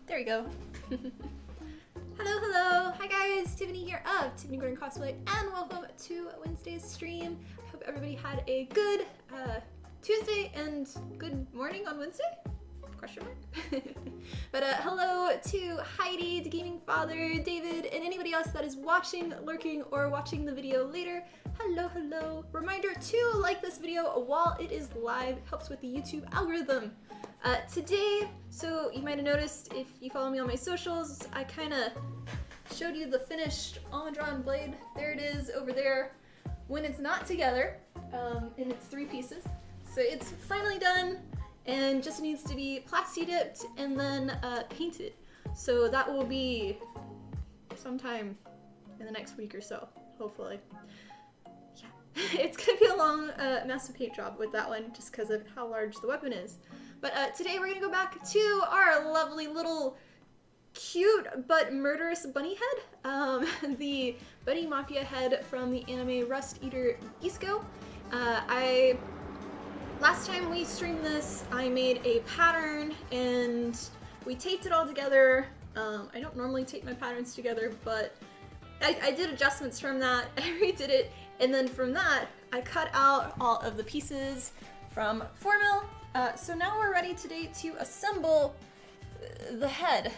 There we go. Hello, hello. Hi guys, Tiffany here of Tiffany Gordon Cosplay, and welcome to Wednesday's stream. I hope everybody had a good Tuesday and good morning on Wednesday? Question mark. But hello to Heidi, the Gaming Father, David, and anybody else that is watching, lurking, or watching the video later. Hello, hello. Reminder to like this video while it is live. It helps with the YouTube algorithm. Today, so you might have noticed if you follow me on my socials, I kind of showed you the finished on-drawn blade. There it is over there when it's not together, and it's 3 pieces. So it's finally done and just needs to be plasti dipped and then painted. So that will be sometime in the next week or so, hopefully. Yeah, it's gonna be a long, massive paint job with that one just because of how large the weapon is. But today we're gonna go back to our lovely little cute but murderous bunny head. The bunny mafia head from the anime Rust Eater Bisco. Last time we streamed this, I made a pattern and we taped it all together. I don't normally tape my patterns together, but I did adjustments from that. I redid it, and then from that, I cut out all of the pieces from 4mm. So now we're ready today to assemble the head.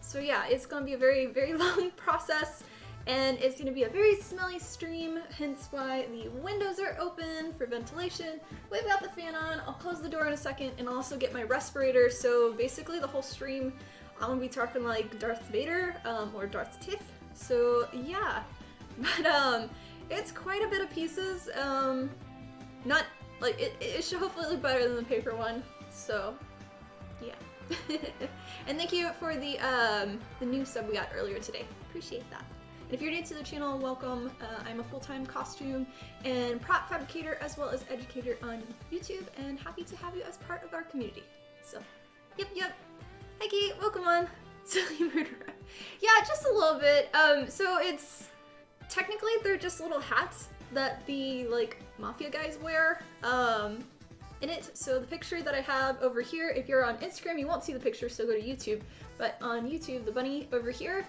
So yeah, it's gonna be a very, very long process, and it's gonna be a very smelly stream, hence why the windows are open for ventilation. We've got the fan on. I'll close the door in a second and I'll also get my respirator. So basically the whole stream, I'm gonna be talking like Darth Vader, or Darth Tiff. So yeah, but it's quite a bit of pieces. Not like it should hopefully look better than the paper one. So yeah. And thank you for the new sub we got earlier today. Appreciate that. And if you're new to the channel, welcome. I'm a full-time costume and prop fabricator as well as educator on YouTube, and happy to have you as part of our community. So, yep. Hi Kate, welcome on. Silly murderer. Yeah, just a little bit. So it's technically they're just little hats that the like mafia guys wear. In it. So the picture that I have over here, if you're on Instagram, you won't see the picture, so go to YouTube. But on YouTube, the bunny over here,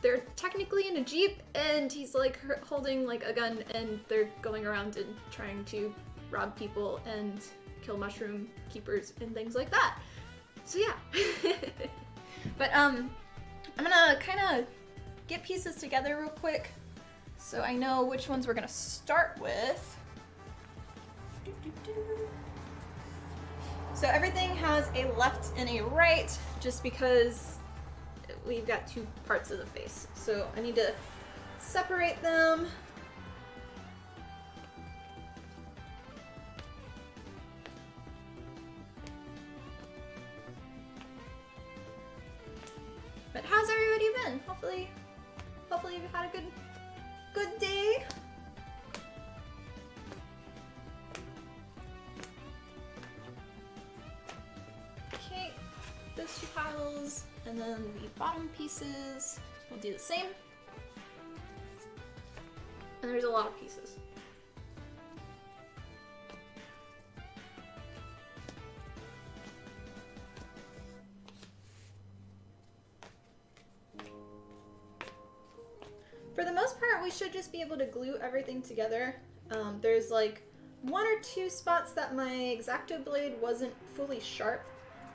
they're technically in a Jeep, and he's like holding like a gun, and they're going around and trying to rob people and kill mushroom keepers and things like that. So yeah. But I'm gonna kind of get pieces together real quick so I know which ones we're gonna start with. So everything has a left and a right, just because we've got 2 parts of the face. So I need to separate them. But how's everybody been? Hopefully you've had a good day. Okay, those 2 piles, and then the bottom pieces, we'll do the same. And there's a lot of pieces. For the most part, we should just be able to glue everything together. There's like 1 or 2 spots that my X-Acto blade wasn't fully sharp,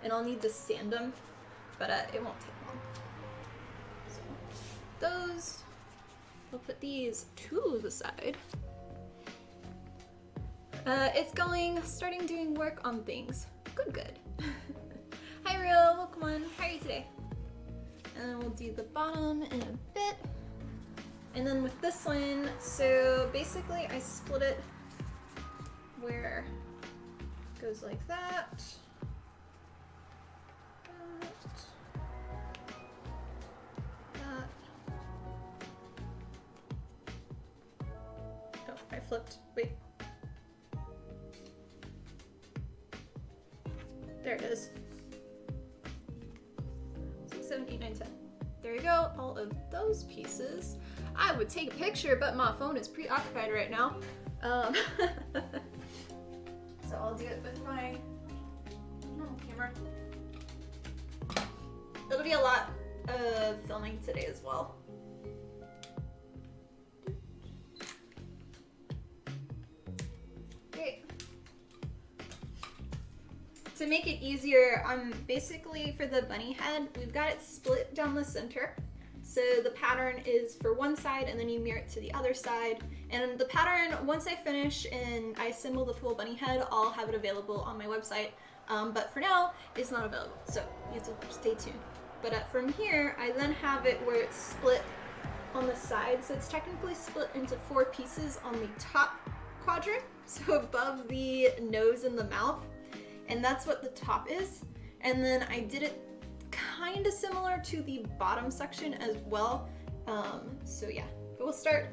and I'll need to sand them, but it won't take long. So those, we'll put these to the side. It's starting doing work on things. Good. Hi Real, welcome on. How are you today? And then we'll do the bottom in a bit. And then with this one, so basically I split it where it goes like that. That. Oh, I flipped. Wait. There it is. 6, 7, 8, 9, 10. There you go, all of those pieces. I would take a picture, but my phone is preoccupied right now. So I'll do it with my normal camera. There'll be a lot of filming today as well. Great. To make it easier, basically for the bunny head, we've got it split down the center. So the pattern is for one side and then you mirror it to the other side. And the pattern, once I finish and I assemble the full bunny head, I'll have it available on my website. But for now, it's not available, so you have to stay tuned. But from here, I then have it where it's split on the side. So it's technically split into 4 pieces on the top quadrant, so above the nose and the mouth. And that's what the top is. And then I did it kind of similar to the bottom section as well. So yeah, but we'll start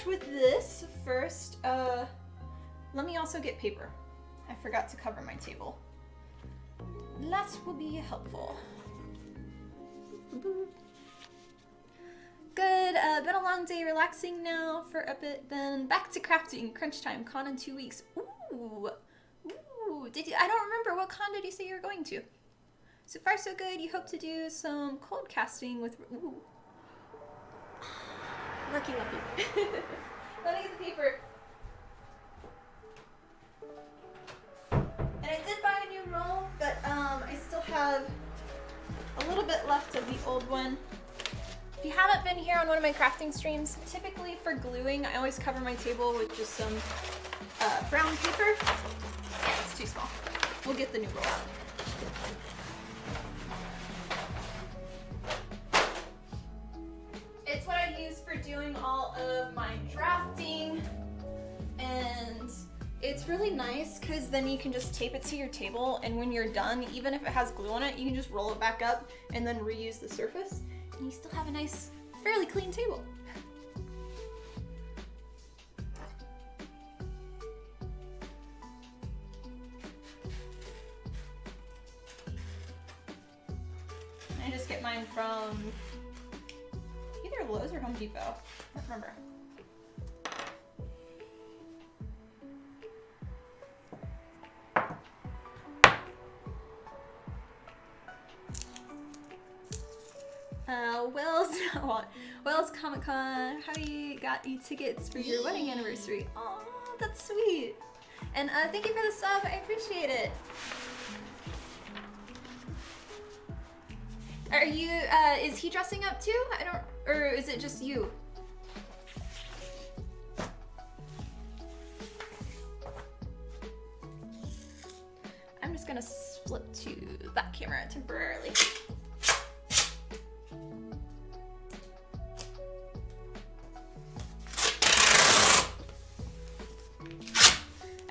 with this first. Let me also get paper. I forgot to cover my table. That will be helpful. Good, been a long day, relaxing now for a bit, then back to crafting, crunch time, con in 2 weeks. Ooh, I don't remember, what con did you say you were going to? So far so good, you hope to do some cold casting with, ooh. Lucky. Let me get the paper. And I did buy a new roll, but I still have a little bit left of the old one. If you haven't been here on one of my crafting streams, typically for gluing, I always cover my table with just some brown paper. Yeah, it's too small. We'll get the new roll out. It's what I use for doing all of my drafting, and it's really nice because then you can just tape it to your table, and when you're done, even if it has glue on it, you can just roll it back up and then reuse the surface, and you still have a nice, fairly clean table. I just get mine from either Lowe's or Home Depot. I don't remember. Wells Comic Con, how you got you tickets for your wedding anniversary? Oh, that's sweet. And thank you for the sub, I appreciate it. Are you, is he dressing up too? Or is it just you? I'm just gonna flip to that camera temporarily.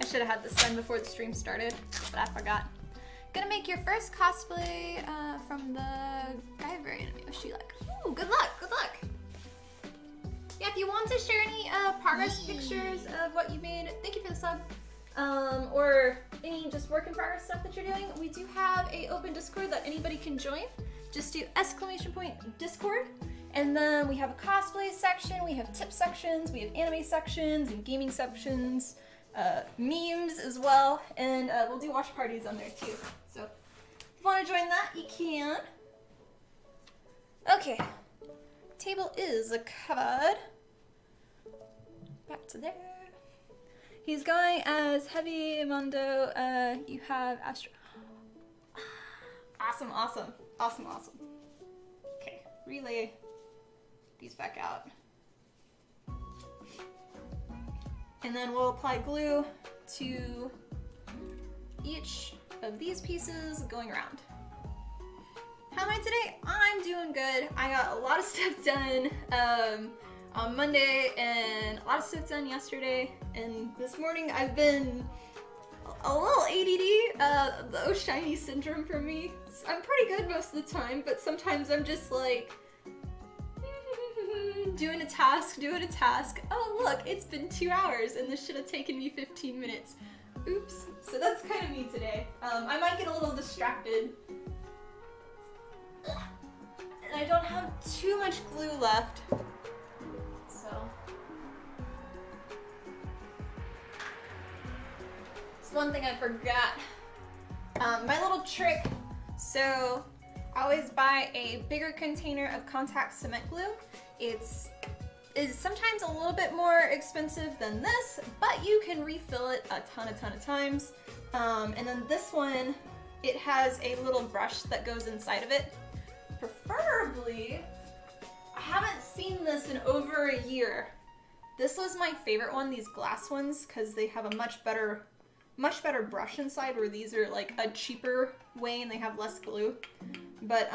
I should have had this done before the stream started, but I forgot. Gonna make your first cosplay from the guy variant. Wish you luck. Ooh, good luck, good luck. Yeah, if you want to share any progress pictures of what you made, thank you for the sub. Or any just work in progress stuff that you're doing, we do have a open Discord that anybody can join. Just do !Discord. And then we have a cosplay section, we have tip sections, we have anime sections and gaming sections. Memes as well, and we'll do watch parties on there too. So if you want to join that, you can. Okay, table is covered. Back to there. He's going as Heavy Mondo. You have Astro. Awesome. Okay, relay these back out. And then we'll apply glue to each of these pieces going around. How am I today? I'm doing good. I got a lot of stuff done on Monday and a lot of stuff done yesterday. And this morning I've been a little ADD, the oh shiny syndrome for me. I'm pretty good most of the time, but sometimes I'm just like, doing a task. Oh look, it's been 2 hours and this should have taken me 15 minutes. Oops. So that's kind of me today. I might get a little distracted. And I don't have too much glue left. So. It's one thing I forgot. My little trick. So I always buy a bigger container of contact cement glue. It's sometimes a little bit more expensive than this, but you can refill it a ton of times. And then this one, it has a little brush that goes inside of it. Preferably, I haven't seen this in over a year. This was my favorite one, these glass ones, because they have a much better brush inside, where these are like a cheaper way and they have less glue. But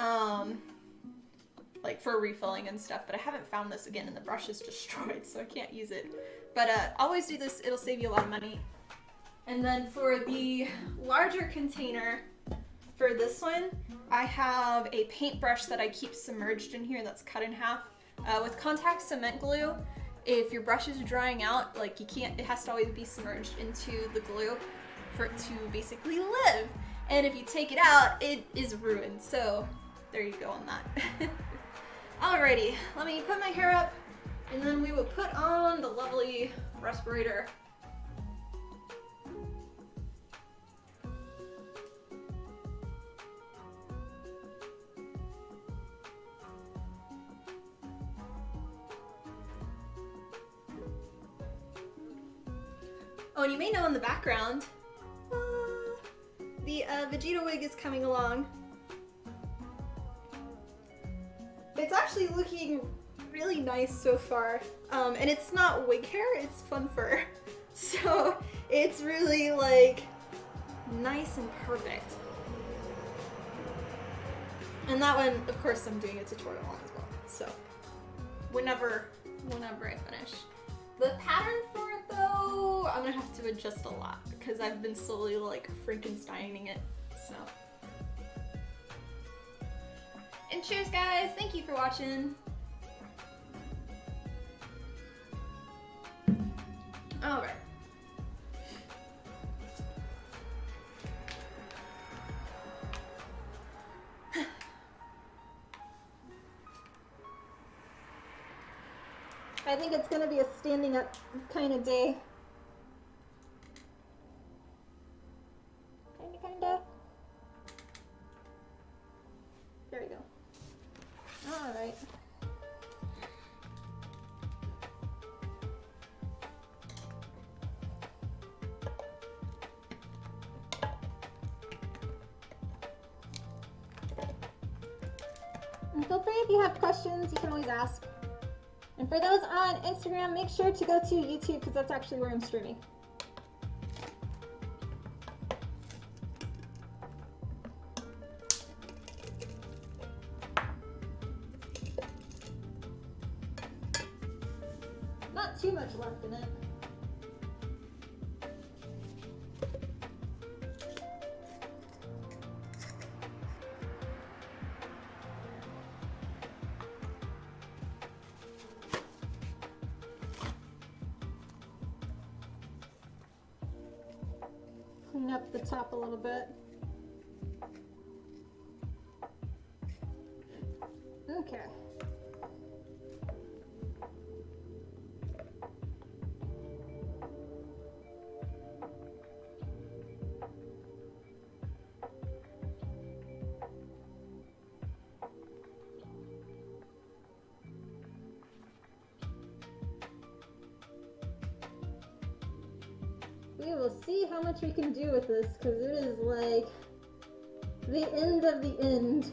like for refilling and stuff, but I haven't found this again and the brush is destroyed, so I can't use it. But always do this, it'll save you a lot of money. And then for the larger container, for this one, I have a paintbrush that I keep submerged in here that's cut in half. With contact cement glue, if your brush is drying out, like you can't, it has to always be submerged into the glue for it to basically live. And if you take it out, it is ruined. So there you go on that. Alrighty, let me put my hair up and then we will put on the lovely respirator. Oh, and you may know in the background, the Vegeta wig is coming along. It's actually looking really nice so far. And it's not wig hair, it's fun fur. So it's really like nice and perfect. And that one, of course, I'm doing a tutorial on as well. So whenever I finish. The pattern for it though, I'm gonna have to adjust a lot because I've been slowly like Frankensteining it, so. And cheers guys, thank you for watching. All right. I think it's gonna be a standing up kind of day. Kinda. There we go. All right. And feel free if you have questions, you can always ask. And for those on Instagram, make sure to go to YouTube because that's actually where I'm streaming. Not too much left in it. Clean up the top a little bit. Okay. We will see how much we can do with this because it is like the end of the end.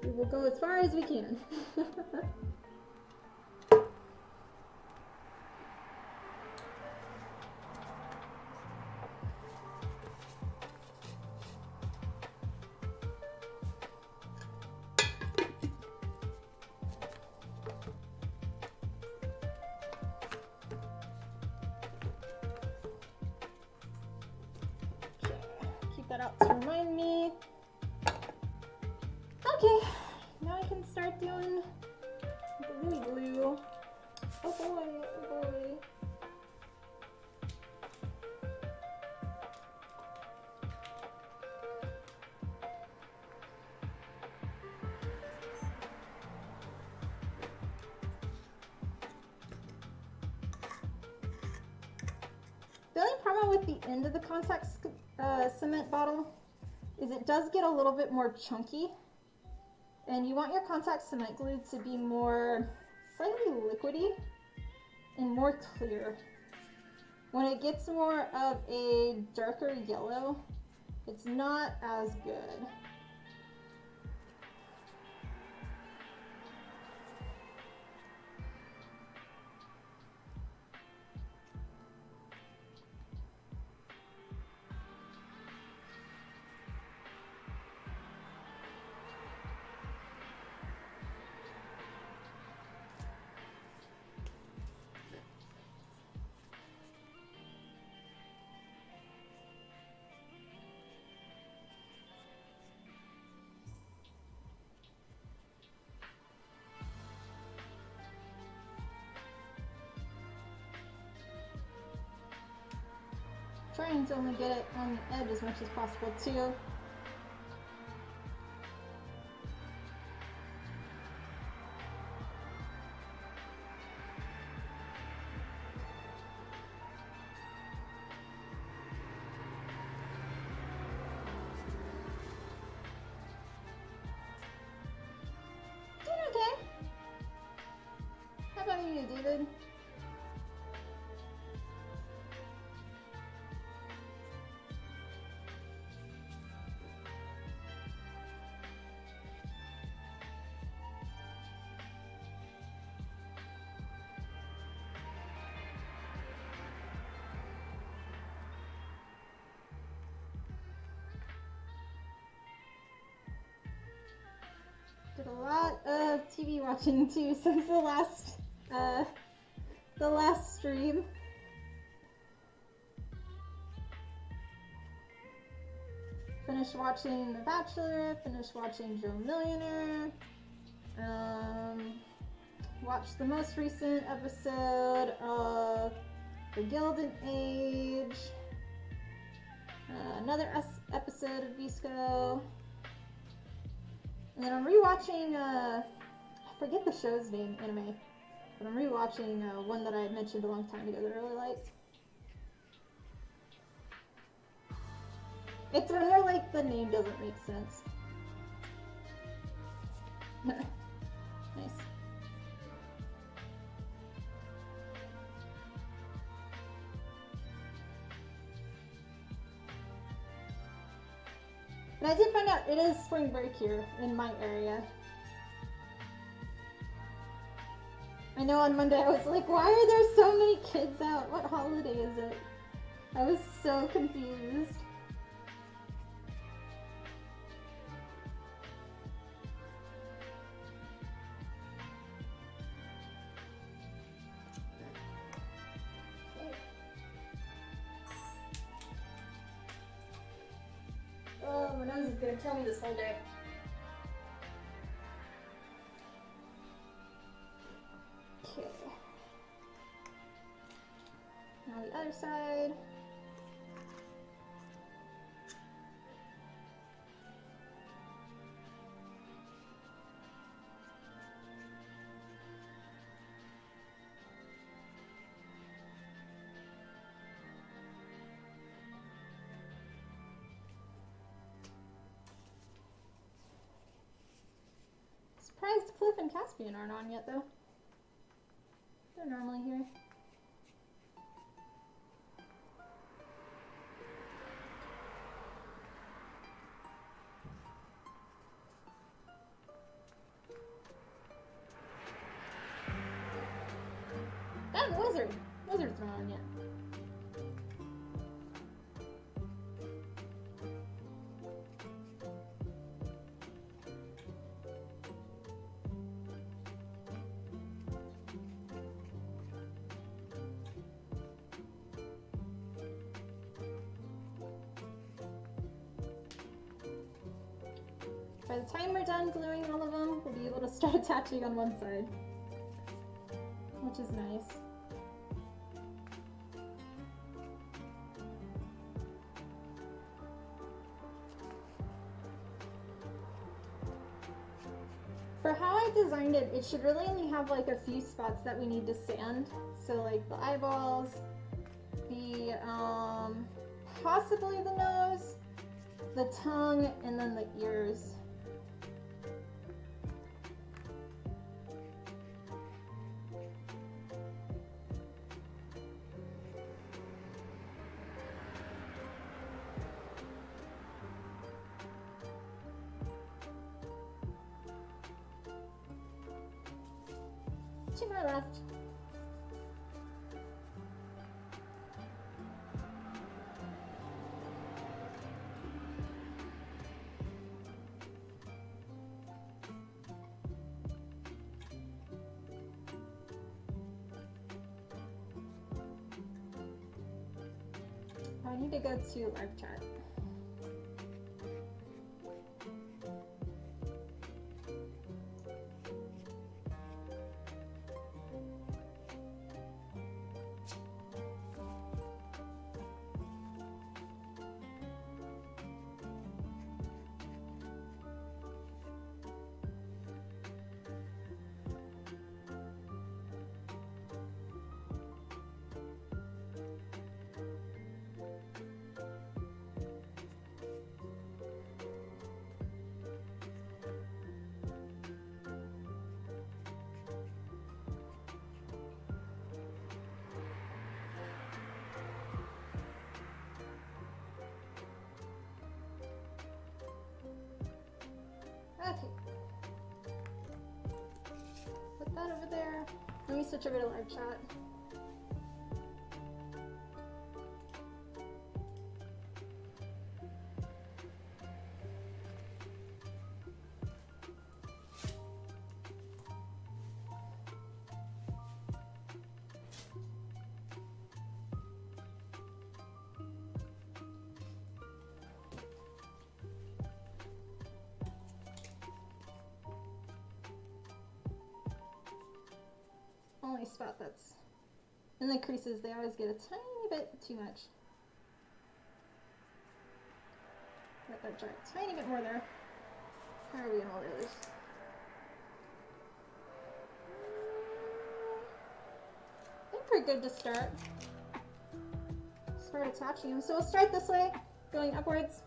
We will go as far as we can. That out to remind me. Okay, now I can start doing the glue. Oh boy, oh boy. on with the end of the contact cement bottle is it does get a little bit more chunky, and you want your contact cement glue to be more slightly liquidy and more clear. When it gets more of a darker yellow, it's not as good. Trying to only get it on the edge as much as possible too. Doing okay. How about you, David? Did a lot of TV watching too since the last stream. Finished watching The Bachelor, finished watching Joe Millionaire, watched the most recent episode of The Gilded Age, another episode of Bisco. And then I'm rewatching, I forget the show's name, anime, but I'm rewatching one that I had mentioned a long time ago that I really liked. It's when they're like, the name doesn't make sense. Nice. And I did find out it is spring break here in my area. I know on Monday I was like, why are there so many kids out? What holiday is it? I was so confused. Oh, my nose is gonna kill me this whole day. Okay. Now the other side. Surprised Cliff and Caspian aren't on yet, though. They're normally here. Damn, Wizard's not on yet. By the time we're done gluing all of them, we'll be able to start attaching on one side, which is nice. For how I designed it, it should really only have like a few spots that we need to sand. So like the eyeballs be possibly the nose, the tongue, and then the ears. Two more left. I need to go to live chat. Okay. Put that over there. Let me switch over to live chat. Only spot that's in the creases, they always get a tiny bit too much. Let that dry a tiny bit more there. How are we in all the others? I think we're good to start attaching them. So we'll start this way, going upwards.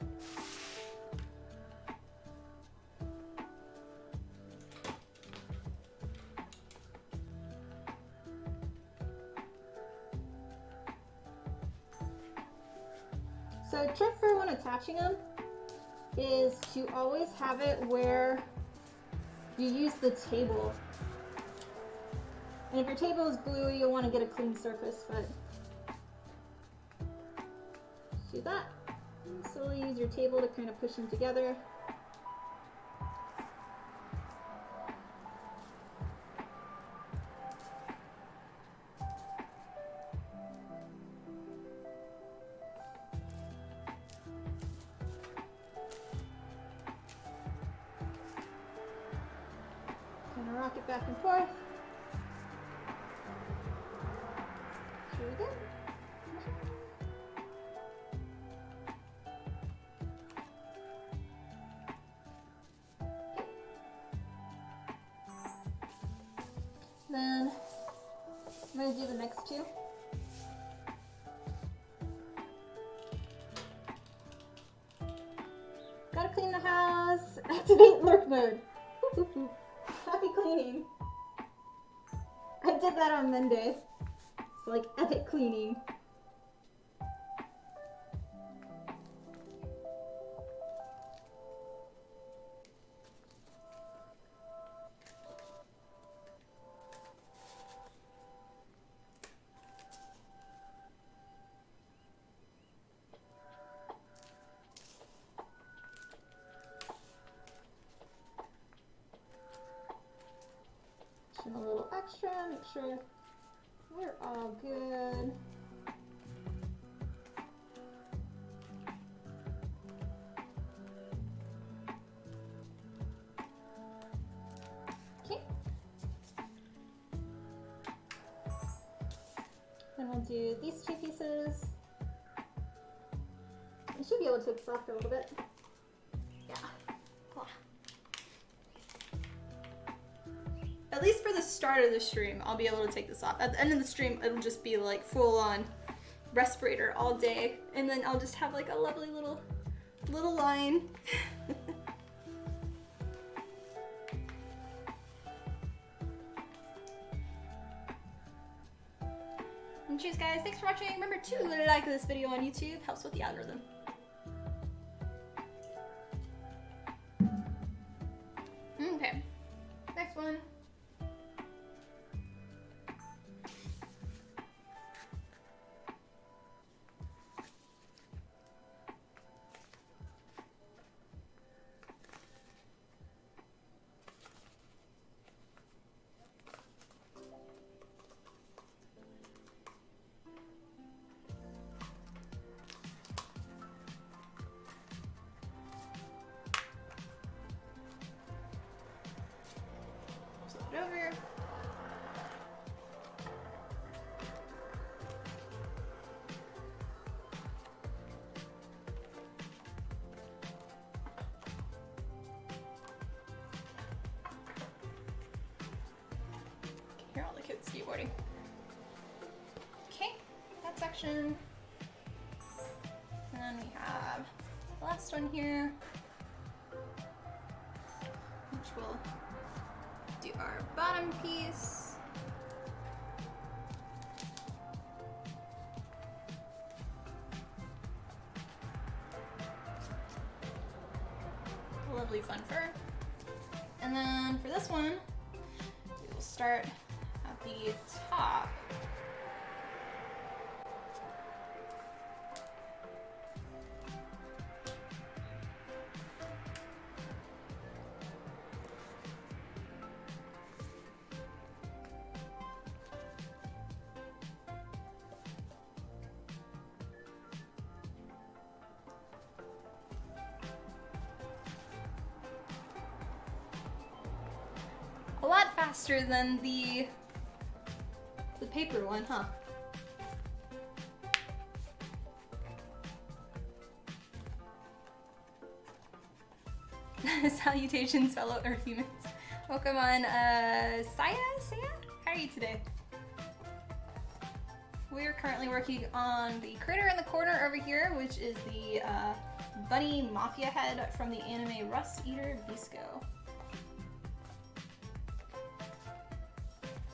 So a trick for when attaching them is to always have it where you use the table. And if your table is gluey, you'll want to get a clean surface, but do that. And slowly use your table to kind of push them together. Rock it back and forth. Here we go. Okay. Then I'm going to do the next two. Gotta clean the house. Activate lurk mode. Happy cleaning. I did that on Monday. It's like epic cleaning. A little extra, make sure we're all good. Okay. Then we'll do these two pieces. You should be able to take this off for a little bit. At least for the start of the stream, I'll be able to take this off. At the end of the stream, it'll just be like full on respirator all day, and then I'll just have like a lovely little line. And cheers guys, thanks for watching. Remember to like this video on YouTube, helps with the algorithm. Okay, next one. Over. Here are all the kids skateboarding. Okay, that section. And then we have the last one here, which will do our bottom piece. Lovely fun fur. And then for this one, we will start at the top. A lot faster than the paper one, huh? Salutations, fellow Earth humans. Welcome on, Saya? How are you today? We're currently working on the critter in the corner over here, which is the bunny mafia head from the anime Rust Eater Bisco.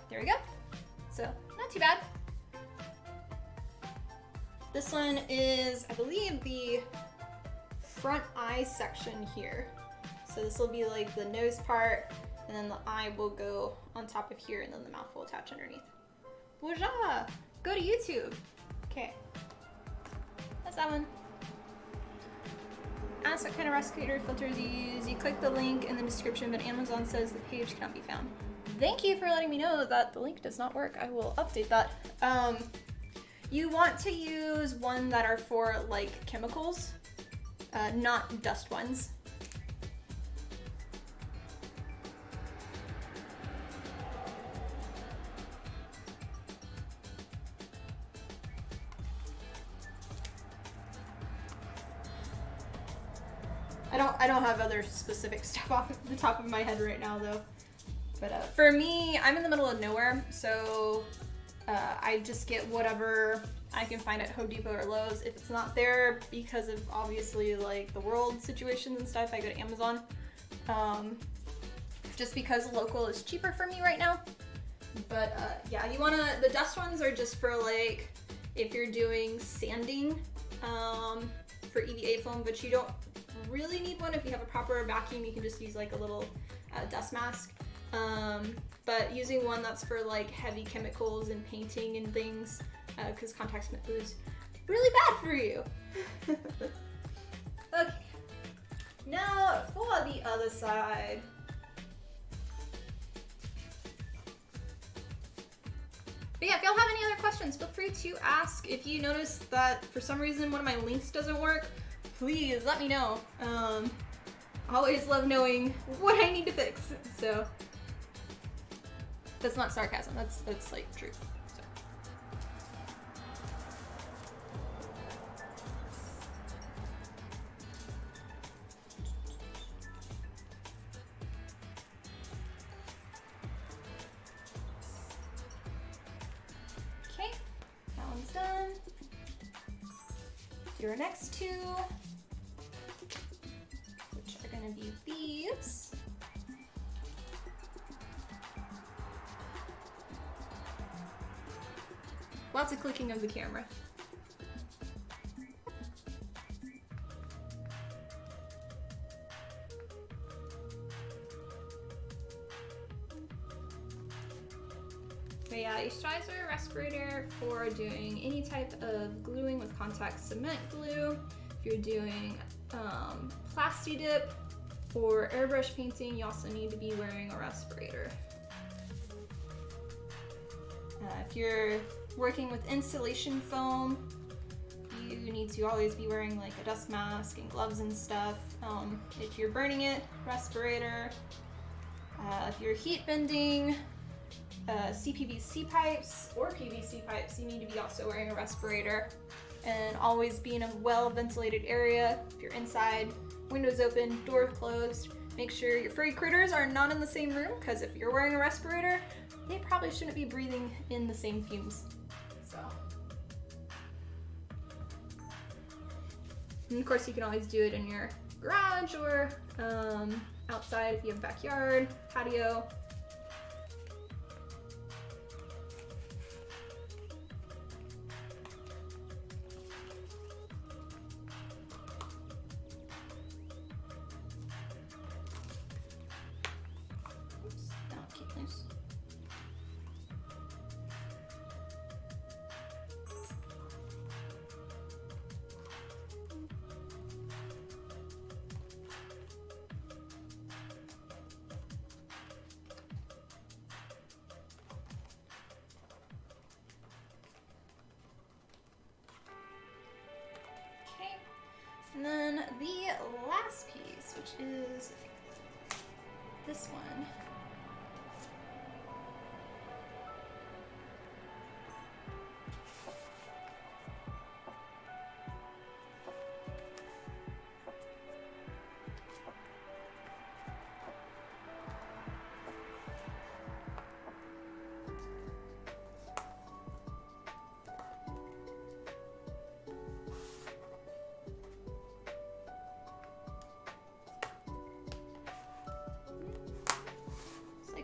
There we go. So, not too bad. This one is, I believe, the front eye section here. So this will be like the nose part, and then the eye will go on top of here, and then the mouth will attach underneath. Bonjour! Go to YouTube. Okay. That's that one. Ask what kind of respirator filters you use. You click the link in the description, but Amazon says the page cannot be found. Thank you for letting me know that the link does not work. I will update that. You want to use one that are for like chemicals, not dust ones. I don't have other specific stuff off the top of my head right now though. But for me, I'm in the middle of nowhere, so I just get whatever I can find at Home Depot or Lowe's. If it's not there because of obviously like the world situations and stuff, I go to Amazon. Just because local is cheaper for me right now. But yeah, the dust ones are just for like if you're doing sanding for EVA foam, but you don't really need one. If you have a proper vacuum, you can just use like a little dust mask. But using one that's for like heavy chemicals and painting and things, because contact glue is really bad for you. Okay, now for the other side. But yeah, if y'all have any other questions, feel free to ask. If you notice that for some reason one of my links doesn't work, please let me know. Always love knowing what I need to fix. So that's not sarcasm. That's like truth. So. Okay, that one's done. your next two, which are gonna be these. Lots of clicking of the camera. But yeah, Easterlizer respirator for doing any type of gluing with contact cement glue. If you're doing plasti dip or airbrush painting, you also need to be wearing a respirator. If you're working with installation foam, you need to always be wearing like a dust mask and gloves and stuff. If you're burning it, respirator. If you're heat bending CPVC pipes or PVC pipes, you need to be also wearing a respirator, and always be in a well-ventilated area. If you're inside, windows open, door closed, make sure your furry critters are not in the same room, because if you're wearing a respirator, they probably shouldn't be breathing in the same fumes. So, and of course you can always do it in your garage or outside if you have a backyard, patio. And then the last piece, which is this one.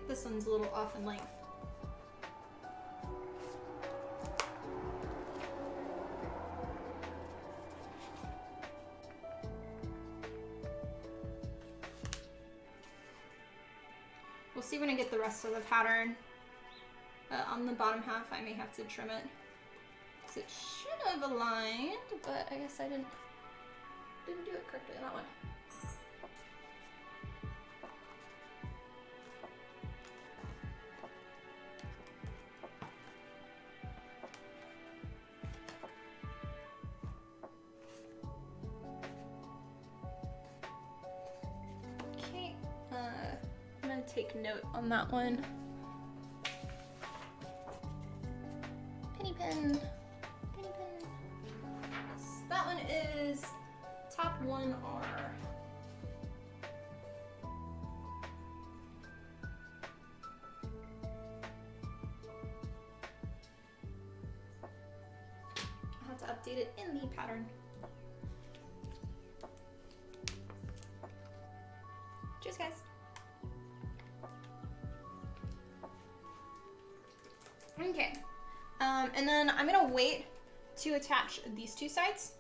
This one's a little off in length. We'll see when I get the rest of the pattern. On the bottom half, I may have to trim it, because it should have aligned, but I guess I didn't do it correctly on that one. Take note on that one. Penny pen. Penny pen. So that one is top 1R. I'll have to update it in the pattern. Cheers, guys. Okay, and then I'm gonna wait to attach these two sides,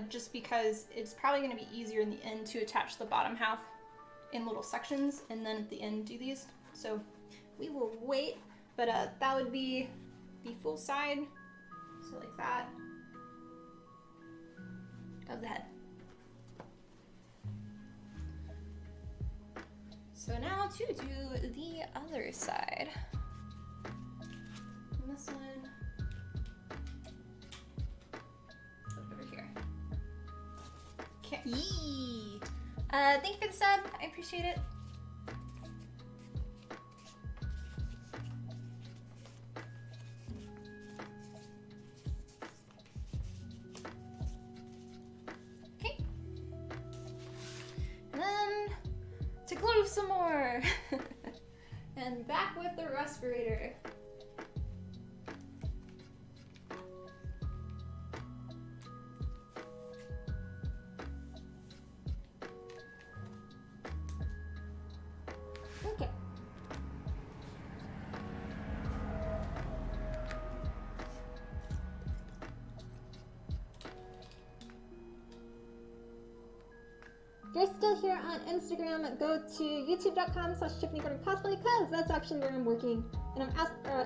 just because it's probably gonna be easier in the end to attach the bottom half in little sections, and then at the end do these. So we will wait, but that would be the full side, so like that, of the head. So now to do the other side. This one over here. Okay. Yee! Thank you for the sub. I appreciate it. Okay. And then to glue some more. And back with the respirator. If you're still here on Instagram, go to youtube.com/TiffanyCosplay because that's actually where I'm working and I'm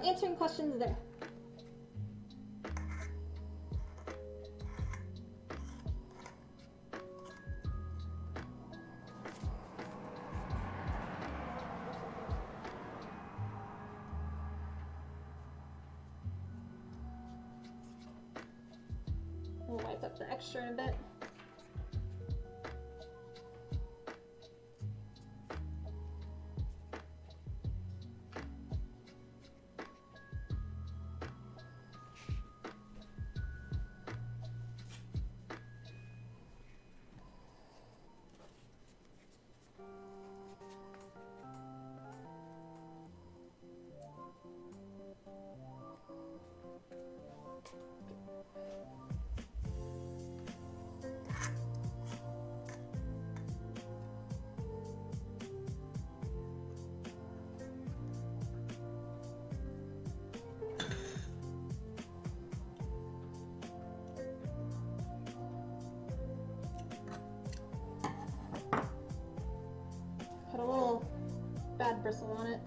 answering questions there. We'll wipe up the extra in a bit. Put a little bad bristle on it.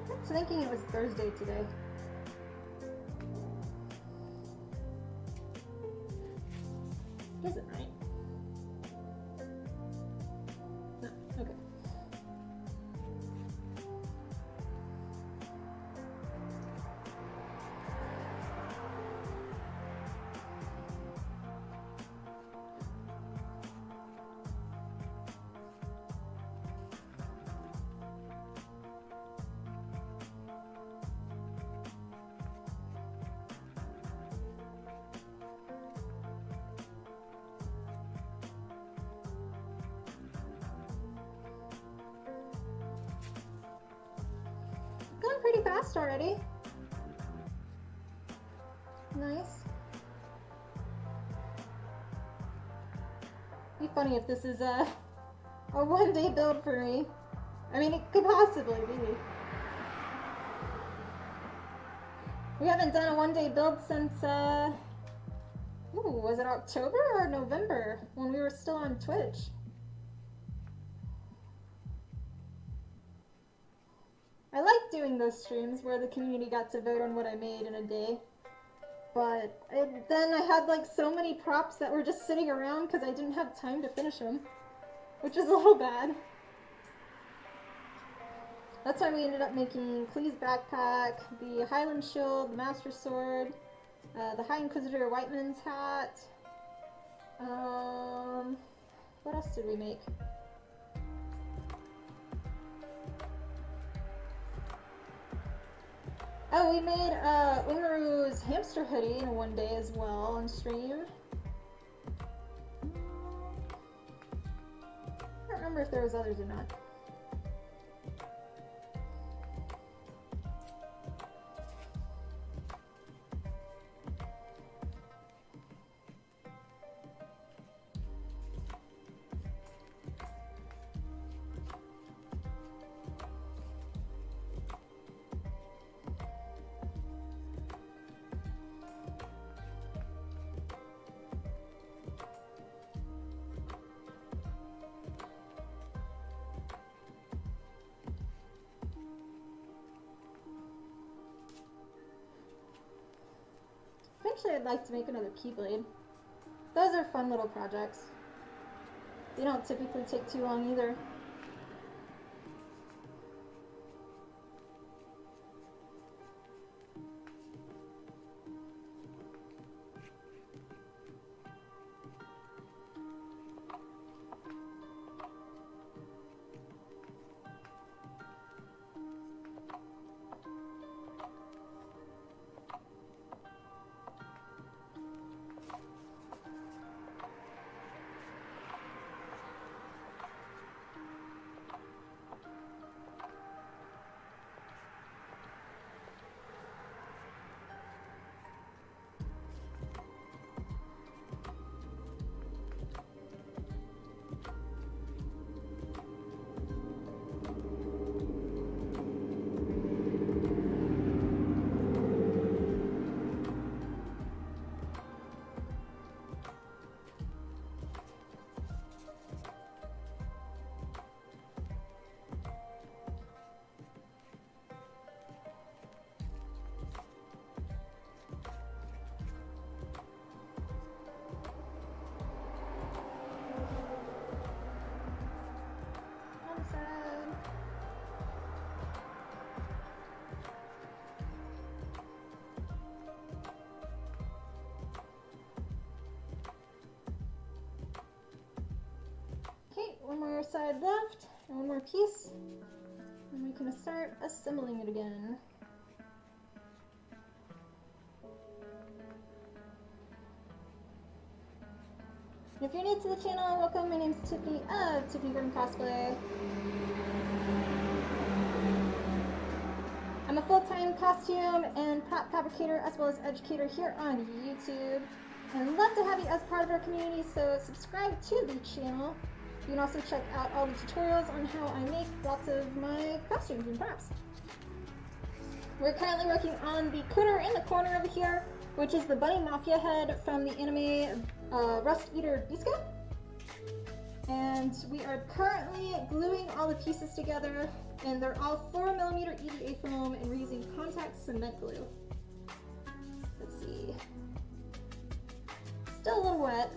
I was thinking it was Thursday today. Is it right? No, okay. Going pretty fast already. Nice. Be funny if this is a one-day build for me. I mean, it could possibly be. We haven't done a one-day build since, was it October or November when we were still on Twitch? I like doing those streams where the community got to vote on what I made in a day. But then I had like so many props that were just sitting around because I didn't have time to finish them, which is a little bad. That's why we ended up making Clee's backpack, the Highland shield, the Master sword, the High Inquisitor Whiteman's hat. What else did we make? Oh, we made Ungaru's hamster hoodie in one day as well on stream. I don't remember if there was others or not. Eventually I'd like to make another keyblade. Those are fun little projects. They don't typically take too long either. side left, and one more piece, and we can start assembling it again. If you're new to the channel, welcome. My name is Tiffany of Tiffany from Cosplay. I'm a full-time costume and prop fabricator as well as educator here on YouTube. And I'd love to have you as part of our community, so subscribe to the channel. You can also check out all the tutorials on how I make lots of my costumes and props. We're currently working on the critter in the corner over here, which is the Bunny Mafia head from the anime Rust Eater Bisco. And we are currently gluing all the pieces together, and they're all 4mm EVA foam, and we're using contact cement glue. Let's see. Still a little wet.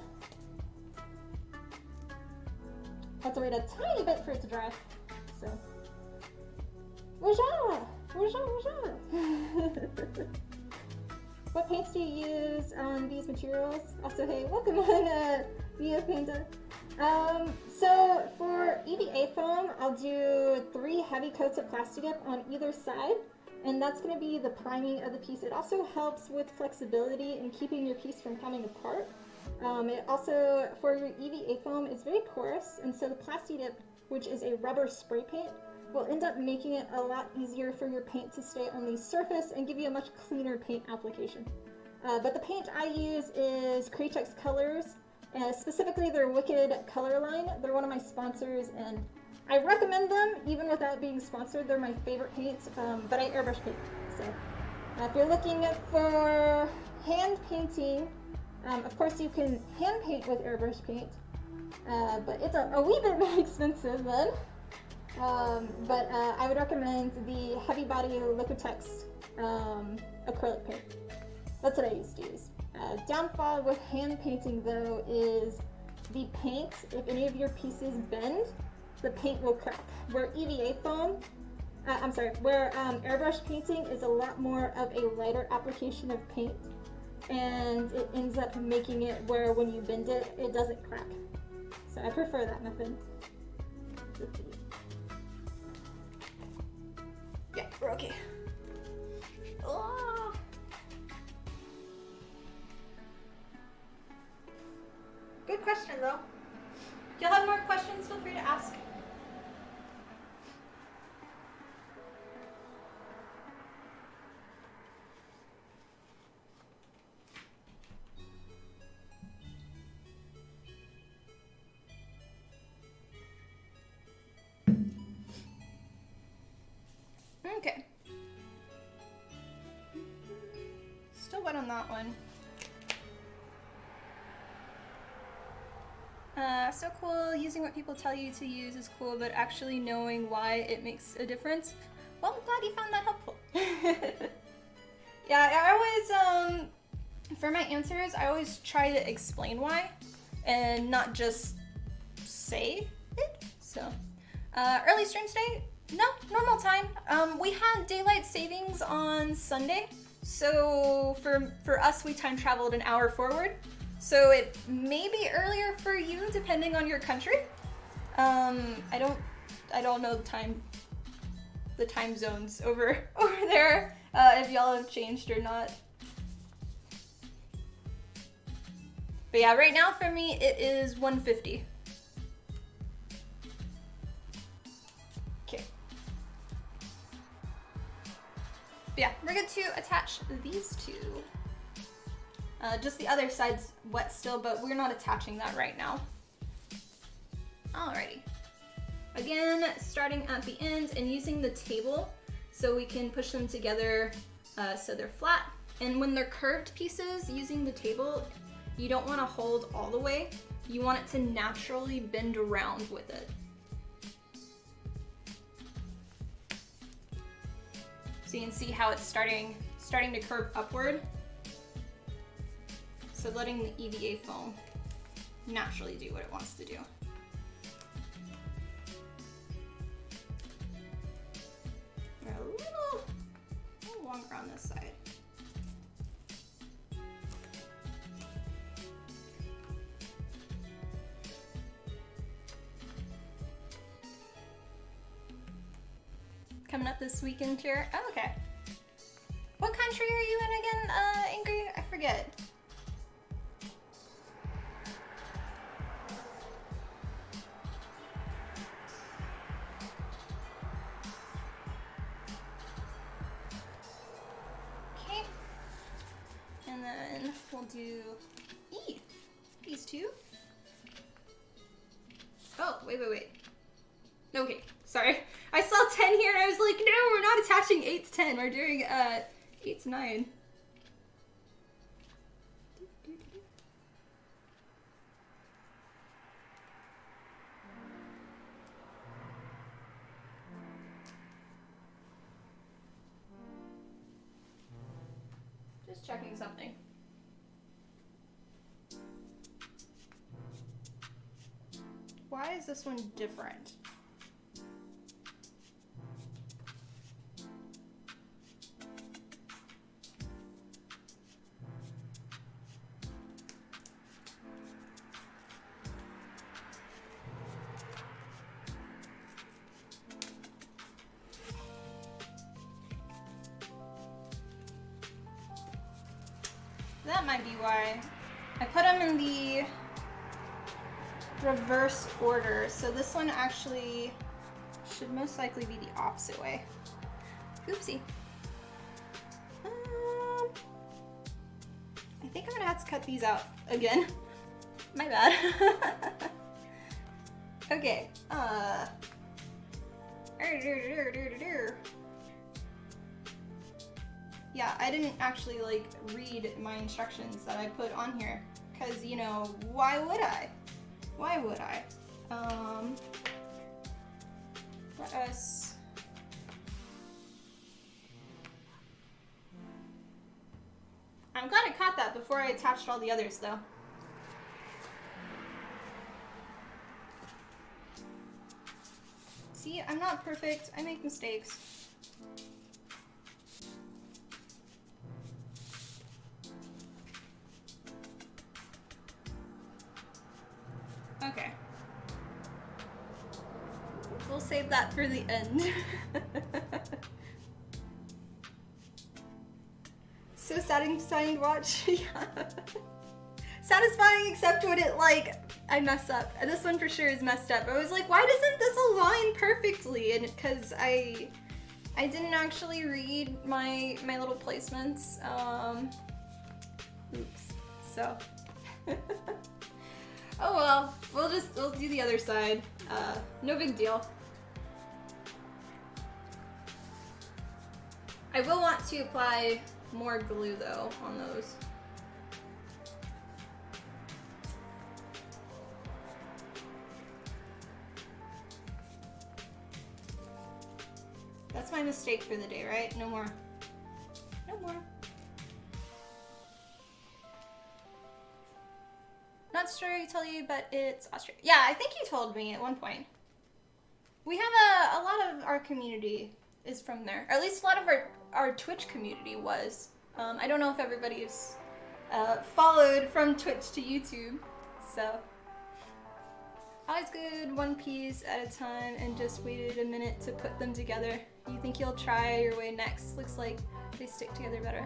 Have to wait a tiny bit for it to dry. So, bonjour! Bonjour! What paints do you use on these materials? Also, hey, welcome on Via Panda. So for EVA foam, I'll do 3 heavy coats of plastic dip on either side, and that's going to be the priming of the piece. It also helps with flexibility and keeping your piece from coming apart. It also, for your EVA foam, it's very porous, and so the plastic dip, which is a rubber spray paint, will end up making it a lot easier for your paint to stay on the surface and give you a much cleaner paint application. But the paint I use is Createx Colors, specifically their Wicked color line. They're one of my sponsors, and I recommend them even without being sponsored. They're my favorite paints, but I airbrush paint. So if you're looking for hand painting, of course you can hand paint with airbrush paint, but it's a wee bit more expensive then. I would recommend the Heavy Body Liquitex acrylic paint. That's what I used to use. Downfall with hand painting though is the paint, if any of your pieces bend, the paint will crack. Where EVA foam, where airbrush painting is a lot more of a lighter application of paint, and it ends up making it where when you bend it, it doesn't crack. So I prefer that method. Let's see. Yeah, we're okay. Oh. Good question though. If y'all have more questions, feel free to ask. Okay. Still wet on that one. So cool. Using what people tell you to use is cool, but actually knowing why it makes a difference. Well, I'm glad you found that helpful. Yeah, I always, for my answers, I always try to explain why and not just say it. So, early stream today? No, normal time. We had daylight savings on Sunday, so for us, we time traveled an hour forward. So it may be earlier for you, depending on your country. I don't know the time zones over there, if y'all have changed or not. But yeah, right now for me, it is 1:50. Okay. But yeah, we're good to attach these two. Just the other side's wet still, but we're not attaching that right now. Alrighty. Again, starting at the end and using the table so we can push them together so they're flat. And when they're curved pieces, using the table, you don't want to hold all the way. You want it to naturally bend around with it. So you can see how it's starting to curve upward. So letting the EVA foam naturally do what it wants to do. We're a little longer on this side. coming up this weekend here. Oh, okay. What country are you in again, Ingrid? I forget. Okay. And then we'll do these two. Oh, wait. Okay, sorry. I saw 10 here and I was like, no, we're not attaching 8 to 10. We're doing 8 to 9. Just checking something. Why is this one different? That might be why. I put them in the reverse order, so this one actually should most likely be the opposite way. Oopsie. I think I'm gonna have to cut these out again. My bad. Okay. Yeah, I didn't actually like read my instructions that I put on here, because you know, why would I? Why would I? Let us... I'm glad I caught that before I attached all the others though. See, I'm not perfect. I make mistakes. Okay. We'll save that for the end. So satisfying to watch. Yeah. Satisfying except when it like I mess up. This one for sure is messed up. I was like, why doesn't this align perfectly? And because I didn't actually read my little placements. Oops. So oh well, we'll do the other side. No big deal. I will want to apply more glue though on those. That's my mistake for the day, right? No more. No more. Not sure I tell you, but it's Australia. Yeah, I think you told me at one point. We have a lot of our community is from there. Or at least a lot of our Twitch community was. I don't know if everybody's followed from Twitch to YouTube, so. Always good, one piece at a time, and just waited a minute to put them together. You think you'll try your way next? Looks like they stick together better.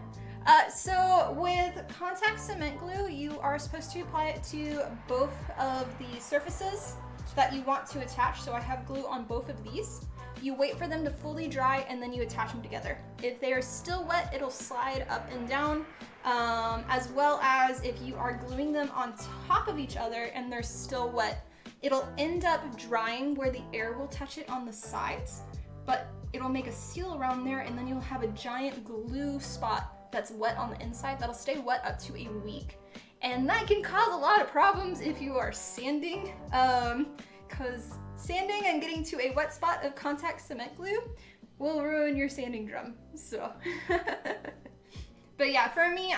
So with contact cement glue, you are supposed to apply it to both of the surfaces that you want to attach. So I have glue on both of these. You wait for them to fully dry and then you attach them together. If they are still wet, it'll slide up and down, as well as if you are gluing them on top of each other and they're still wet, it'll end up drying where the air will touch it on the sides, but it'll make a seal around there and then you'll have a giant glue spot that's wet on the inside that'll stay wet up to a week. And that can cause a lot of problems if you are sanding, because sanding and getting to a wet spot of contact cement glue will ruin your sanding drum, so. But yeah, for me,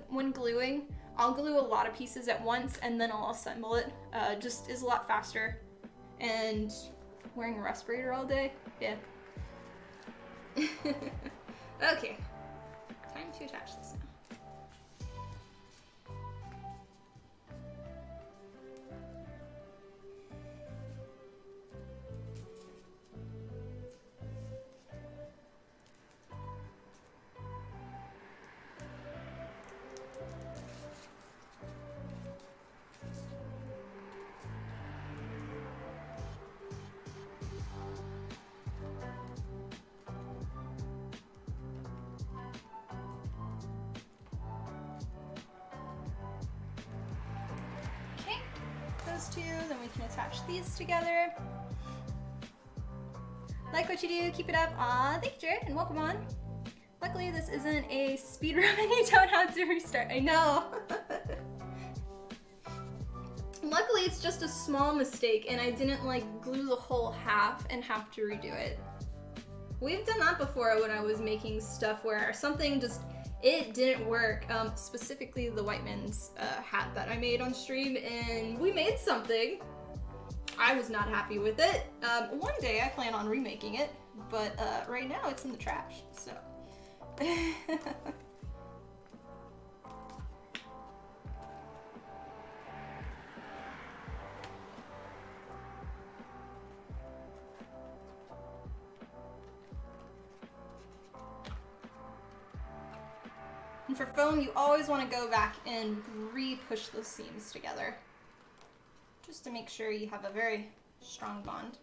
when gluing, I'll glue a lot of pieces at once and then I'll assemble it. Just is a lot faster. And wearing a respirator all day, yeah. Okay, time to attach this now. those two, then we can attach these together. Like what you do, keep it up. Aw, thank you, Jared, and welcome on. Luckily, this isn't a speed run and you don't have to restart. I know. Luckily, it's just a small mistake and I didn't like glue the whole half and have to redo it. We've done that before when I was making stuff where something just, it didn't work. Specifically the White Man's hat that I made on stream, and we made something. I was not happy with it. One day I plan on remaking it, but right now it's in the trash, so. And for foam, you always want to go back and re-push those seams together, just to make sure you have a very strong bond.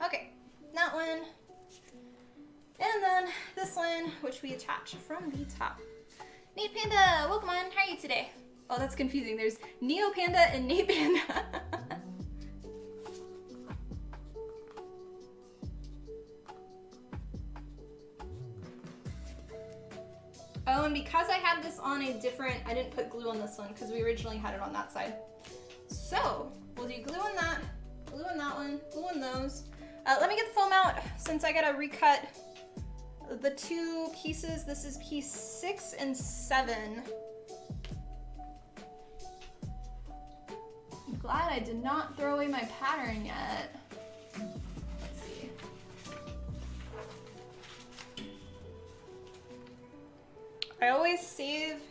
Okay, that one. And then this one, which we attach from the top. Nate Panda, welcome on. How are you today? Oh, that's confusing. There's Neo Panda and Nate Panda. Oh, and because I had this on a different, I didn't put glue on this one because we originally had it on that side. So we'll do glue on that one, glue on those. Let me get the foam out since I gotta recut the two pieces. This is piece 6 and 7. I'm glad I did not throw away my pattern yet. Let's see. I always save,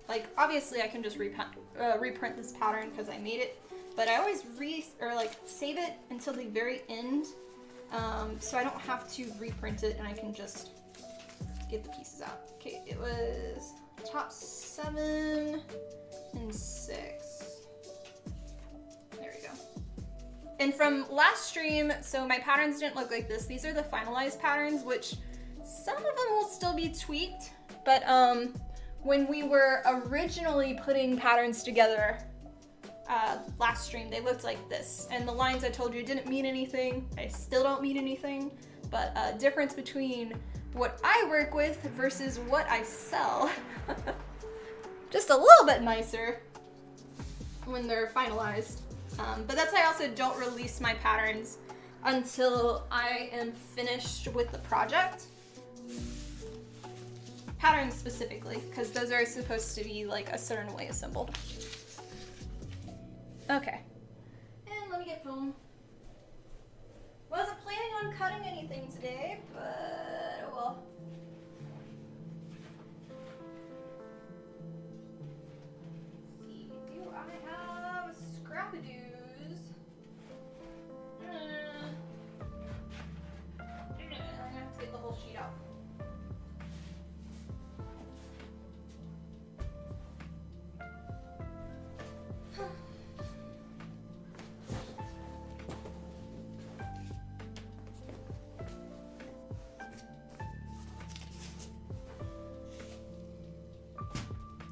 like obviously I can just reprint this pattern because I made it, but I always save it until the very end, so I don't have to reprint it and I can just get the pieces out. Okay, it was top 7 and 6. There we go. And from last stream, so my patterns didn't look like this. These are the finalized patterns, which some of them will still be tweaked, but when we were originally putting patterns together last stream, they looked like this. And the lines I told you didn't mean anything. I still don't mean anything, but difference between what I work with versus what I sell. Just a little bit nicer when they're finalized. But that's why I also don't release my patterns until I am finished with the project. Patterns specifically, because those are supposed to be like a certain way assembled. Okay. And let me get foam. Wasn't planning on cutting anything today, but oh well. Let's see, do I have scrapadoos? I'm gonna have to get the whole sheet out.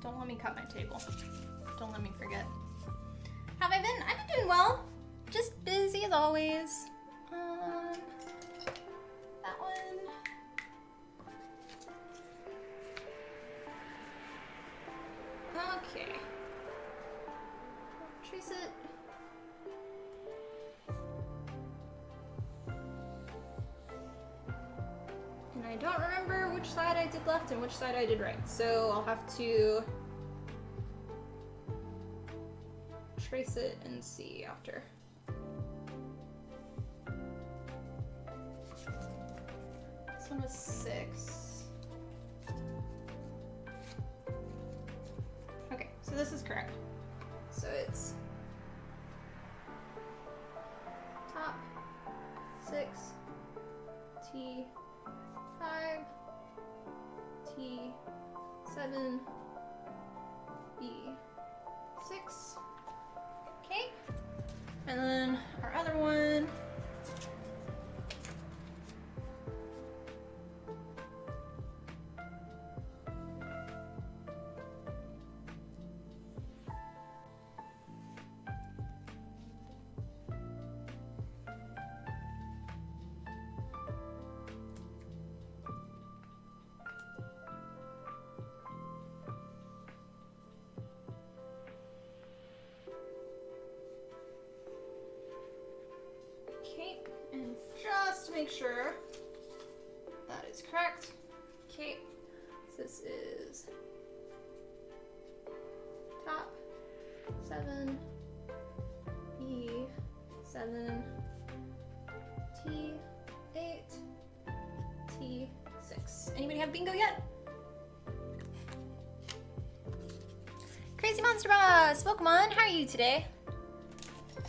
Don't let me cut my table. Don't let me forget. Have I been? I've been doing well. Just busy as always. That one. Okay. Trace it. And I don't remember which side I did left and which side I did right, so I'll have to trace it and see after. This one was 6. Okay, so this is correct. So it's top 6, T 5, T 7, E 6. Okay, and then our other one. make sure that is correct. Okay, so this is top 7, E7, T8, T6. Anybody have bingo yet? Crazy Monster Boss, welcome on. How are you today?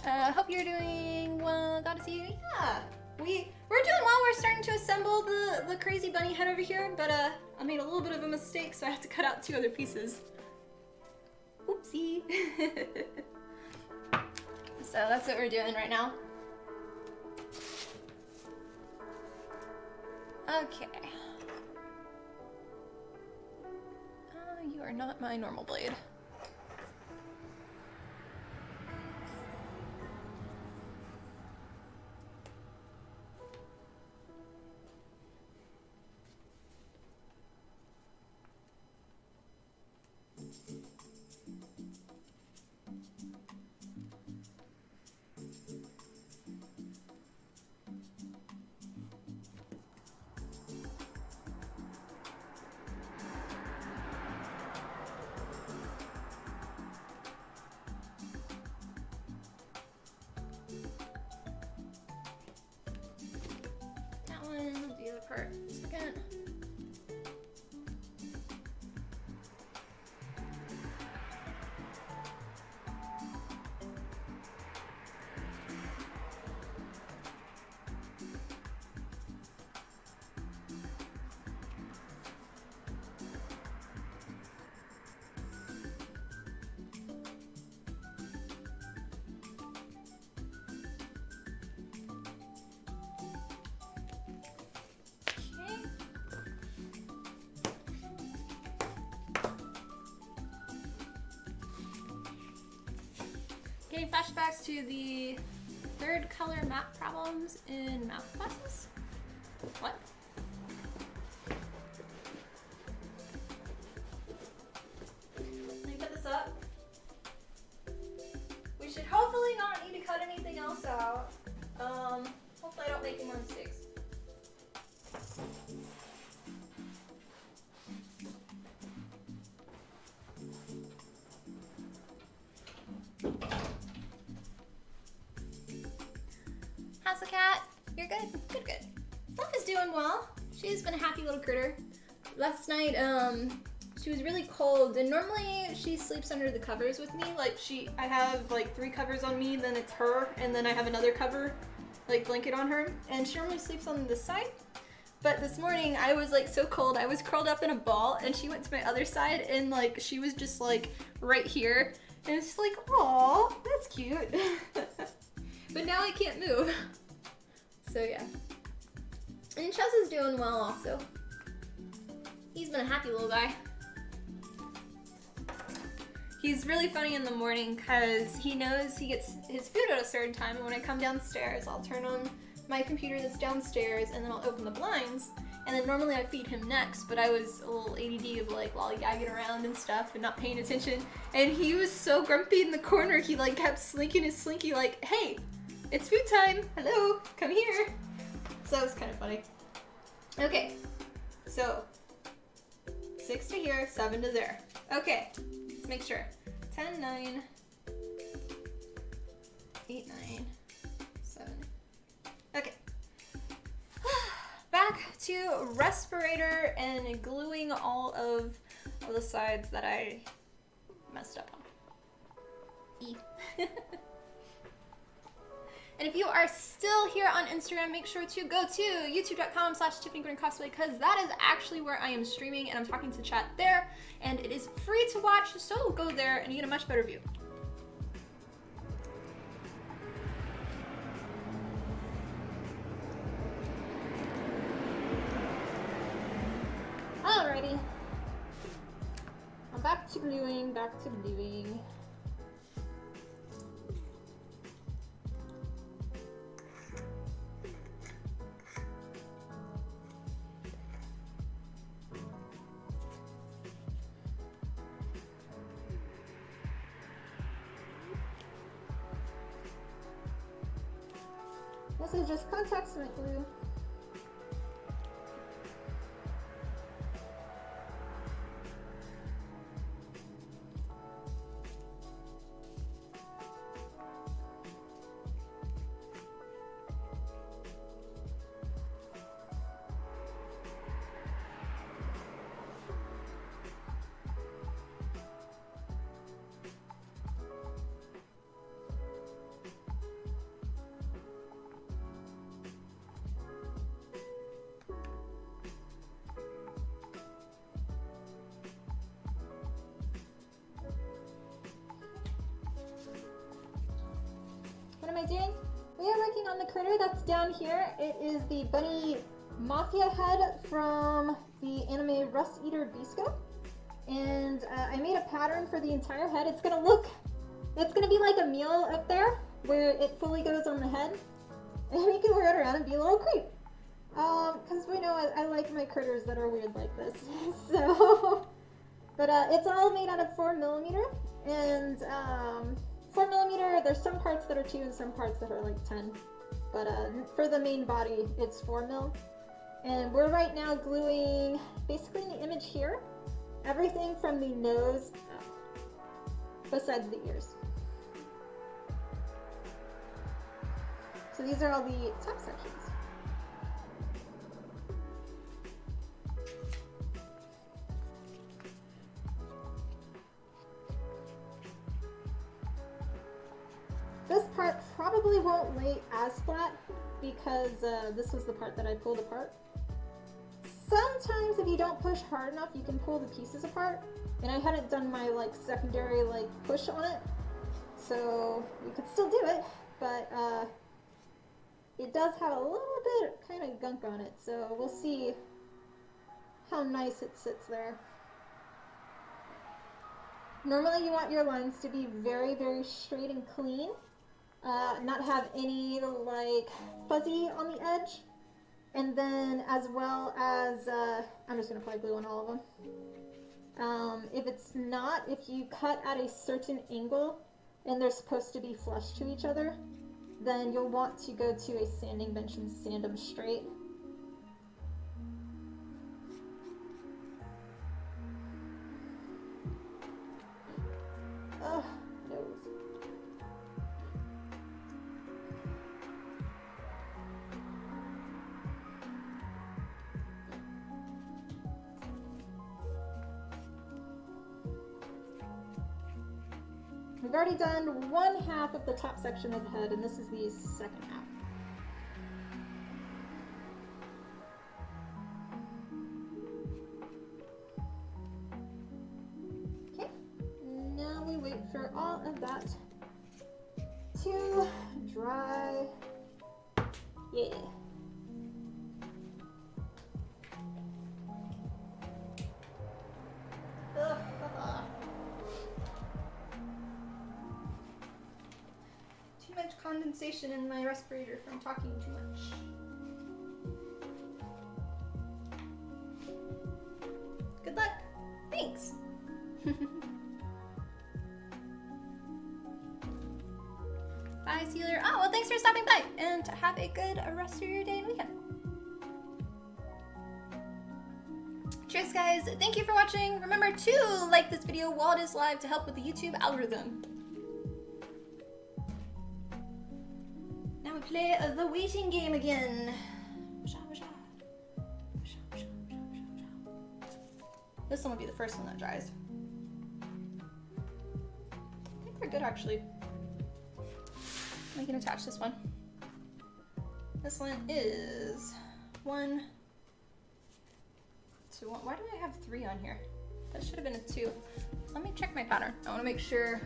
Hope you're doing well. Glad to see you. Yeah, we're doing well. We're starting to assemble the crazy bunny head over here, but I made a little bit of a mistake, so I have to cut out 2 other pieces. Oopsie. So that's what we're doing right now. Okay. You are not my normal blade. Part. Second. Getting flashbacks to the 3rd color map problems in math classes. What? Let me put this up. We should hopefully not need to cut anything else out. Hopefully I don't make any more mistakes. How's the cat? You're good? Good, good. Fluff is doing well. She's been a happy little critter. Last night, she was really cold, and normally she sleeps under the covers with me. Like, I have like 3 covers on me, then it's her, and then I have another cover, like blanket on her, and she normally sleeps on this side. But this morning, I was like so cold, I was curled up in a ball, and she went to my other side, and like, she was just like right here, and it's like, aw, that's cute. But now I can't move. So yeah. And Chess is doing well also. He's been a happy little guy. He's really funny in the morning because he knows he gets his food at a certain time, and when I come downstairs, I'll turn on my computer that's downstairs, and then I'll open the blinds, and then normally I feed him next, but I was a little ADD of like lollygagging around and stuff and not paying attention, and he was so grumpy in the corner, he like kept slinking his slinky like, hey, it's food time, hello, come here. So it was kind of funny. Okay, so 6 to here, 7 to there. Okay, let's make sure. 10, 9, 8, 9, 7. Okay. Back to respirator and gluing all of the sides that I messed up on. E. And if you are still here on Instagram, make sure to go to youtube.com/TiffanyGordonCosplay, because that is actually where I am streaming and I'm talking to chat there, and it is free to watch, so go there and you get a much better view. Alrighty. I'm back to gluing, back to gluing. This is just contact cement glue. am I doing? We are working on the critter that's down here. It is the bunny mafia head from the anime Rust Eater Bisco. And I made a pattern for the entire head. It's gonna be like a meal up there where it fully goes on the head. And you can wear it around and be a little creep. Because we know I like my critters that are weird like this. So, but it's all made out of 4mm. And 4mm, there's some parts that are 2 and some parts that are like 10. But for the main body, it's 4mm. And we're right now gluing, basically in the image here, everything from the nose up, besides the ears. So these are all the top sections. This part probably won't lay as flat because this was the part that I pulled apart. Sometimes if you don't push hard enough, you can pull the pieces apart. And I hadn't done my like secondary like push on it, so you could still do it, but it does have a little bit kind of gunk on it, so we'll see how nice it sits there. Normally you want your lines to be very, very straight and clean, not have any like fuzzy on the edge. And then as well as, I'm just going to apply glue on all of them. If it's not, if you cut at a certain angle and they're supposed to be flush to each other, then you'll want to go to a sanding bench and sand them straight. Oh, nose. We've already done 1/2 of the top section of the head, and this is the second half. Okay, now we wait for all of that to dry. Yeah. Too much condensation in my respirator from talking too much. Good luck. Thanks. Bye, Sealer. Oh, well, thanks for stopping by, and have a good rest of your day and weekend. Cheers, guys. Thank you for watching. Remember to like this video while it is live to help with the YouTube algorithm. Now we play the waiting game again. This one will be the first one that dries. I think they're good, actually. We can attach this one. This one is 1, 2, 1. Why do I have 3 on here? That should have been a 2. Let me check my pattern. I want to make sure.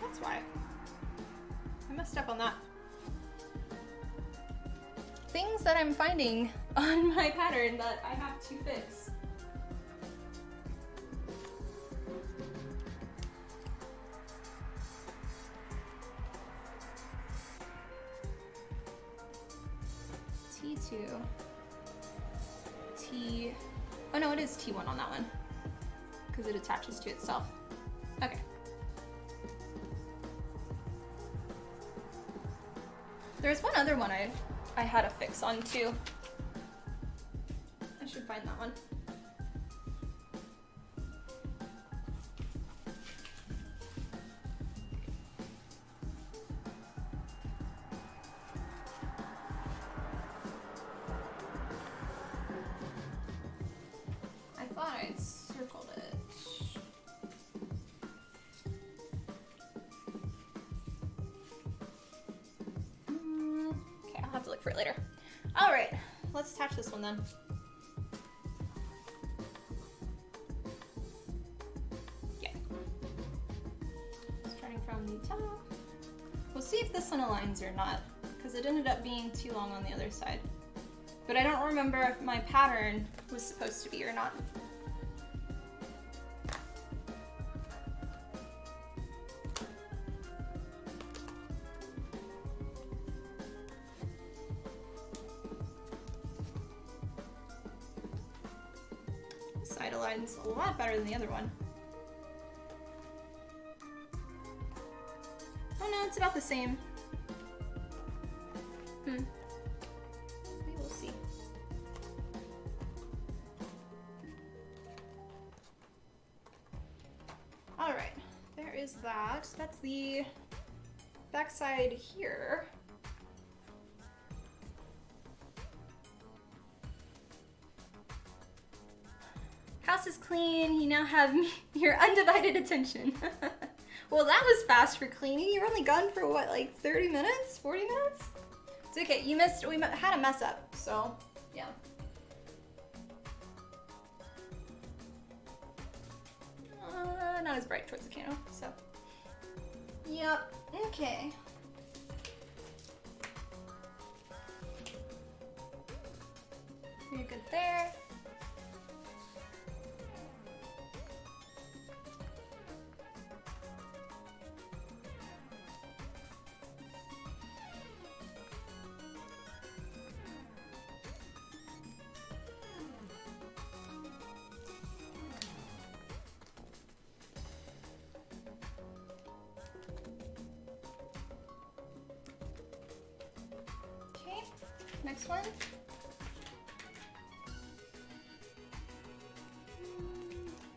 That's why. I messed up on that. Things that I'm finding on my pattern that I have to fix. T2, T, oh no, it is T1 on that one, because it attaches to itself. Okay. There's one other one I had a fix on too. I should find that one. I thought I'd circled it. Okay, I'll have to look for it later. All right, let's attach this one then. Yeah. from the top. We'll see if this one aligns or not, because it ended up being too long on the other side. But I don't remember if my pattern was supposed to be or not. This side aligns a lot better than the other one. Oh no, it's about the same. We will see. Alright, there is that. That's the back side here. House is clean. You now have your undivided attention. Well, that was fast for cleaning. You were only gone for what, like 30 minutes? 40 minutes? It's okay. You missed, we had a mess up, so yeah. Not as bright towards the candle, so. Yep, okay. You're good there. Next one.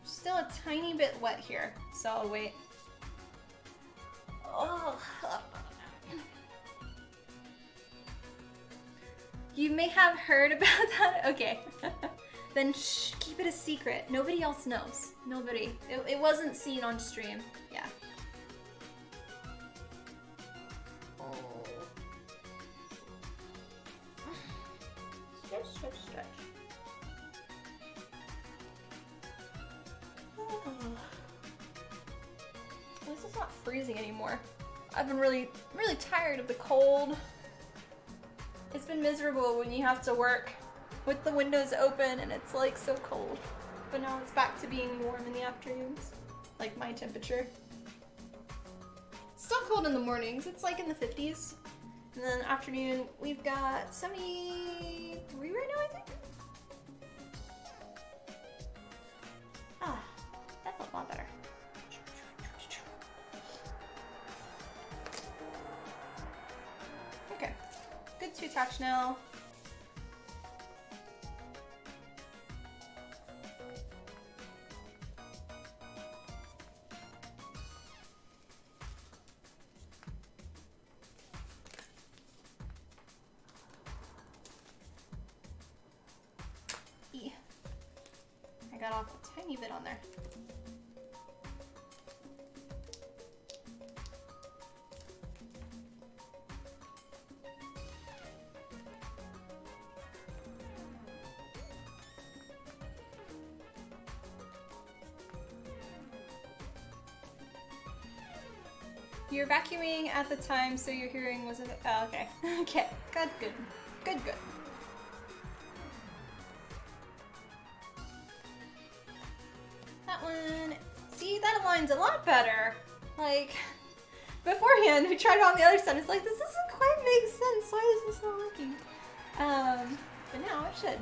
Still a tiny bit wet here, so I'll wait. Oh. You may have heard about that. Okay. Then shh, keep it a secret. Nobody else knows. Nobody. It wasn't seen on stream. Yeah. Stretch, stretch. At least it's not freezing anymore. I've been really tired of the cold. It's been miserable when you have to work with the windows open and it's like so cold. But now it's back to being warm in the afternoons, like my temperature. Still cold in the mornings. It's like in the 50s. And then afternoon, we've got 73 right now, I think. Ah, that felt a lot better. Okay, good to attach now. I got off a tiny bit on there. You were vacuuming at the time, so your hearing wasn't. Oh, okay. Okay. Good. Good. That one. See, that aligns a lot better. Like, beforehand, we tried it on the other side. It's like, this doesn't quite make sense. Why is this not working? But now it should.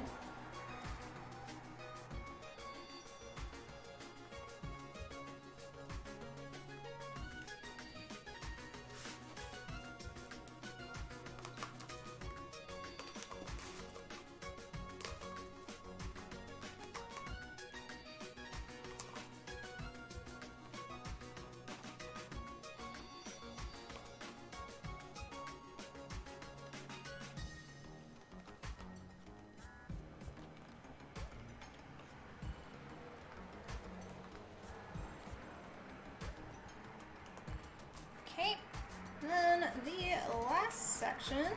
Okay, then the last section.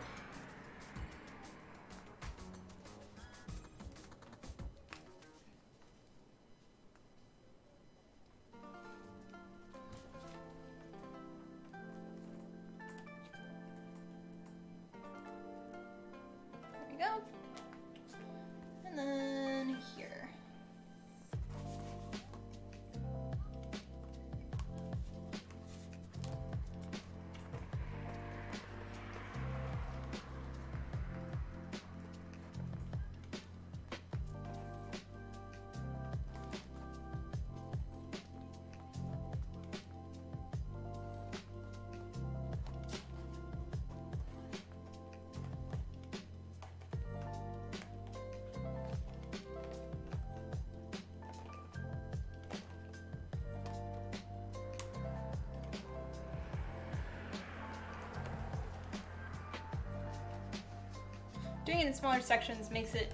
doing it in smaller sections makes it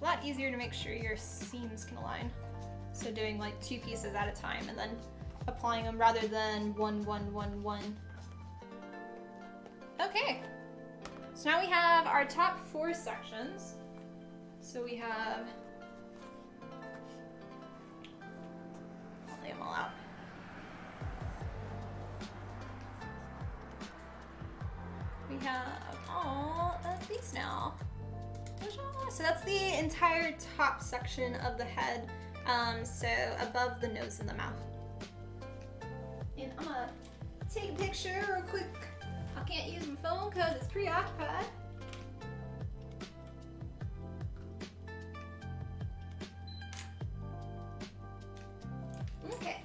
a lot easier to make sure your seams can align. So doing like 2 pieces at a time and then applying them rather than 1, 1, 1, 1. Okay, so now we have our top 4 sections. So we have, I'll lay them all out. We have all of these now. So that's the entire top section of the head, so above the nose and the mouth. And I'm gonna take a picture real quick. I can't use my phone because it's preoccupied. Okay.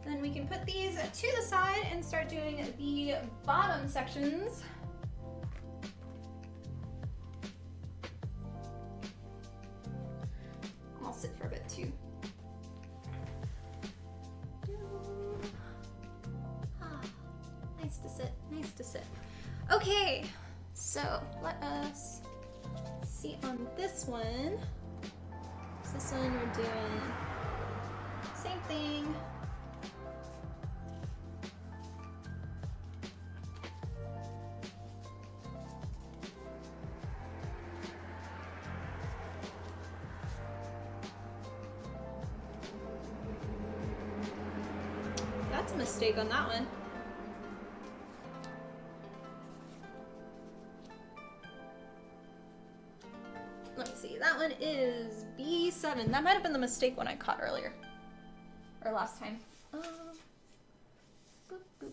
Then we can put these to the side and start doing the bottom sections. I'll sit for a bit too. Nice to sit, nice to sit. Okay, so let us see on this one. So this one we're doing same thing. That's a mistake on that one. Let me see, that one is B7. That might have been the mistake one I caught earlier. Or last time. Boop, boop, boop.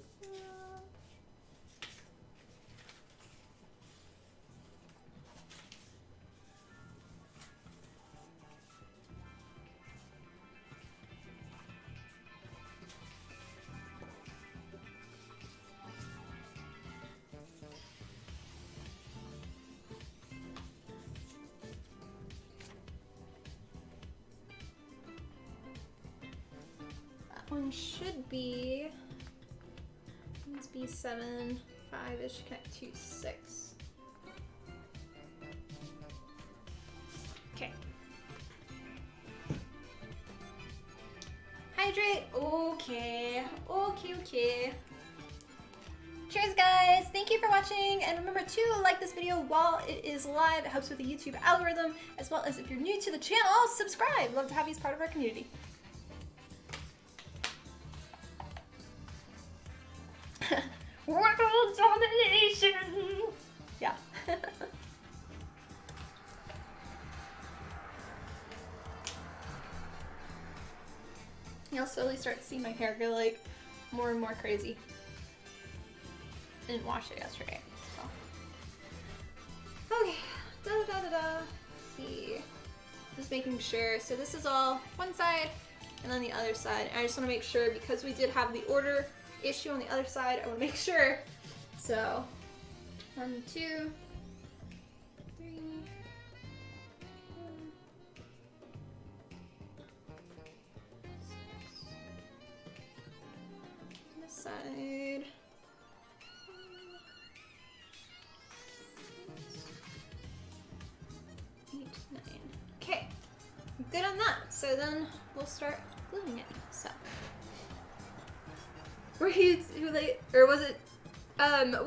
One should be, let's be 7, 5-ish, connect to 6. Okay. Hydrate, okay, okay. Cheers guys, thank you for watching, and remember to like this video while it is live. It helps with the YouTube algorithm, as well as if you're new to the channel, subscribe. Love to have you as part of our community. World domination! Yeah. You'll slowly start to see my hair go like more and more crazy. I didn't wash it yesterday, so. Okay, Let's see. Just making sure. So this is all one side and then the other side. And I just want to make sure because we did have the order issue on the other side, I want to make sure. So 1, 2, 3, 4. This side. 8, 9. Okay, good on that. So then we'll start gluing it. So. Were you too late, or was it?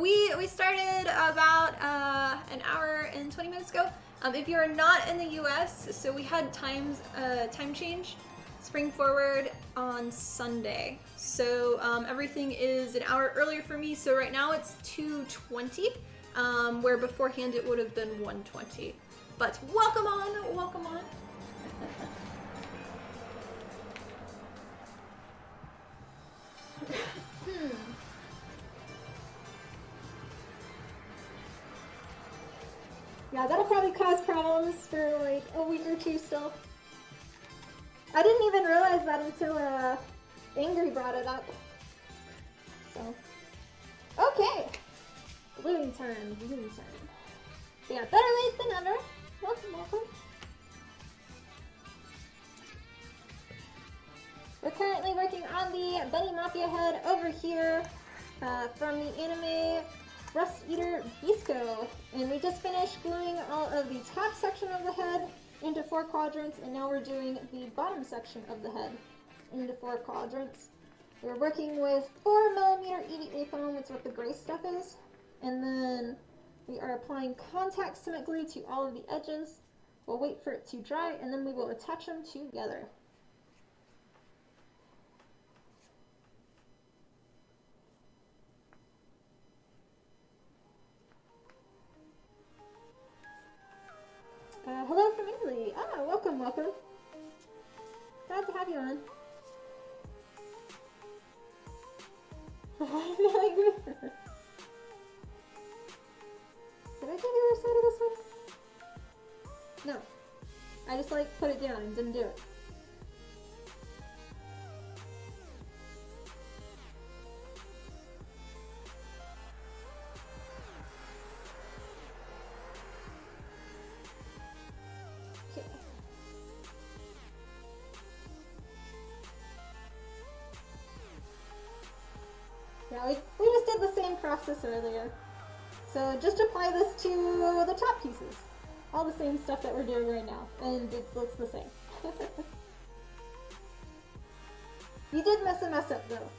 We started about an hour and 20 minutes ago. If you're not in the U.S., so we had time change, spring forward on Sunday. So everything is an hour earlier for me. So right now it's 2:20, where beforehand it would have been 1:20. But welcome on, welcome on. Yeah, that'll probably cause problems for like a week or two still. I didn't even realize that until Angry brought it up. So, okay. Gluing time, gluing time. So yeah, better late than never. Welcome, welcome. We're currently working on the Bunny Mafia head over here from the anime Rust Eater Bisco. And we just finished gluing all of the top section of the head into 4 quadrants, and now we're doing the bottom section of the head into 4 quadrants. We're working with 4mm EVA foam, it's what the gray stuff is. And then we are applying contact cement glue to all of the edges. We'll wait for it to dry, and then we will attach them together. Hello from Italy. Ah, welcome, welcome. Glad to have you on. I agree. Did I do the other side of this one? No. I just like put it down and didn't do it. Okay. Yeah, we just did the same process earlier. So just apply this to the top pieces. All the same stuff that we're doing right now, and it looks the same. You did mess up though.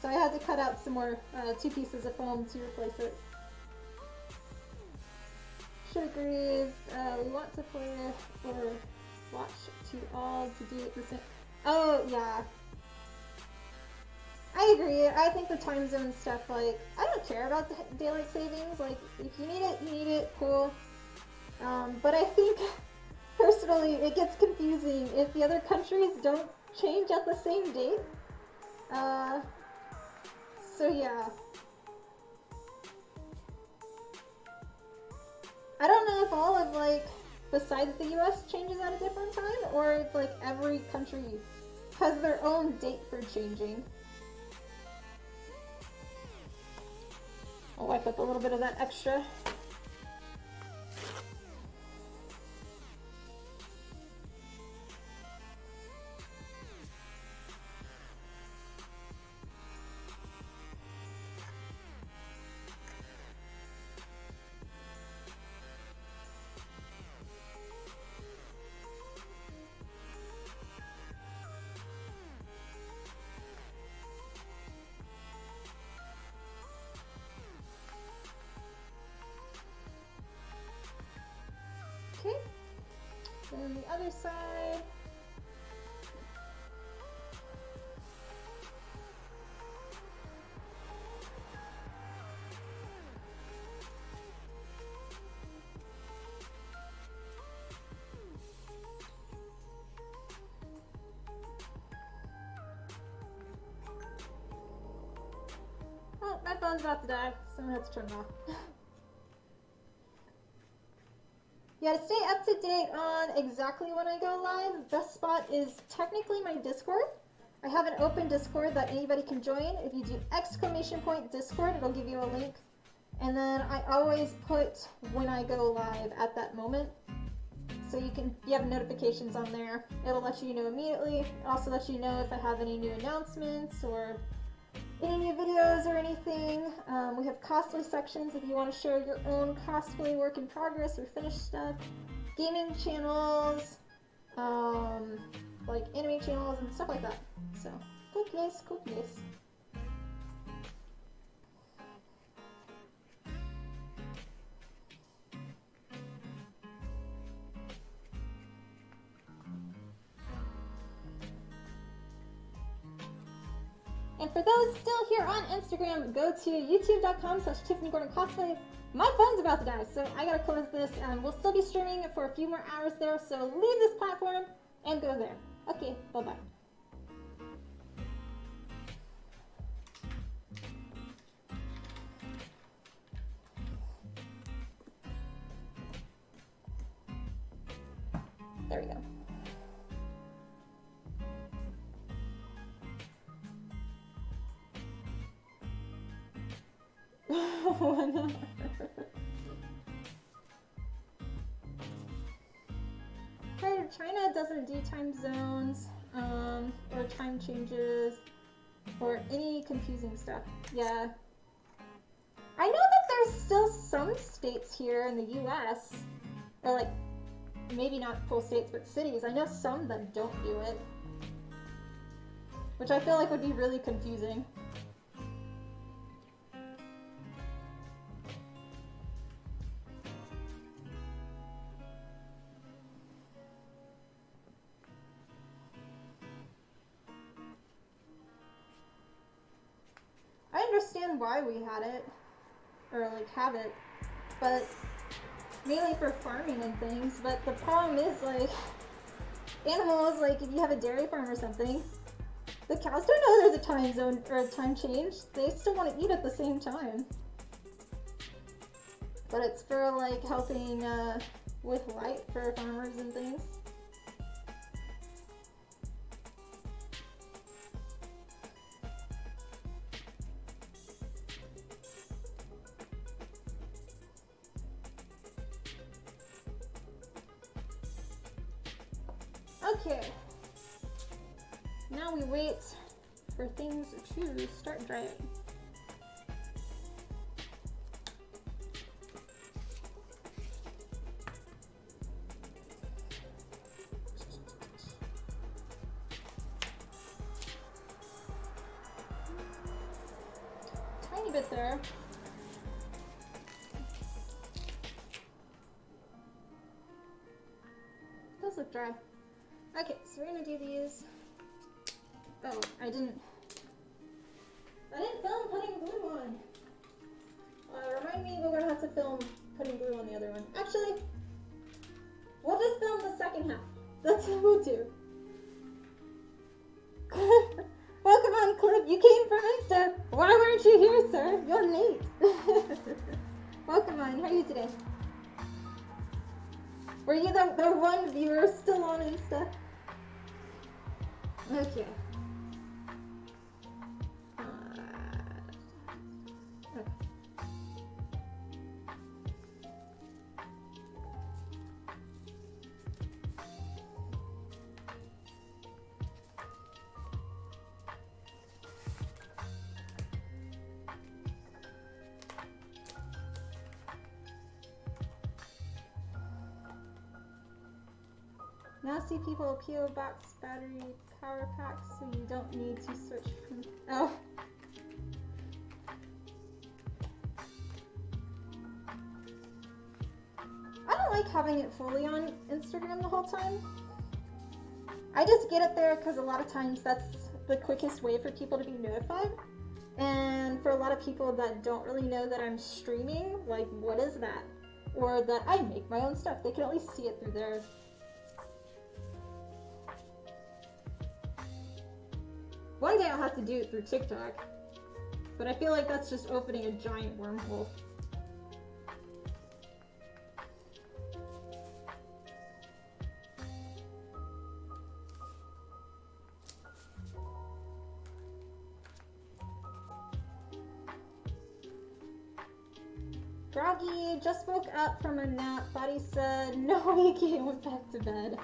So I had to cut out some more 2 pieces of foam to replace it. Should agree, we want to play or watch to all to do it the same. Oh yeah. I agree. I think the time zone stuff, like, I don't care about the daylight savings. Like, if you need it, cool. But I think, personally, it gets confusing if the other countries don't change at the same date. So yeah. I don't know if all of, like, besides the US changes at a different time, or if, like, every country has their own date for changing. I'll wipe up a little bit of that extra. Okay, then the other side. Oh, my phone's about to die, so I'm gonna have to turn it off. Yeah, to stay up to date on exactly when I go live, best spot is technically my Discord. I have an open Discord that anybody can join. If you do !Discord, it'll give you a link. And then I always put when I go live at that moment. So you have notifications on there. It'll let you know immediately. It also lets you know if I have any new announcements or any new videos or anything. We have cosplay sections if you want to share your own cosplay work in progress or finished stuff. Gaming channels, like anime channels and stuff like that. So, copious, copious. And for those still here on Instagram, go to youtube.com/TiffanyGordonCosplay. My phone's about to die, so I gotta close this. We'll still be streaming for a few more hours there, so leave this platform and go there. Okay, bye-bye. There we go. China doesn't do time zones, or time changes, or any confusing stuff. Yeah. I know that still some states here in the US, or like, maybe not full states, but cities. I know some that don't do it, which I feel like would be really confusing. I understand why we had it, or like have it, but mainly for farming and things. But the problem is, like, animals, like if you have a dairy farm or something, the cows don't know there's a time zone or a time change. They still want to eat at the same time. But it's for like helping with light for farmers and things. Okay, now we wait for things to start drying. Tiny bit there. Those look dry. Okay, so we're gonna do these. Oh, I didn't film putting glue on. Remind me we're gonna have to film putting glue on the other one. Actually, we'll just film the second half. That's what we'll do. Welcome on, Clip. You came from Insta. Why weren't you here, sir? You're late. Welcome on. How are you today? Were you the one viewer still on Insta? Okay. Now see people PO box battery power packs, so you don't need to search from. Oh. I don't like having it fully on Instagram the whole time. I just get it there because a lot of times that's the quickest way for people to be notified. And for a lot of people that don't really know that I'm streaming, like, what is that? Or that I make my own stuff, they can at least see it through there. One day I'll have to do it through TikTok, but I feel like that's just opening a giant wormhole. Groggy just woke up from a nap. Body said, no, he can't, went back to bed.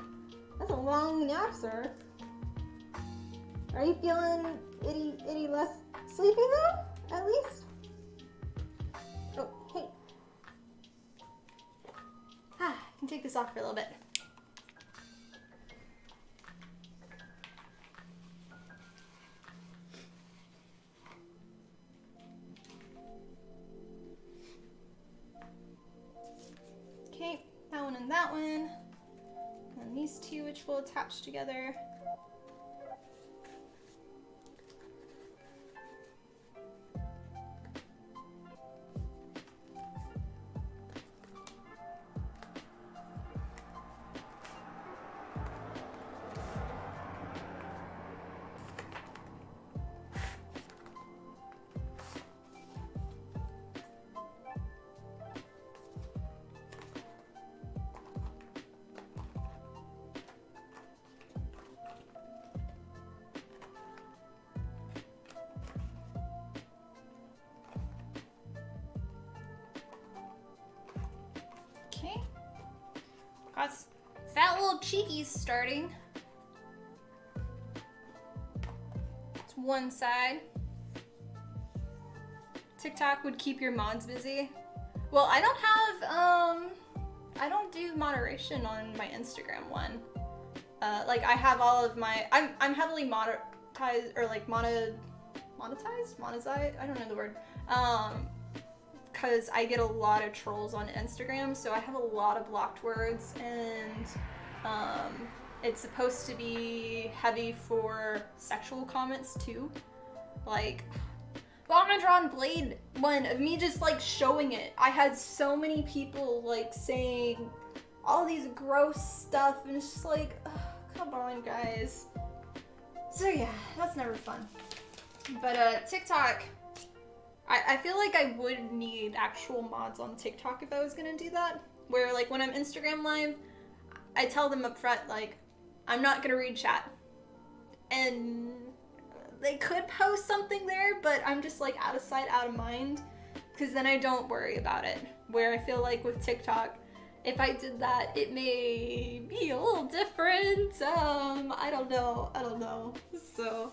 That's a long nap, sir. Are you feeling itty less sleepy though, at least? Oh, hey. I can take this off for a little bit. Okay, that one and that one. And these two, which will attach together. Okay. Got that little cheeky's starting. It's one side. TikTok would keep your mods busy. Well, I don't I don't do moderation on my Instagram one. Like I have all of my, I'm heavily monetized, or like monetized? I don't know the word. Because I get a lot of trolls on Instagram, so I have a lot of blocked words, and it's supposed to be heavy for sexual comments too. Like, the Omnidron Blade one of me just like showing it. I had so many people like saying all these gross stuff, and it's just like, ugh, come on, guys. So yeah, that's never fun. But TikTok, I feel like I would need actual mods on TikTok if I was gonna do that. Where like when I'm Instagram live, I tell them up front, like, I'm not gonna read chat. And they could post something there, but I'm just like out of sight, out of mind. Because then I don't worry about it. Where I feel like with TikTok, if I did that, it may be a little different. I don't know. So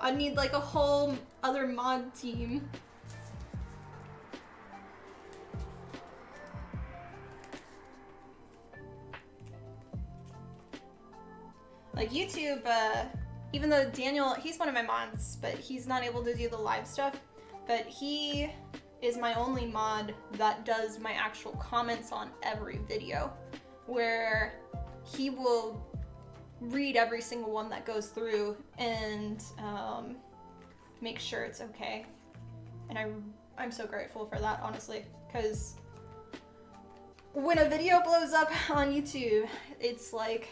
I'd need like a whole other mod team. Like YouTube, even though Daniel, he's one of my mods, but he's not able to do the live stuff, but he is my only mod that does my actual comments on every video, where he will read every single one that goes through and make sure it's okay. And I'm so grateful for that, honestly, because when a video blows up on YouTube, it's like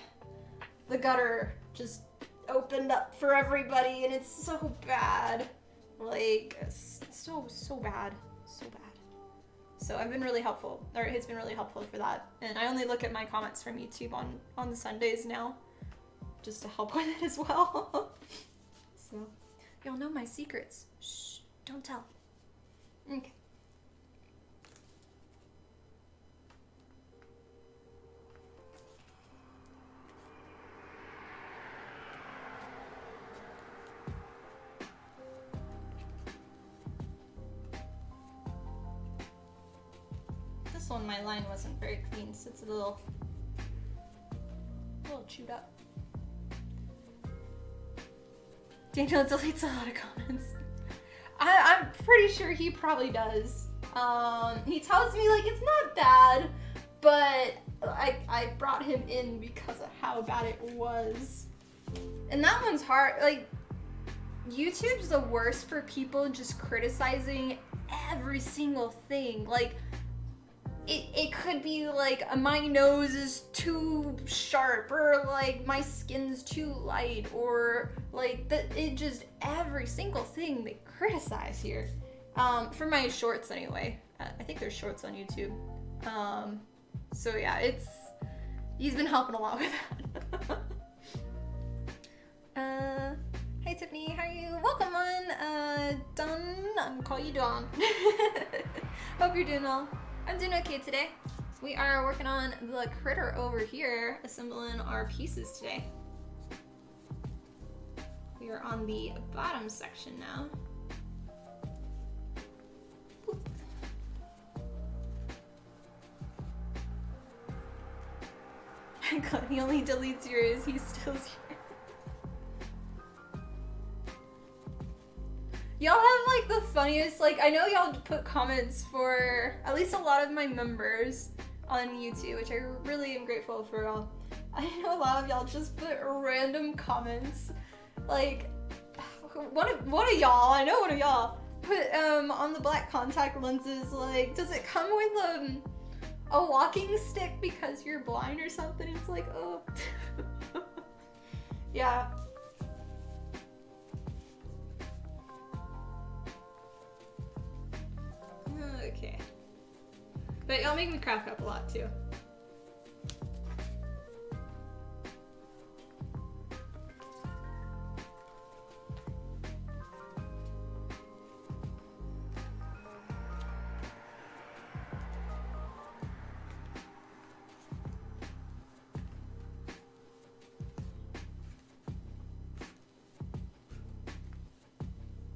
the gutter just opened up for everybody, and it's so bad. Like, so bad. So I've been really helpful, or it's been really helpful for that. And I only look at my comments from YouTube on the Sundays now, just to help with it as well. So, y'all know my secrets. Shh, don't tell. Okay. This one, my line wasn't very clean, so it's a little chewed up. Daniel deletes a lot of comments. I'm pretty sure he probably does. He tells me like it's not bad, but I brought him in because of how bad it was. And that one's hard. Like, YouTube's the worst for people just criticizing every single thing. Like, it could be like my nose is too sharp, or like my skin's too light, or like it just every single thing they criticize here. For my shorts anyway. I think there's shorts on YouTube. So yeah, he's been helping a lot with that. Hey Tiffany, how are you? Welcome on, Dawn. I'm gonna call you Dawn. Hope you're doing well. I'm doing okay today. We are working on the critter over here, assembling our pieces today. We are on the bottom section now. God, he only deletes yours, he steals yours. Y'all have like the funniest, like I know y'all put comments for at least a lot of my members on YouTube, which I really am grateful for y'all. I know a lot of y'all just put random comments. Like one of y'all, I know one of y'all put on the black contact lenses, like, does it come with a walking stick because you're blind or something? It's like, oh. Yeah. Okay. But y'all make me crack up a lot too.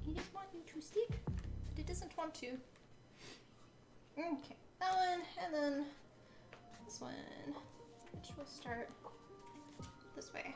You just want me to steal Just want to. Okay, that one, and then this one, which will start this way.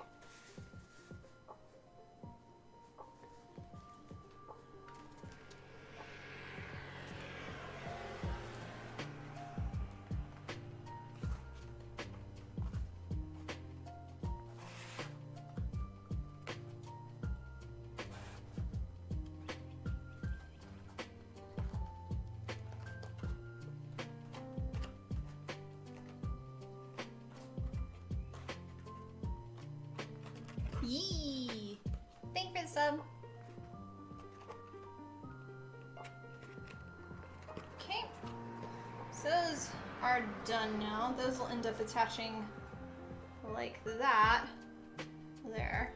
Yee! Thank you for the sub. Okay, so those are done now. Those will end up attaching like that. There.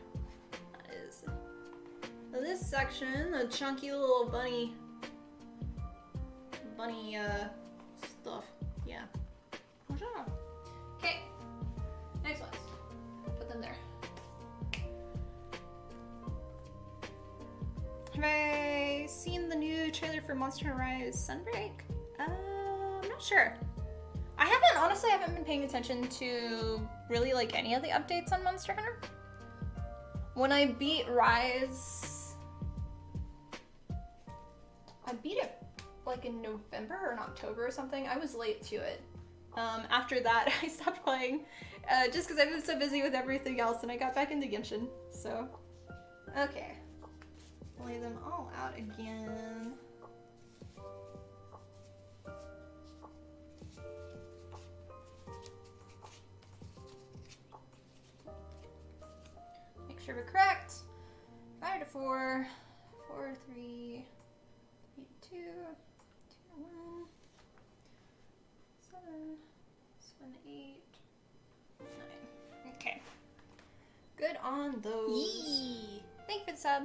That is this section, the chunky little bunny stuff. Yeah. Okay. Next ones. Put them there. Have I seen the new trailer for Monster Hunter Rise Sunbreak? I'm not sure. Honestly, I haven't been paying attention to really like any of the updates on Monster Hunter. When I beat Rise, I beat it like in November or in October or something. I was late to it. After that, I stopped playing just because I've been so busy with everything else, and I got back into Genshin. So, okay. Lay them all out again. Make sure we're correct. 5 to 4, 4 to 3, 8 to 2, 2 to 1, 7, 7 to 8, 9. Okay. Good on those. Yee! Thank you for the sub.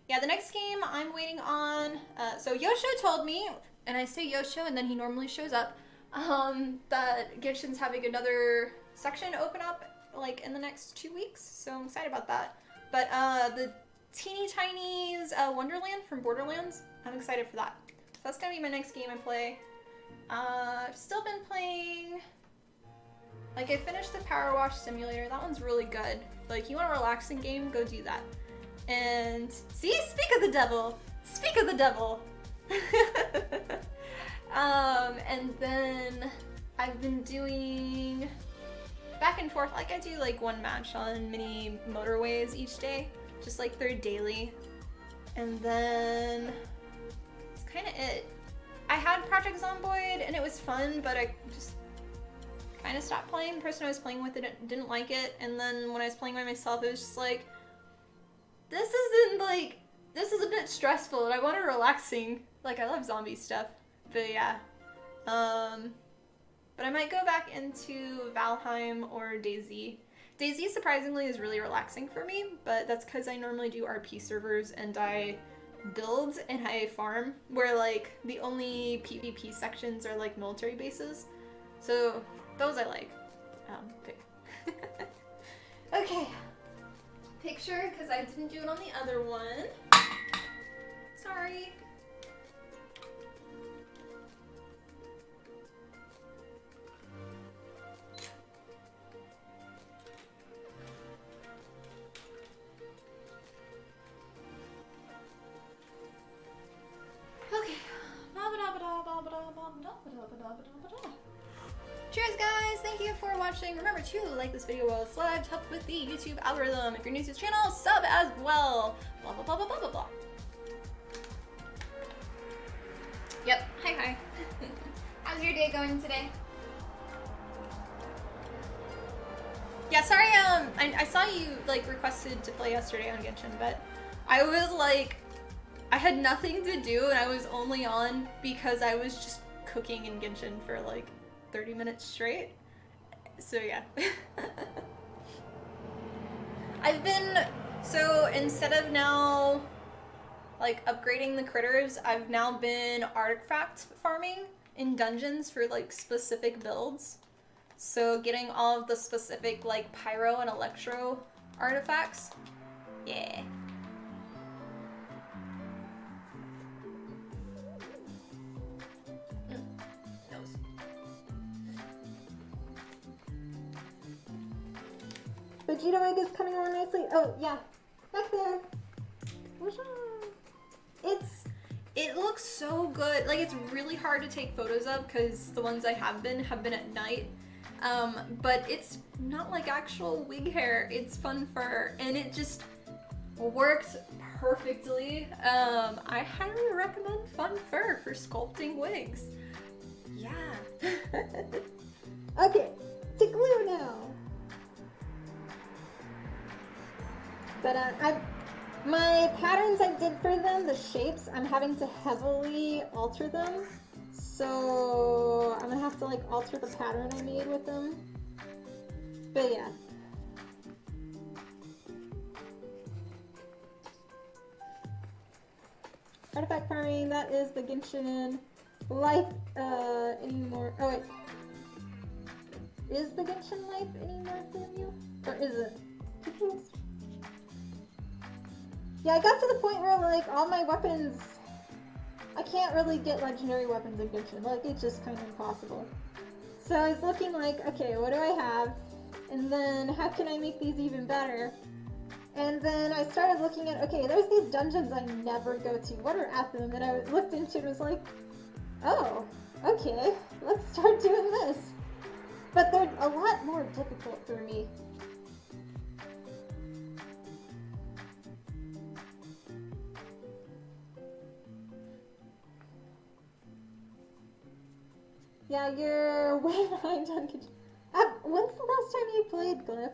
Yeah, the next game I'm waiting on, so Yosho told me, and I say Yosho and then he normally shows up, that Genshin's having another section open up, like, in the next 2 weeks, so I'm excited about that. But, the Teeny Tiny's Wonderland from Borderlands, I'm excited for that. So that's gonna be my next game I play. I've still been playing, like, I finished the Power Wash Simulator, that one's really good. Like, you want a relaxing game, go do that. And see, speak of the devil. Speak of the devil. And then I've been doing back and forth. Like I do like one match on mini motorways each day, just like they're daily. And then it's kind of it. I had Project Zomboid and it was fun, but I just kind of stopped playing. The person I was playing with didn't like it. And then when I was playing by myself, it was just like, this is a bit stressful and I want a relaxing, like I love zombie stuff, but yeah. But I might go back into Valheim or Daisy. Daisy surprisingly is really relaxing for me, but that's because I normally do RP servers and I build and I farm, where like the only PvP sections are like military bases. So those I like. Okay. Picture, because I didn't do it on the other one. Sorry. Okay. Cheers guys, thank you for watching. Remember to like this video while it's live to help with the YouTube algorithm. If you're new to this channel, sub as well. Blah blah blah blah blah blah blah. Yep, hi. How's your day going today? Yeah, sorry, I saw you like requested to play yesterday on Genshin, but I was like, I had nothing to do and I was only on because I was just cooking in Genshin for like 30 minutes straight. So yeah. So instead of now like upgrading the critters, I've now been artifact farming in dungeons for like specific builds. So getting all of the specific like pyro and electro artifacts. Yeah. Vegeta wig is coming along nicely. Oh, yeah. Back there. It looks so good. Like, it's really hard to take photos of because the ones I have been at night. But it's not like actual wig hair. It's fun fur, and it just works perfectly. I highly recommend fun fur for sculpting wigs. Yeah. Okay, to glue now. But my patterns I did for them, the shapes, I'm having to heavily alter them. So I'm gonna have to like alter the pattern I made with them. But yeah. Artifact farming, that is the Genshin life anymore. Oh wait. Is the Genshin life anymore for you? Or is it? Confused. Yeah, I got to the point where like all my weapons, I can't really get legendary weapons in Genshin. Like it's just kind of impossible. So I was looking like, okay, what do I have? And then how can I make these even better? And then I started looking at, okay, there's these dungeons I never go to. What are at them? And I looked into it and was like, oh, okay, let's start doing this. But they're a lot more difficult for me. Yeah, you're way behind on Genshin. When's the last time you played, Glyph?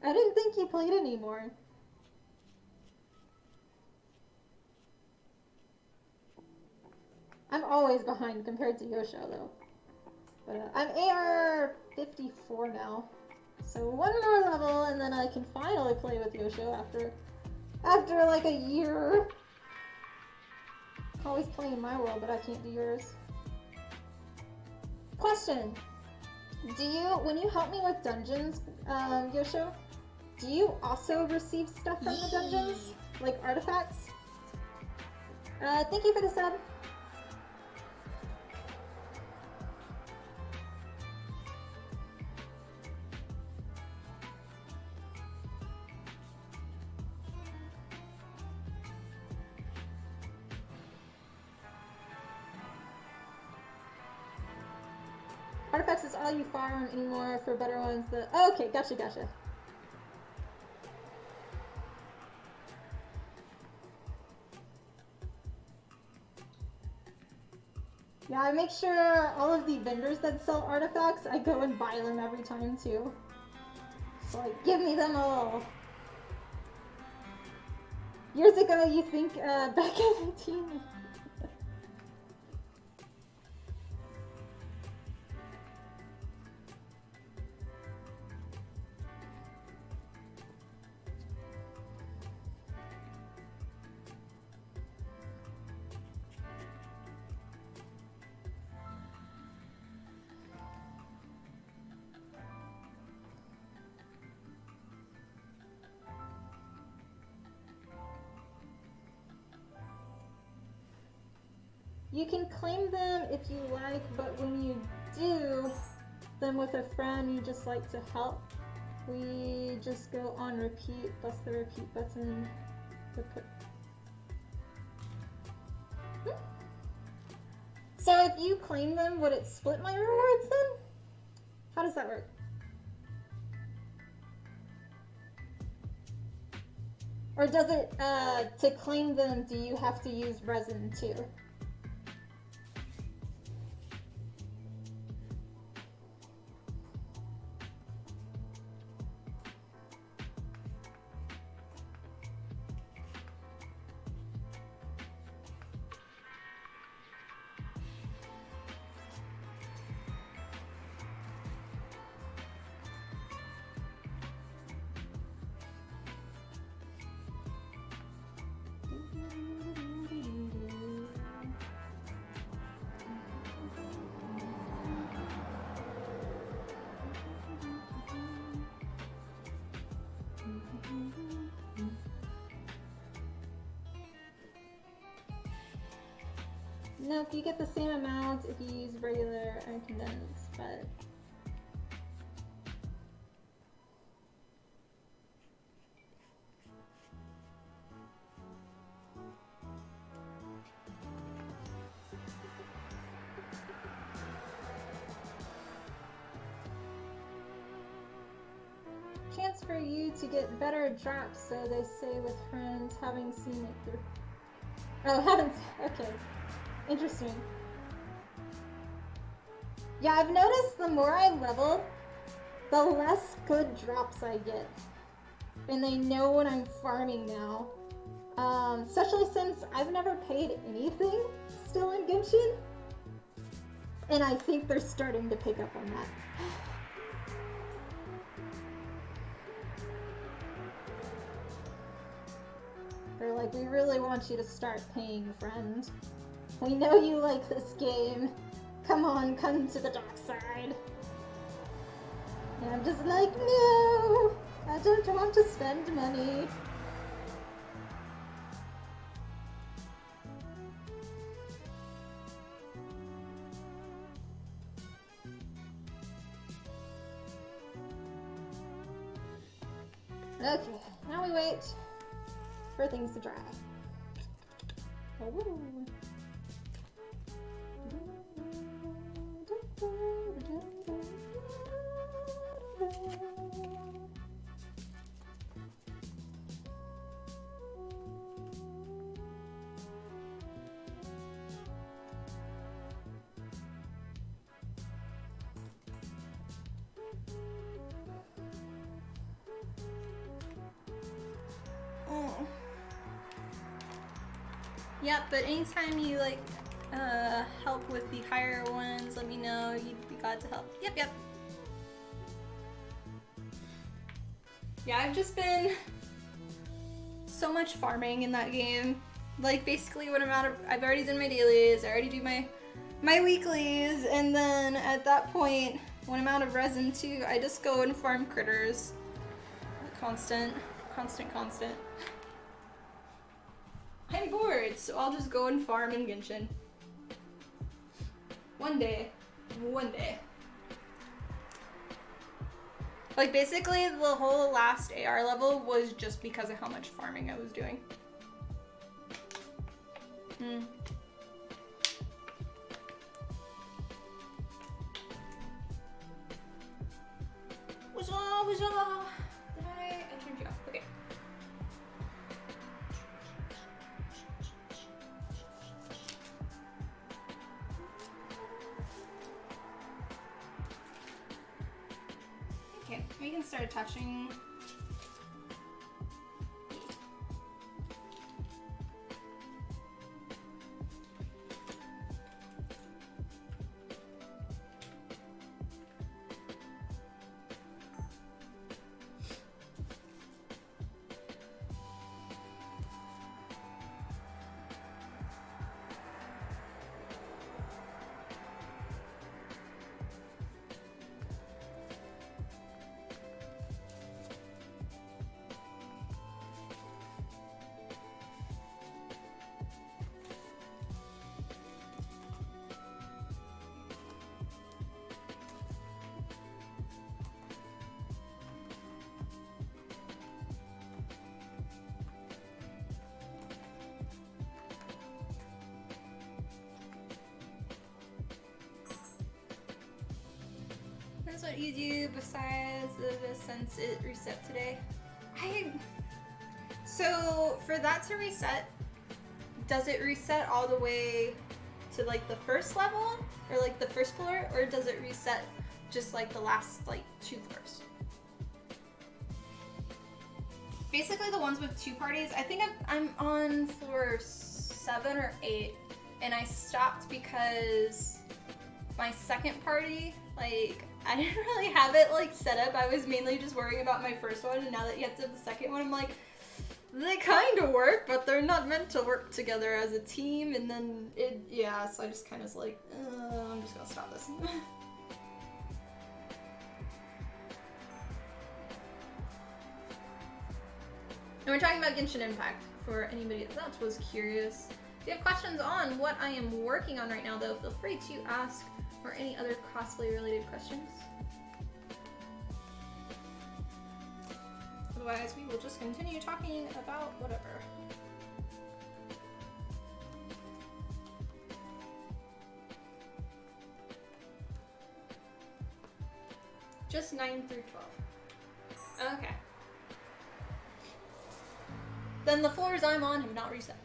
I didn't think you played anymore. I'm always behind compared to Yosho, though. But I'm AR 54 now. So one more level, and then I can finally play with Yosho after like a year. Always playing my world, but I can't do yours. Question. When you help me with dungeons, Yosho, do you also receive stuff from the dungeons? Like artifacts? Thank you for the sub. Artifacts is all you farm anymore for better ones. Oh, okay, gotcha. Yeah, I make sure all of the vendors that sell artifacts, I go and buy them every time too. So like, give me them all. Years ago, you think back in the team. You can claim them if you like, but when you do them with a friend you just like to help, we just go on repeat, plus the repeat button. So if you claim them, would it split my rewards then? How does that work? Or does it, to claim them, do you have to use resin too? No, if you get the same amount if you use regular and condensed, but chance for you to get better drops, so they say with friends, having seen it through. Oh, haven't. Okay. Interesting. Yeah, I've noticed the more I level, the less good drops I get. And they know when I'm farming now. Especially since I've never paid anything still in Genshin. And I think they're starting to pick up on that. They're like, we really want you to start paying, friend. We know you like this game. Come on, come to the dark side. And I'm just like, no! I don't want to spend money. Okay, now we wait for things to dry. Oh. Yep, but anytime you like help with the higher ones, let me know. You'd be glad to help. Yep. Yeah, I've just been so much farming in that game. Like basically when I'm out of, I've already done my dailies, I already do my weeklies, and then at that point, when I'm out of resin too, I just go and farm critters. Constant. I'm bored, so I'll just go and farm in Genshin. One day. Like basically the whole last AR level was just because of how much farming I was doing. What's up? I turned you off. Okay. Okay, we can start attaching. That's what you do besides the since it reset today. So for that to reset, does it reset all the way to like the first level or like the first floor, or does it reset just like the last like 2 floors? Basically the ones with 2 parties, I think I'm on floor 7 or 8, and I stopped because my second party, like, I didn't really have it like set up. I was mainly just worrying about my first one, and now that you get to the second one, I'm like, they kind of work, but they're not meant to work together as a team. And then so I just kind of was like, I'm just gonna stop this. And we're talking about Genshin Impact for anybody that was curious. If you have questions on what I am working on right now, though, feel free to ask, or any other cosplay related questions. Otherwise, we will just continue talking about whatever. Just 9 through 12. Okay. Then the floors I'm on have not reset.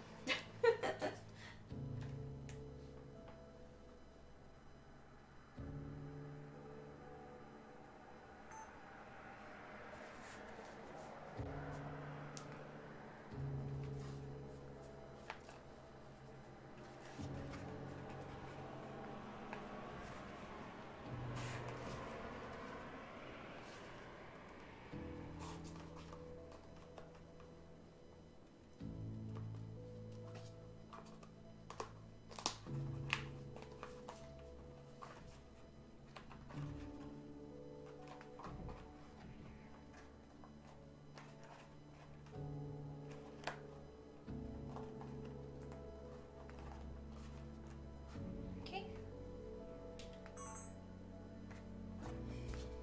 Okay.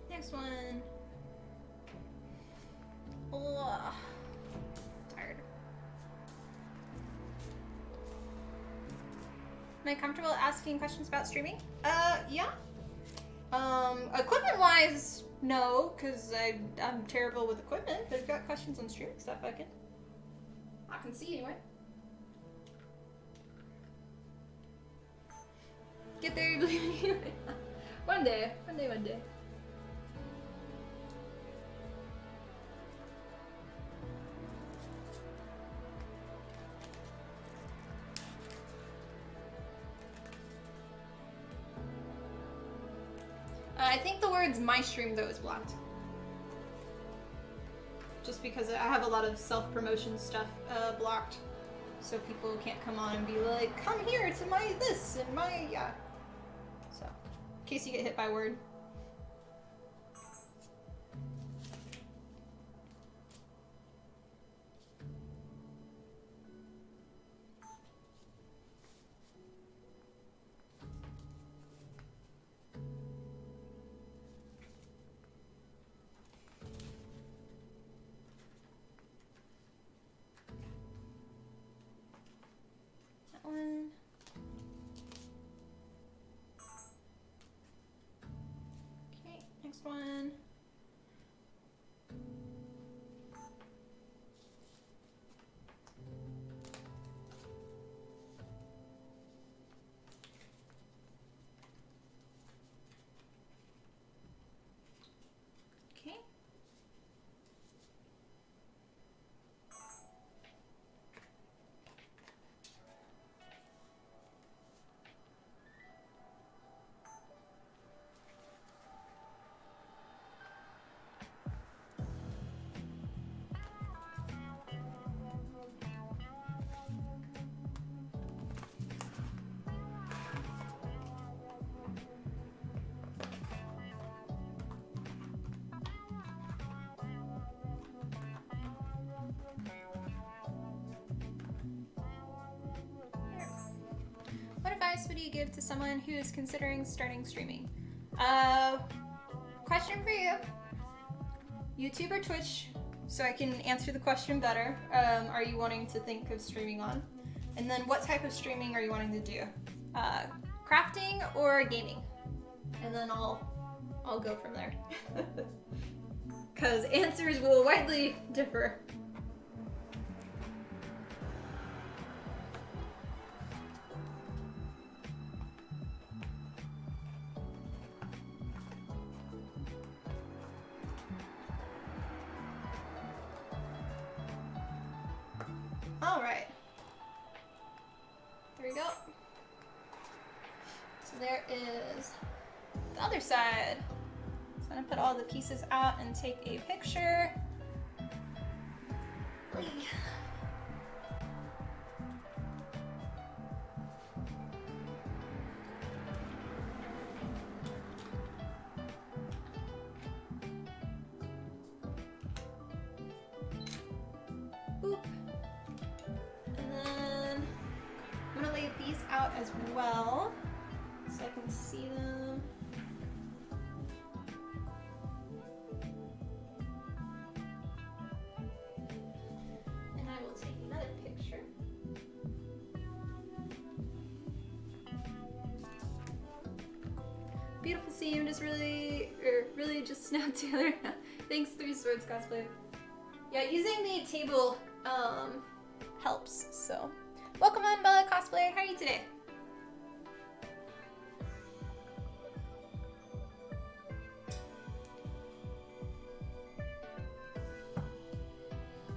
Next one. Ugh. Tired. Am I comfortable asking questions about streaming? Yeah. Equipment-wise, no, because I'm terrible with equipment, but if you've got questions on streaming stuff, I can see anyway. Get there, you believe in you. One day. I think the words "my stream" though is blocked. Just because I have a lot of self-promotion stuff blocked. So people can't come on and be like, come here to my this and my, yeah. So, in case you get hit by a word. One. Okay, next one. Okay. What advice would you give to someone who is considering starting streaming? Question for you. YouTube or Twitch, so I can answer the question better. Are you wanting to think of streaming on? And then what type of streaming are you wanting to do? Crafting or gaming? And then I'll go from there. Because answers will widely differ. All right. There we go. So there is the other side. So I'm gonna put all the pieces out and take a picture. Boop. And then I'm gonna lay these out as well so I can see them. And I will take another picture. Beautiful seam, just really literally just snapped together. Thanks, Three Swords Cosplay. Yeah, using the table helps, so. Welcome on, Bella Cosplay. How are you today?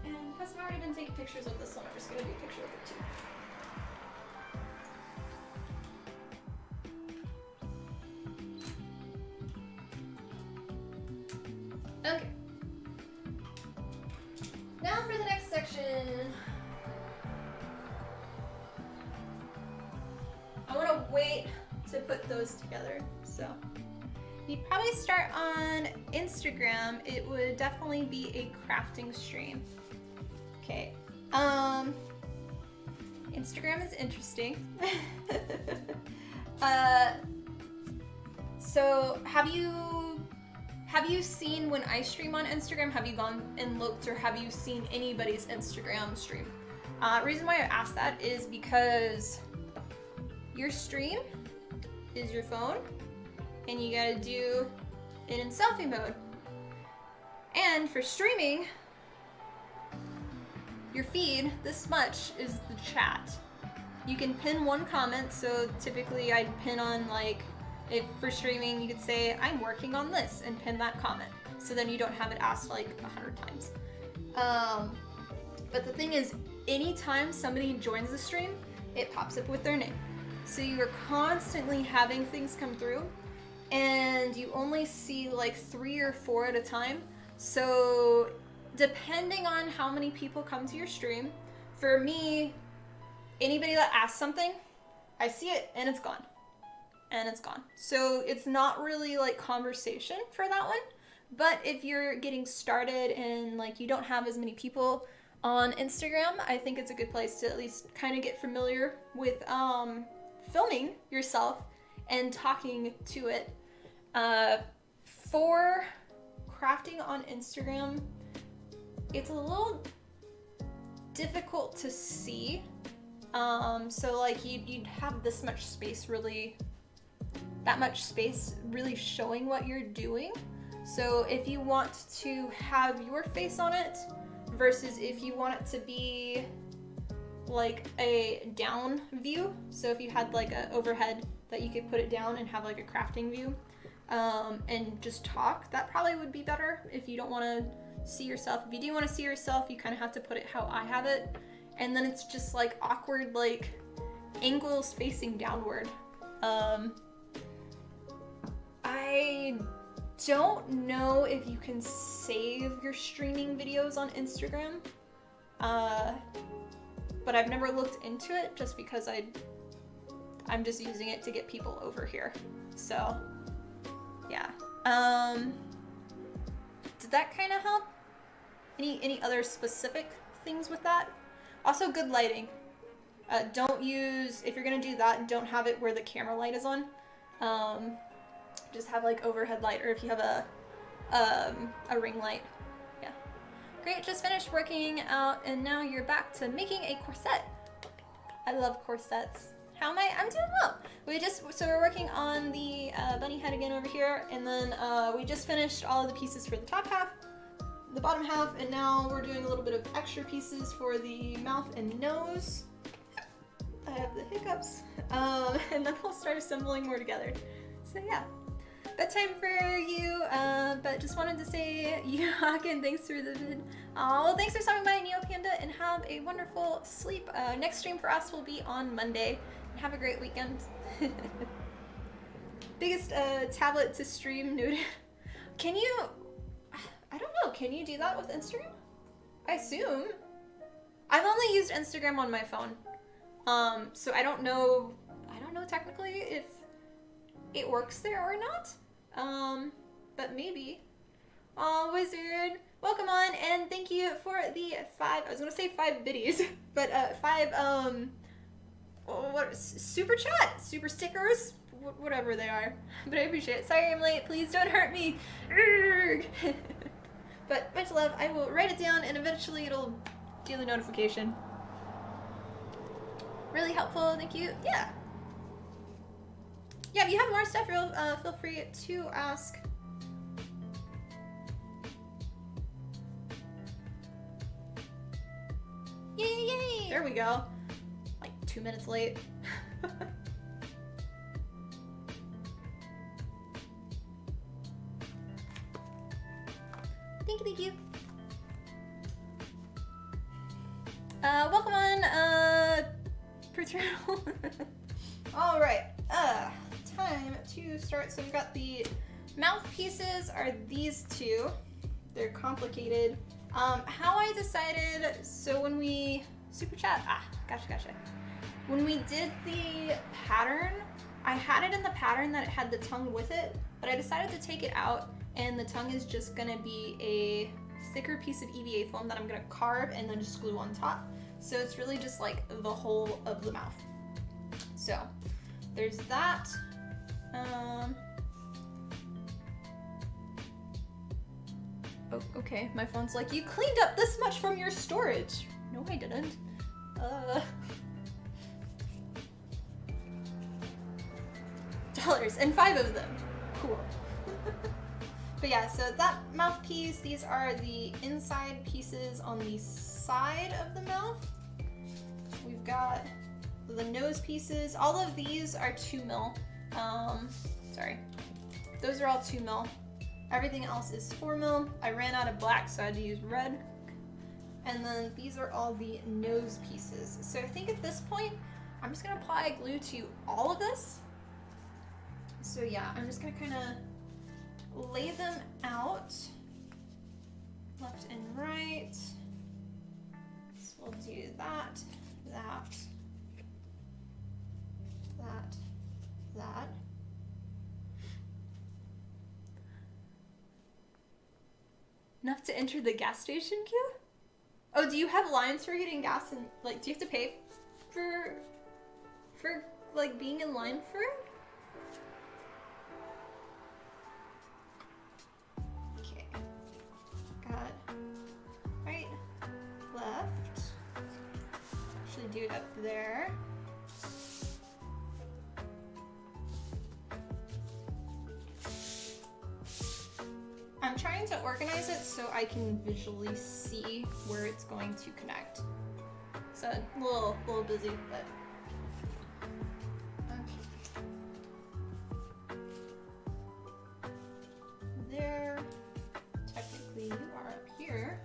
And because I've already been taking pictures of this one, I'm just gonna do a picture of it too. Okay. Now for the next section. I want to wait to put those together, so. You'd probably start on Instagram. It would definitely be a crafting stream. Okay. Instagram is interesting. So have you seen when I stream on Instagram? Have you gone and looked, or have you seen anybody's Instagram stream? Reason why I asked that is because your stream is your phone, and you gotta do it in selfie mode. And for streaming, your feed, this much, is the chat. You can pin one comment, so typically I'd pin on, like, if for streaming you could say, I'm working on this, and pin that comment. So then you don't have it asked like 100 times. But the thing is, anytime somebody joins the stream, it pops up with their name. So you are constantly having things come through, and you only see like 3 or 4 at a time. So depending on how many people come to your stream, for me, anybody that asks something, I see it and it's gone. And it's gone. So it's not really like conversation for that one. But if you're getting started and like you don't have as many people on Instagram, I think it's a good place to at least kind of get familiar with filming yourself and talking to it. For crafting on Instagram, it's a little difficult to see. So like you'd have this much space really, that much space really showing what you're doing. So if you want to have your face on it versus if you want it to be like a down view, so if you had like an overhead that you could put it down and have like a crafting view and just talk, that probably would be better if you don't want to see yourself. If you do want to see yourself, you kind of have to put it how I have it, and then it's just like awkward like angles facing downward. I don't know if you can save your streaming videos on Instagram, but I've never looked into it just because I'm just using it to get people over here. So, yeah. Did that kind of help? Any other specific things with that? Also, good lighting. Don't use, if you're gonna do that, don't have it where the camera light is on. Just have like overhead light, or if you have a ring light. Yeah. Great, just finished working out and now you're back to making a corset. I love corsets. How am I? I'm doing well. So we're working on the bunny head again over here, and then we just finished all of the pieces for the top half, the bottom half, and now we're doing a little bit of extra pieces for the mouth and nose. I have the hiccups. And then we'll start assembling more together. So yeah. Bedtime for you, but just wanted to say, and thanks for the vid. Well, thanks for stopping by, Neo Panda, and have a wonderful sleep. Next stream for us will be on Monday. Have a great weekend. Biggest tablet to stream noted. Can you, I don't know, can you do that with Instagram? I assume. I've only used Instagram on my phone. So I don't know technically if it works there or not. But maybe. Oh, Wizard, welcome on, and thank you for the 5, I was gonna say 5 biddies, but 5, what, super chat, super stickers, whatever they are, but I appreciate it. Sorry I'm late, please don't hurt me. But much love, I will write it down and eventually it'll do the notification. Really helpful, thank you. Yeah. Yeah, if you have more stuff, feel free to ask. There we go. Like 2 minutes late. Thank you. Welcome on, Paternal. All right, time to start. So we've got the mouthpieces are these two. They're complicated. How I decided, so when we, super chat, gotcha. When we did the pattern, I had it in the pattern that it had the tongue with it, but I decided to take it out, and the tongue is just gonna be a thicker piece of EVA foam that I'm gonna carve and then just glue on top. So it's really just like the whole of the mouth. So there's that. Oh, okay, my phone's like, you cleaned up this much from your storage. No, I didn't. Dollars, and 5 of them. Cool. But yeah, so that mouthpiece, these are the inside pieces on the side of the mouth. We've got the nose pieces. All of these are 2 mil. Sorry. Those are all 2 mil. Everything else is 4 mil. I ran out of black, so I had to use red. And then these are all the nose pieces. So I think at this point, I'm just gonna apply glue to all of this. So yeah, I'm just gonna kind of lay them out, left and right. So we'll do that. Enough to enter the gas station queue? Oh, do you have lines for getting gas and, like, do you have to pay for like, being in line for it? Okay. Got right, left. Actually do it up there. I'm trying to organize it so I can visually see where it's going to connect. So a little busy, but okay. There. Technically, you are up here.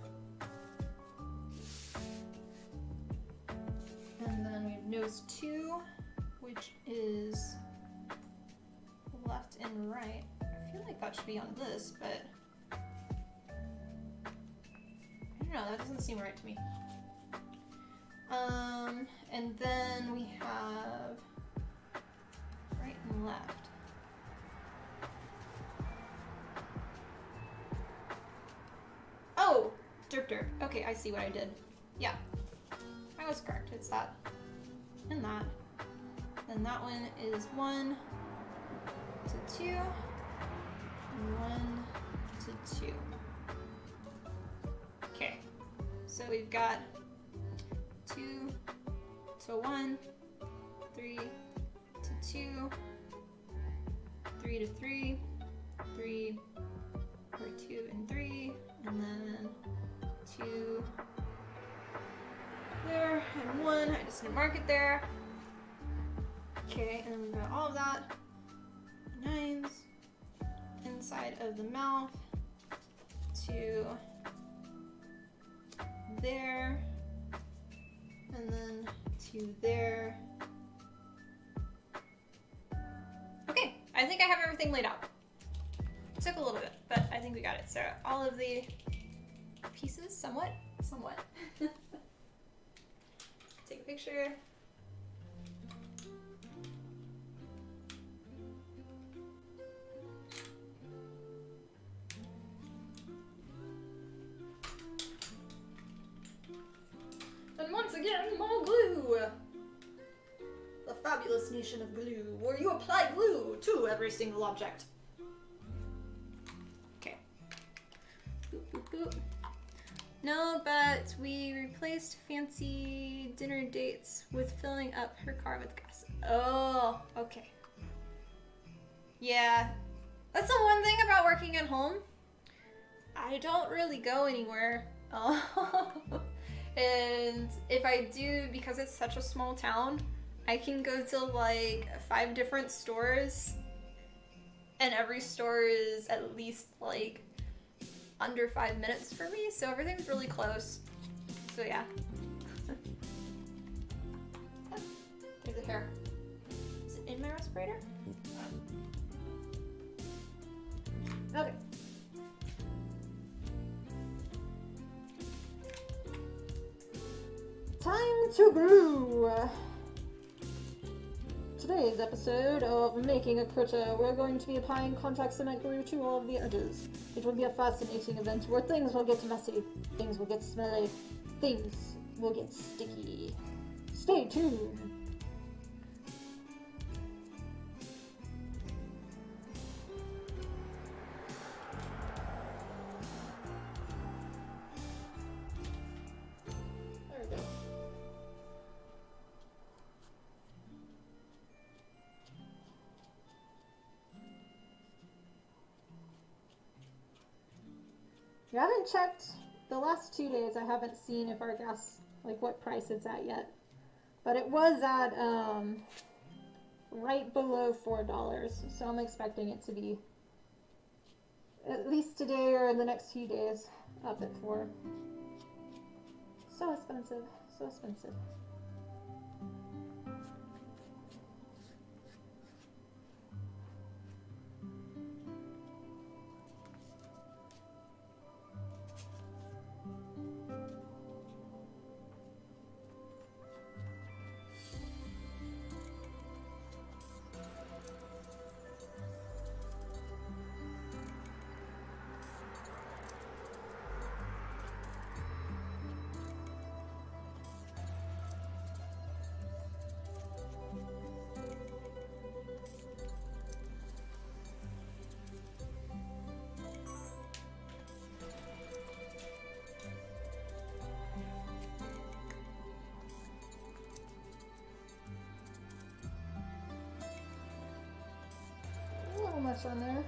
And then we have nose 2, which is left and right. I feel like that should be on this, but no, that doesn't seem right to me. And then we have right and left. Oh, derp. Okay, I see what I did. Yeah, I was correct. It's that and that. Then that one is 1 to 2 and 1 to 2. Okay, so we've got 2 to 1, 3 to 2, 3 to 3, 3 or 2 and 3, and then 2 there and 1. I just gonna mark it there. Okay, and then we've got all of that. 9s inside of the mouth to there, and then to there. Okay, I think I have everything laid out. It took a little bit, but I think we got it. So all of the pieces, somewhat. Take a picture. And once again, more glue! The fabulous nation of glue, where you apply glue to every single object. Okay. Boop, boop, boop. No, but we replaced fancy dinner dates with filling up her car with gas. Oh, okay. Yeah. That's the one thing about working at home. I don't really go anywhere. Oh. And if I do, because it's such a small town, I can go to like 5 different stores, and every store is at least like under 5 minutes for me, so everything's really close. So yeah. Oh, there's a hair. Is it in my respirator? Okay. Time to brew! Today's episode of Making a Critter, we're going to be applying contact cement glue to all of the edges. It will be a fascinating event where things will get messy, things will get smelly, things will get sticky. Stay tuned! There we go. I haven't checked the last 2 days. I haven't seen if our gas, like what price it's at yet. But it was at right below $4. So I'm expecting it to be at least today or in the next few days up at 4. So expensive, so expensive. A little much on there.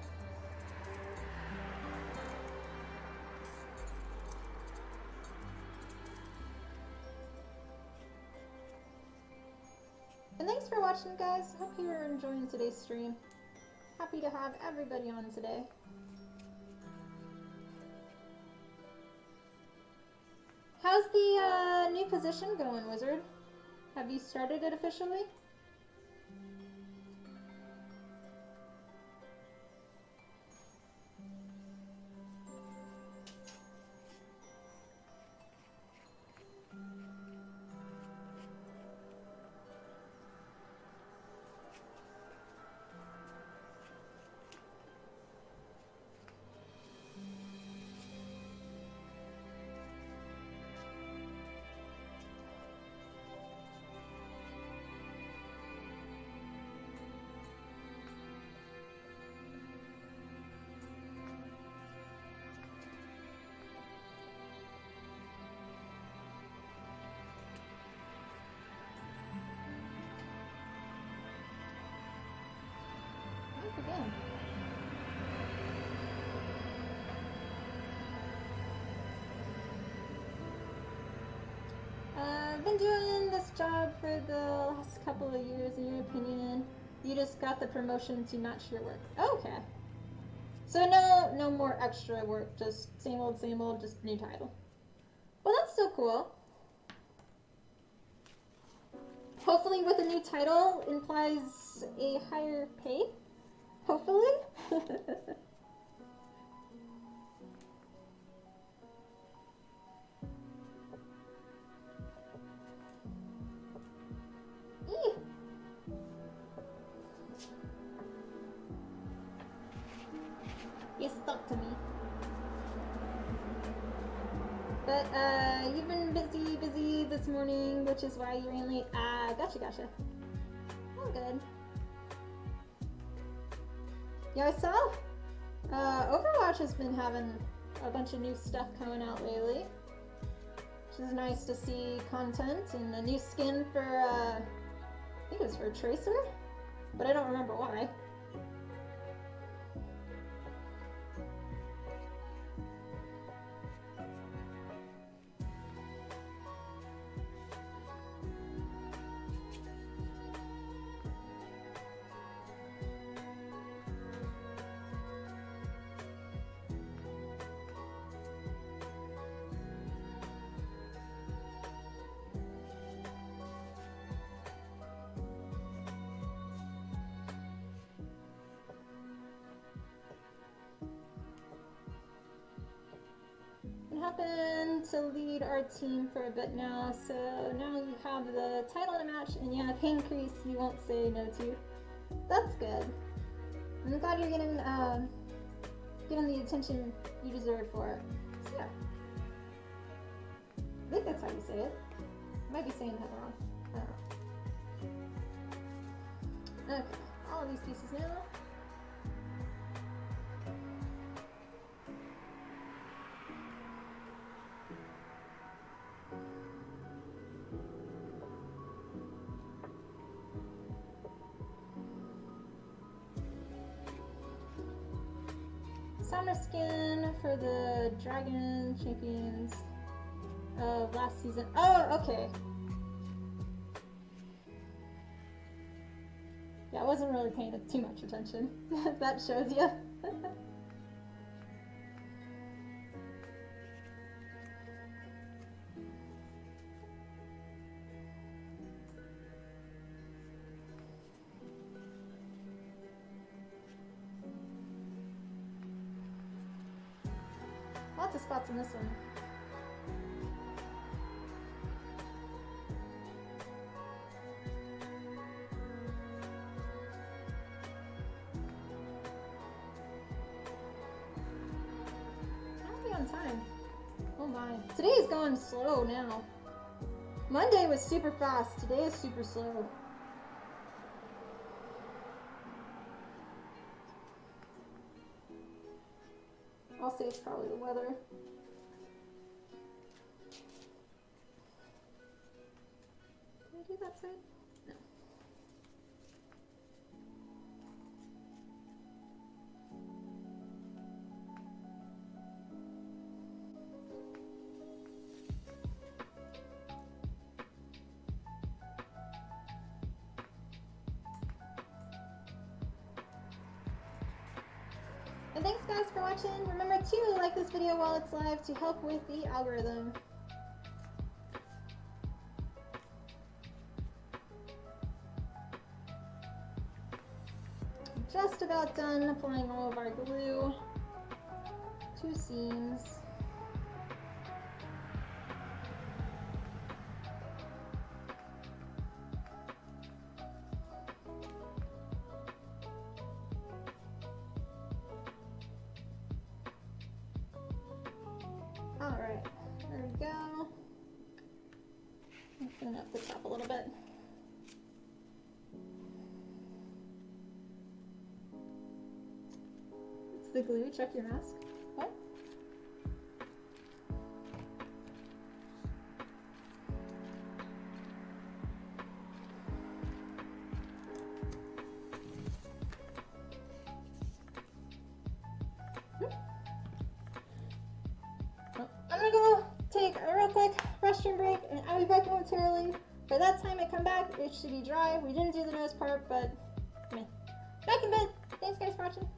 And thanks for watching, guys. Hope you're enjoying today's stream. Happy to have everybody on today. How's the new position going, Wizard? Have you started it officially? Again. I've been doing this job for the last couple of years, in your opinion. You just got the promotion to match your work. Okay. So no more extra work, just same old, just new title. Well, that's still cool. Hopefully with a new title implies a higher pay. Hopefully. You stuck to me. But you've been busy this morning, which is why you ran late. Ah, gotcha. Oh, good. Yeah, I saw Overwatch has been having a bunch of new stuff coming out lately, which is nice to see content and a new skin for, I think it was for Tracer, but I don't remember why. hop in to lead our team for a bit now. So now you have the title in a match, and you have increase you won't say no to. That's good. I'm glad you're getting given the attention you deserve for it. So yeah. I think that's how you say it. I might be saying that wrong. I don't know. Okay, all of these pieces now. Summer skin for the Dragon Champions of last season. Oh, okay. Yeah, I wasn't really paying too much attention. That shows you. Lots of spots in this one. I'll be on time. Oh my. Today is going slow now. Monday was super fast. Today is super slow. I'll say it's probably the weather. Can I do that side? No. And thanks guys for watching. Remember to like this video while it's live to help with the algorithm. Just about done applying all of our glue to seams. Alright, there we go. Open up the top a little bit. It's the glue, check your mask. What? I'm gonna go take a real quick restroom break, and I'll be back momentarily. By that time I come back, it should be dry. We didn't do the nose part, but I mean, back in bed. Thanks guys for watching.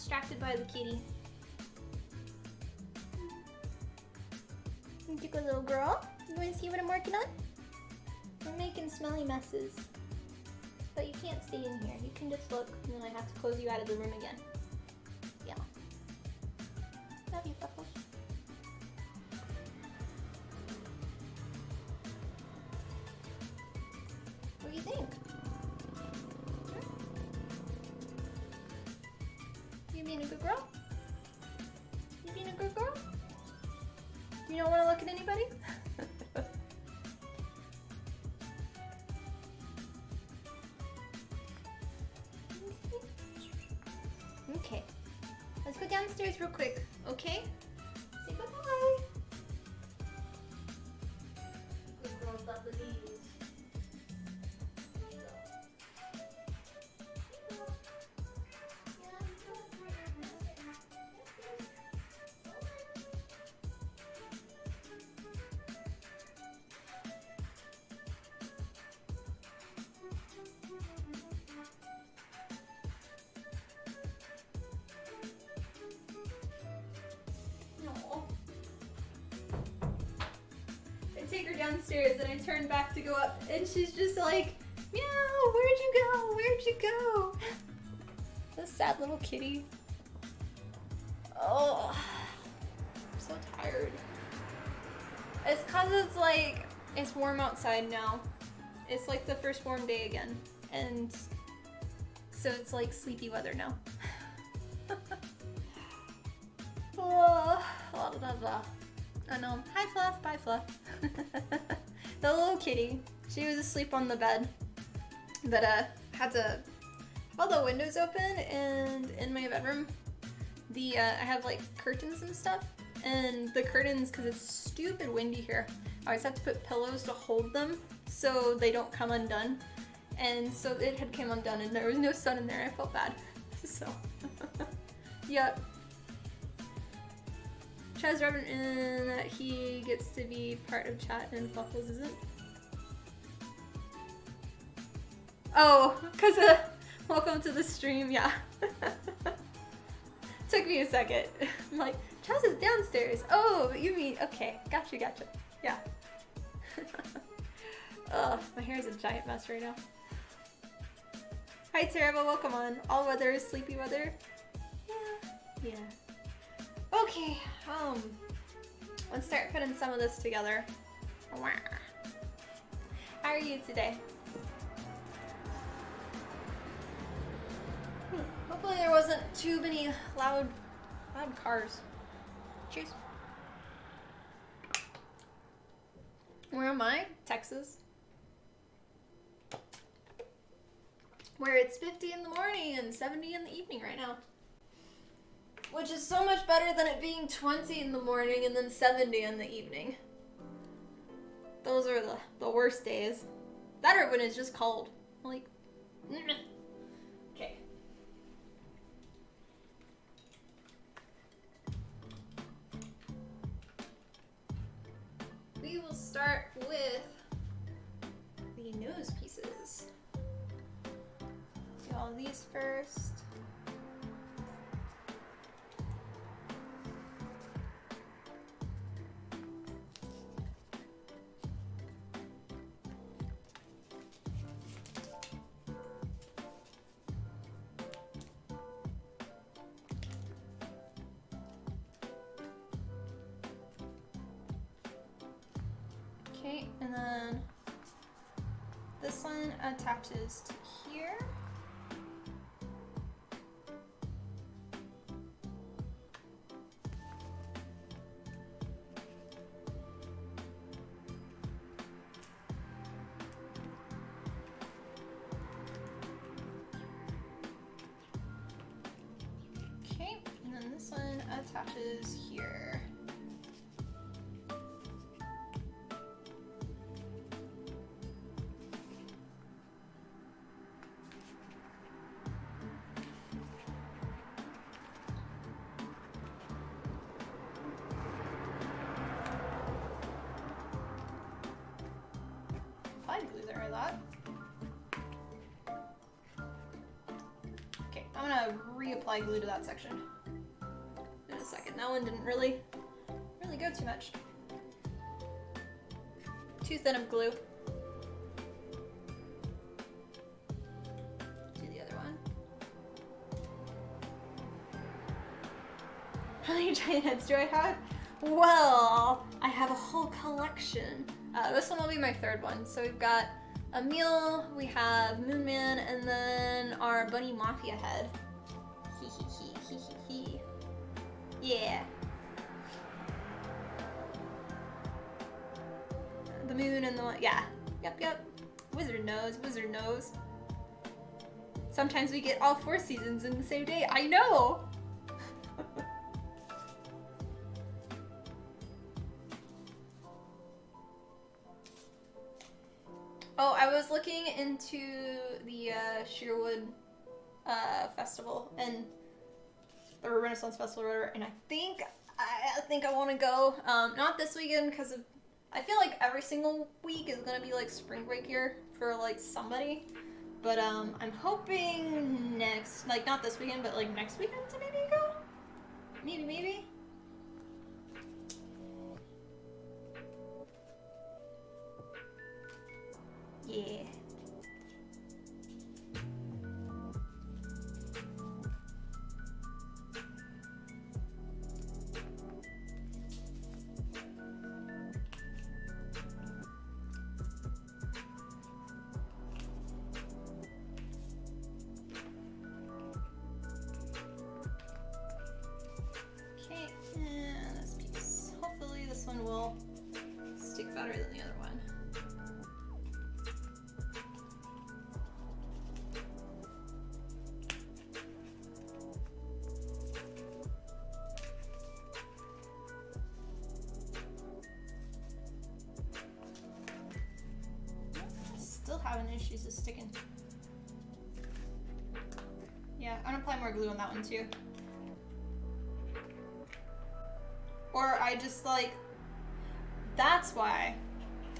distracted by the kitty. You good little girl. You want to see what I'm working on? We're making smelly messes. But you can't stay in here. You can just look, and then I have to close you out of the room again. Yeah. Love you, Puffles. What do you think? You being a good girl? You being a good girl? You don't want to look at anybody? Okay. Let's go downstairs real quick, okay? Say bye-bye. Good girl, love the bees. Take her downstairs and I turn back to go up and she's just like, meow, where'd you go? Where'd you go? This sad little kitty. Oh, I'm so tired. It's cause it's like, it's warm outside now. It's like the first warm day again. And so it's like sleepy weather now. Oh, la da da da. I know. Hi Fluff, bye Fluff. The little kitty, she was asleep on the bed, but had to have all the windows open, and in my bedroom, I have like curtains and stuff, and the curtains, because it's stupid windy here, I always have to put pillows to hold them so they don't come undone, and so it had came undone and there was no sun in there. I felt bad. So yep. Chaz rubbing in that he gets to be part of chat and Fluffles isn't. Oh, because welcome to the stream, yeah. Took me a second. I'm like, Chaz is downstairs. Oh, but you mean, okay, gotcha. Yeah. Ugh, my hair is a giant mess right now. Hi Terrible, welcome on. All weather is sleepy weather. Yeah. Okay, let's start putting some of this together. How are you today? Hopefully there wasn't too many loud cars. Cheers. Where am I? Texas. Where it's 50 in the morning and 70 in the evening right now. Which is so much better than it being 20 in the morning and then 70 in the evening. Those are the worst days. Better when it's just cold. Like, okay. We will start with the nose pieces. Do all these first. Okay, and then this one attaches to here. Okay, and then this one attaches here. Okay, I'm gonna gonna reapply glue to that section in a second. That one didn't really go too much. Too thin of glue. Do the other one. How many giant heads do I have? Well, I have a whole collection. This one will be my third one. So we've got Emil, we have Moon Man, and then our Bunny Mafia head. Hee hee hee hee hee hee. Yeah. The moon and the one, yeah. Yep. Wizard knows. Sometimes we get all 4 seasons in the same day. I know! Oh, I was looking into the Sherwood festival and or Renaissance Festival or whatever, and I think I want to go. Not this weekend because I feel like every single week is gonna be like spring break here for like somebody. But I'm hoping next, like not this weekend, but like next weekend to maybe go. Maybe. Yeah. Okay, and this piece. Hopefully this one will stick better than the other one. Still having issues with sticking. Yeah, I'm gonna apply more glue on that one too. Or I just like, that's why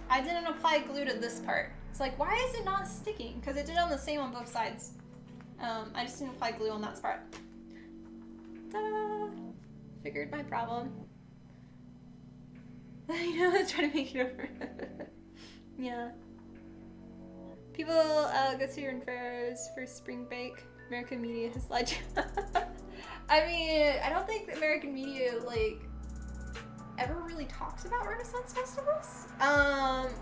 I didn't apply glue to this part. It's like, why is it not sticking? Because it did on the same on both sides. I just didn't apply glue on that part. Ta-da! Figured my problem. I know, I was trying to make it over. Yeah. People go to your fairs for spring break. American media has lied to you. I mean, I don't think the American media like ever really talks about Renaissance festivals.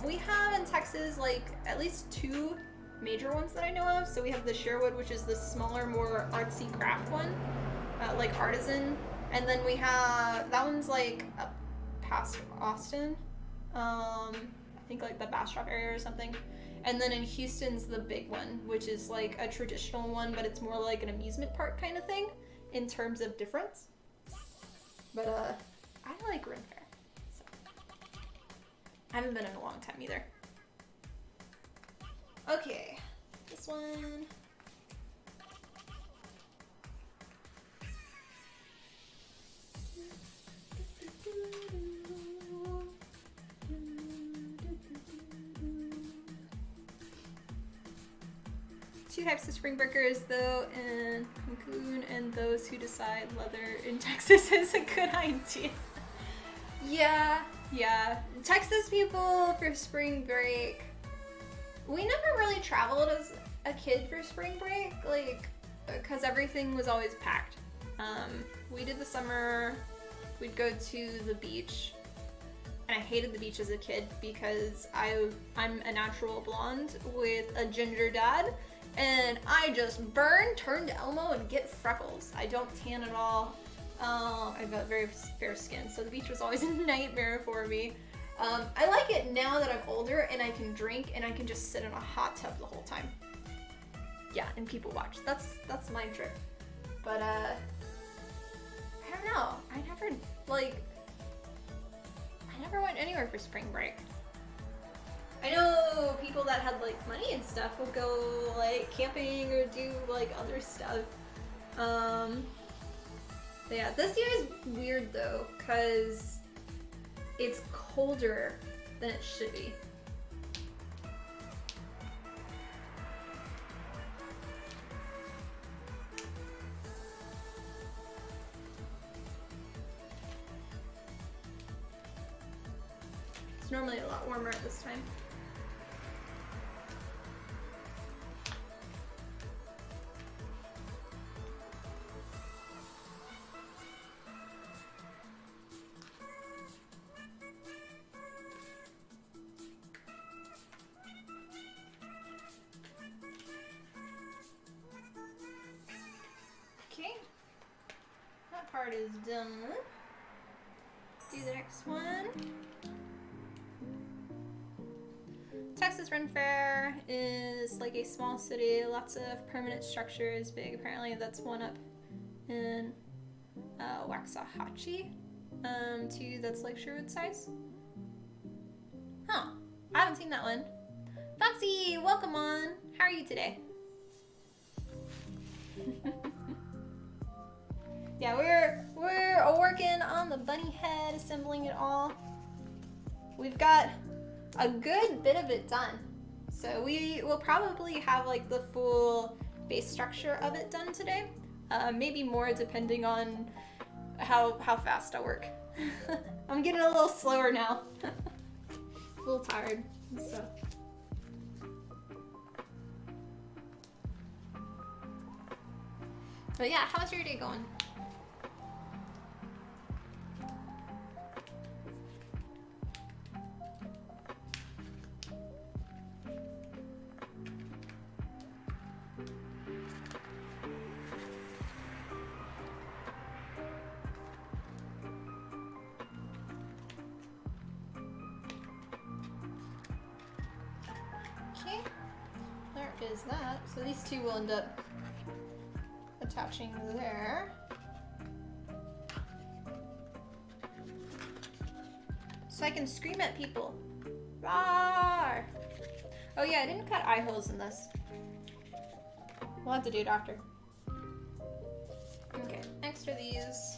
We have in Texas like at least 2 major ones that I know of. So we have the Sherwood, which is the smaller, more artsy craft one, like artisan, and then we have that one's like up past Austin. I think like the Bastrop area or something. And then in Houston's the big one, which is like a traditional one, but it's more like an amusement park kind of thing in terms of difference. But I like Ren Fair. So. I haven't been in a long time either. Okay, this one. Two types of spring breakers though in Cancun, and those who decide leather in Texas is a good idea. Yeah. Texas people for spring break. We never really traveled as a kid for spring break, like, because everything was always packed. We did the summer, we'd go to the beach, and I hated the beach as a kid because I'm a natural blonde with a ginger dad. And I just burn, turn to Elmo, and get freckles. I don't tan at all. I've got very fair skin, so the beach was always a nightmare for me. I like it now that I'm older and I can drink and I can just sit in a hot tub the whole time. Yeah, and people watch. That's my trip. But I don't know. I never went anywhere for spring break. I know people that had like money and stuff would go like camping or do like other stuff. But yeah, this year is weird though, cause it's colder than it should be. normally a lot warmer at this time. Okay, that part is done. Do the next one. Texas Ren Fair is like a small city, lots of permanent structures, big. Apparently that's one up in Waxahachie. Two that's like Sherwood size. Huh, I haven't seen that one. Foxy, welcome on. How are you today? Yeah, we're working on the bunny head, assembling it all. We've got a good bit of it done. So we will probably have like the full base structure of it done today. Maybe more depending on how fast I work. I'm getting a little slower now. A little tired, so. But yeah, how's your day going? Okay, there is that. So these two will end up attaching there. So I can scream at people. Roar! Oh yeah, I didn't cut eye holes in this. We'll have to do it after. Okay, next are these.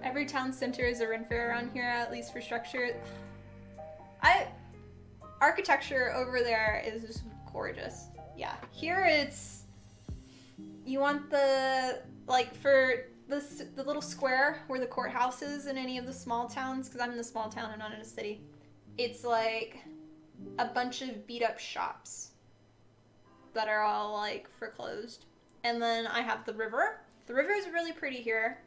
Every town center is a Ren Fair around here, at least for structure. Architecture over there is just gorgeous. Yeah, here it's, you want the, like for the little square where the courthouse is in any of the small towns, because I'm in a small town and not in a city, it's like a bunch of beat up shops that are all like foreclosed. And then I have the river. The river is really pretty here.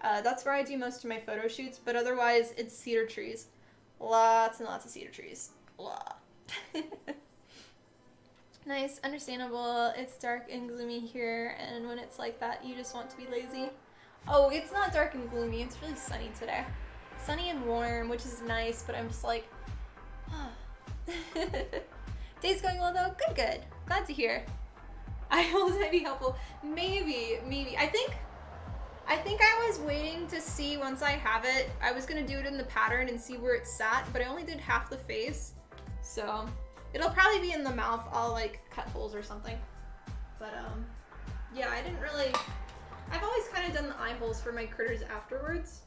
That's where I do most of my photo shoots, but otherwise it's cedar trees. Lots and lots of cedar trees. Blah. Nice, understandable. It's dark and gloomy here, and when it's like that, you just want to be lazy. Oh, it's not dark and gloomy. It's really sunny today. Sunny and warm, which is nice, but I'm just like, Day's going well though? Good, good. Glad to hear. I hope might be helpful. Maybe. I think I was waiting to see once I have it. I was gonna do it in the pattern and see where it sat, but I only did half the face. So it'll probably be in the mouth. I'll like cut holes or something. But yeah, I didn't really, I've always kind of done the eye holes for my critters afterwards.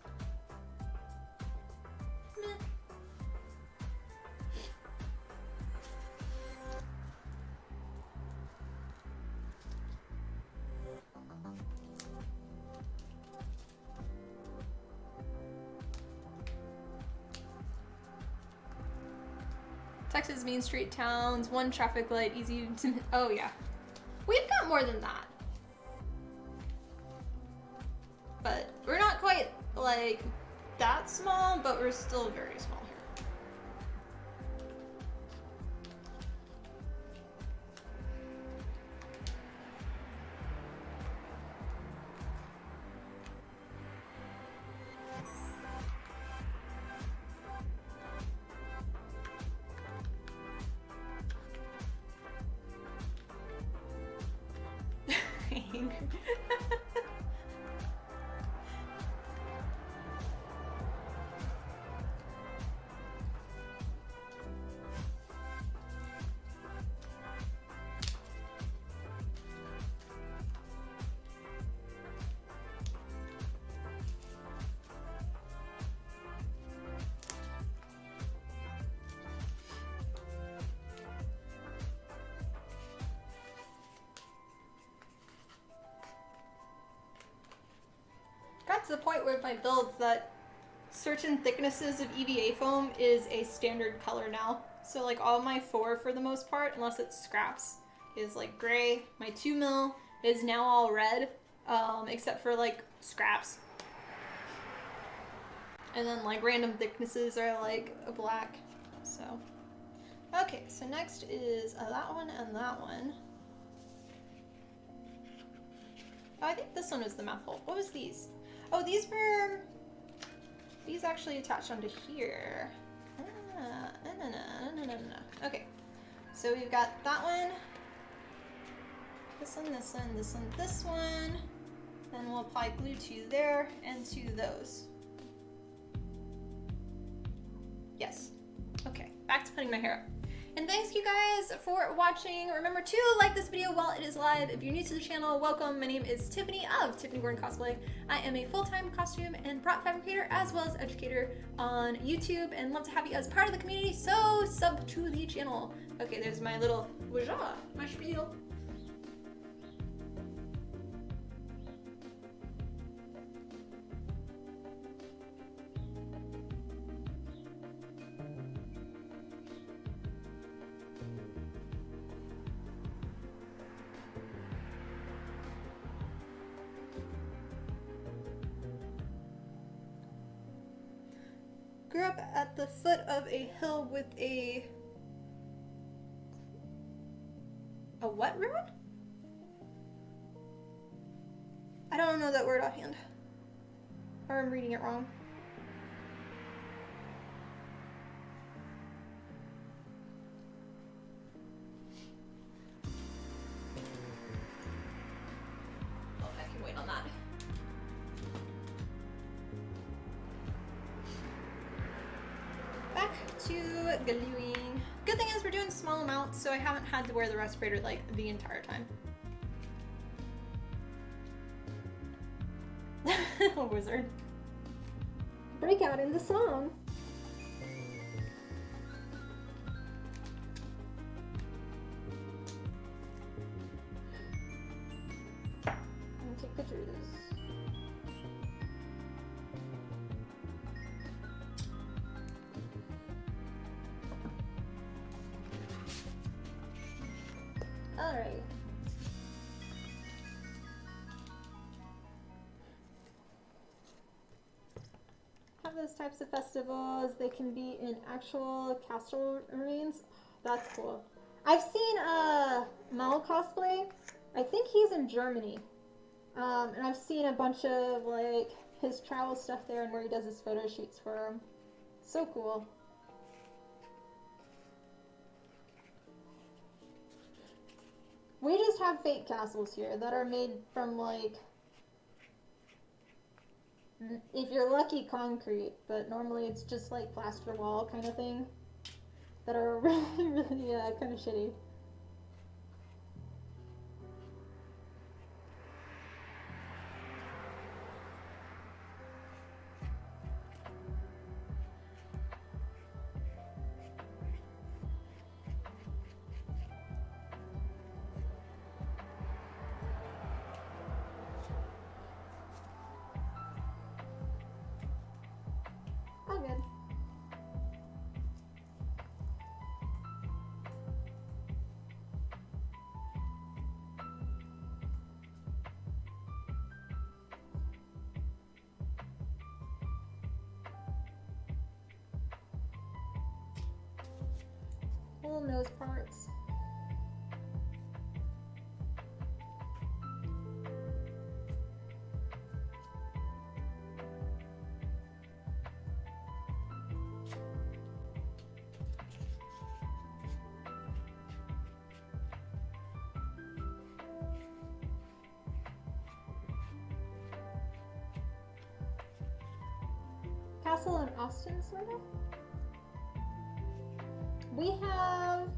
Meh. Texas Main Street towns, one traffic light, easy to, oh yeah. We've got more than that. But we're not quite like that small, but we're still very small here. to the point with my builds that certain thicknesses of EVA foam is a standard color now. So like all my 4 for the most part, unless it's scraps, is like gray. My 2 mil is now all red, except for like scraps. And then like random thicknesses are like a black. So, okay, so next is that one and that one. Oh, I think this one was the mouth hole. What was these? Oh, these actually attached onto here. No. Okay, so we've got that one, this one, this one, this one, this one. Then we'll apply glue to there and to those. Yes. Okay, back to putting my hair up. And thanks you guys for watching. Remember to like this video while it is live. If you're new to the channel, welcome. My name is Tiffany of Tiffany Gordon Cosplay. I am a full-time costume and prop fabricator as well as educator on YouTube and love to have you as part of the community, so sub to the channel. Okay, there's my little my spiel. Grew up at the foot of a hill with a what ruin? I don't know that word offhand. Or I'm reading it wrong. Oh, I can wait on that. Back to gluing. Good thing is we're doing small amounts, so I haven't had to wear the respirator like the entire time. A wizard. Break out in the song. I'm gonna take pictures. Alright. Have those types of festivals. They can be in actual castle ruins. That's cool. I've seen Mal cosplay. I think he's in Germany. And I've seen a bunch of like his travel stuff there and where he does his photo shoots for him. So cool. We just have fake castles here that are made from like, if you're lucky, concrete, but normally it's just like plaster wall kind of thing that are really kind of shitty. All good. Little nose parts. Castle in Austin, sort of. We have,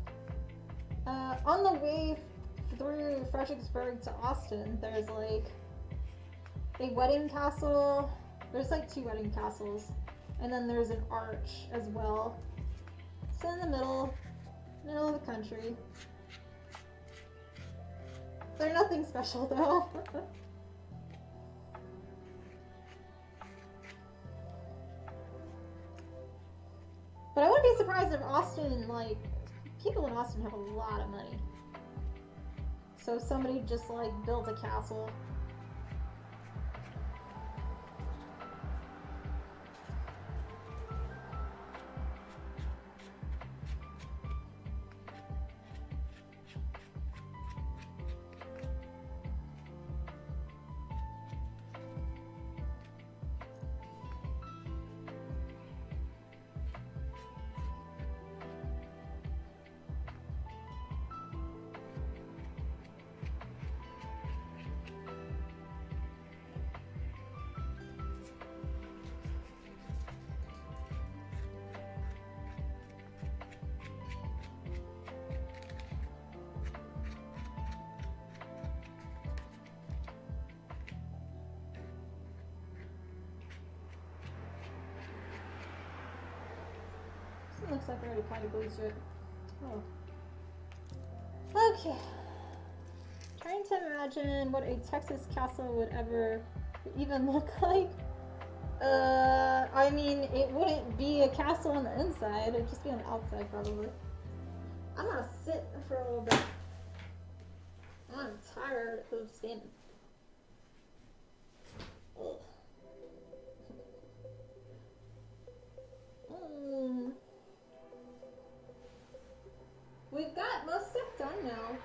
on the way through Fredericksburg to Austin, there's like a wedding castle. There's like 2 wedding castles. And then there's an arch as well. So in the middle of the country. They're nothing special though. be surprised if Austin, like, people in Austin have a lot of money. So if somebody just, like, built a castle. Looks like I already kind of glazed it. Oh. Okay. Trying to imagine what a Texas castle would ever even look like. I mean, it wouldn't be a castle on the inside. It'd just be on the outside, probably. I'm gonna sit for a little bit. I'm tired of standing. Ugh. We've got most stuff done now.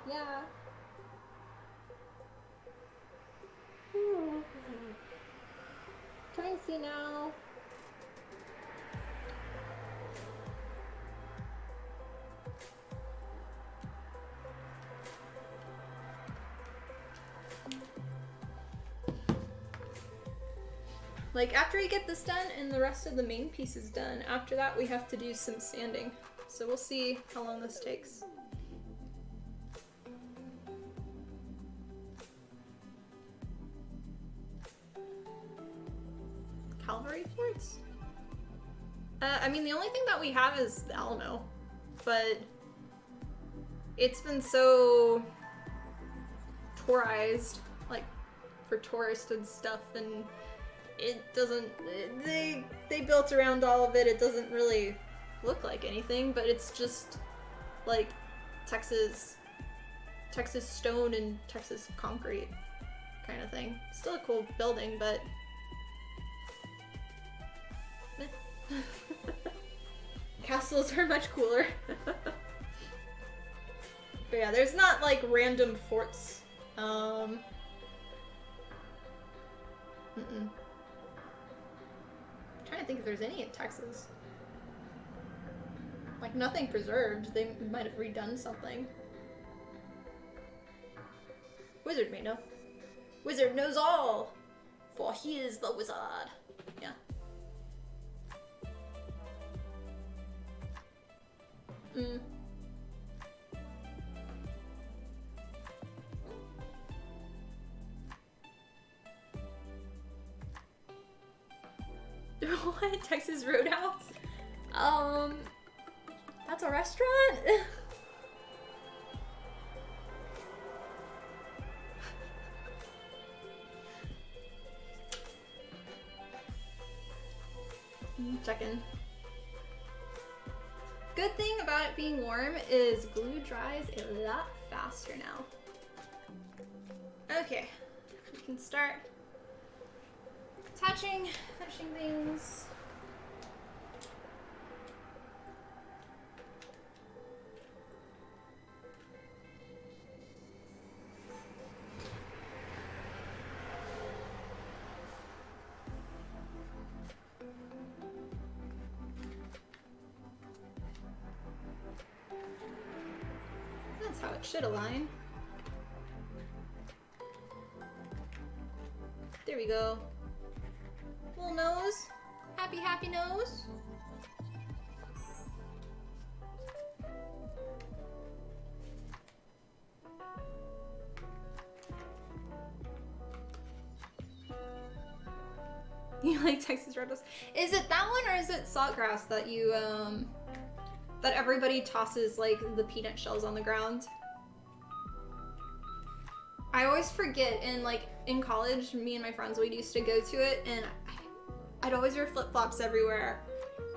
Yeah. Trying to see now. Like, after we get this done and the rest of the main piece is done, after that we have to do some sanding. So we'll see how long this takes. Cavalry forts? I mean, the only thing that we have is the Alamo, but it's been so tourized, like for tourists and stuff, and it doesn't, they built around all of it. It doesn't really look like anything, but it's just like Texas stone and Texas concrete kind of thing. Still a cool building, but castles are much cooler. But yeah, there's not like random forts. Trying to think if there's any in Texas. Like, nothing preserved. They might have redone something. Wizard may know. Wizard knows all, for he is the wizard. Yeah. What? Texas Roadhouse? That's a restaurant? Checking. Good thing about it being warm is glue dries a lot faster now. Okay, we can start attaching, finishing things. That's how it should align. There we go. Little nose. Happy, happy nose. You like Texas Roadhouse? Is it that one, or is it Saltgrass that you, that everybody tosses, like, the peanut shells on the ground? I always forget, and, like, in college, me and my friends, we used to go to it, and I'd always wear flip-flops everywhere.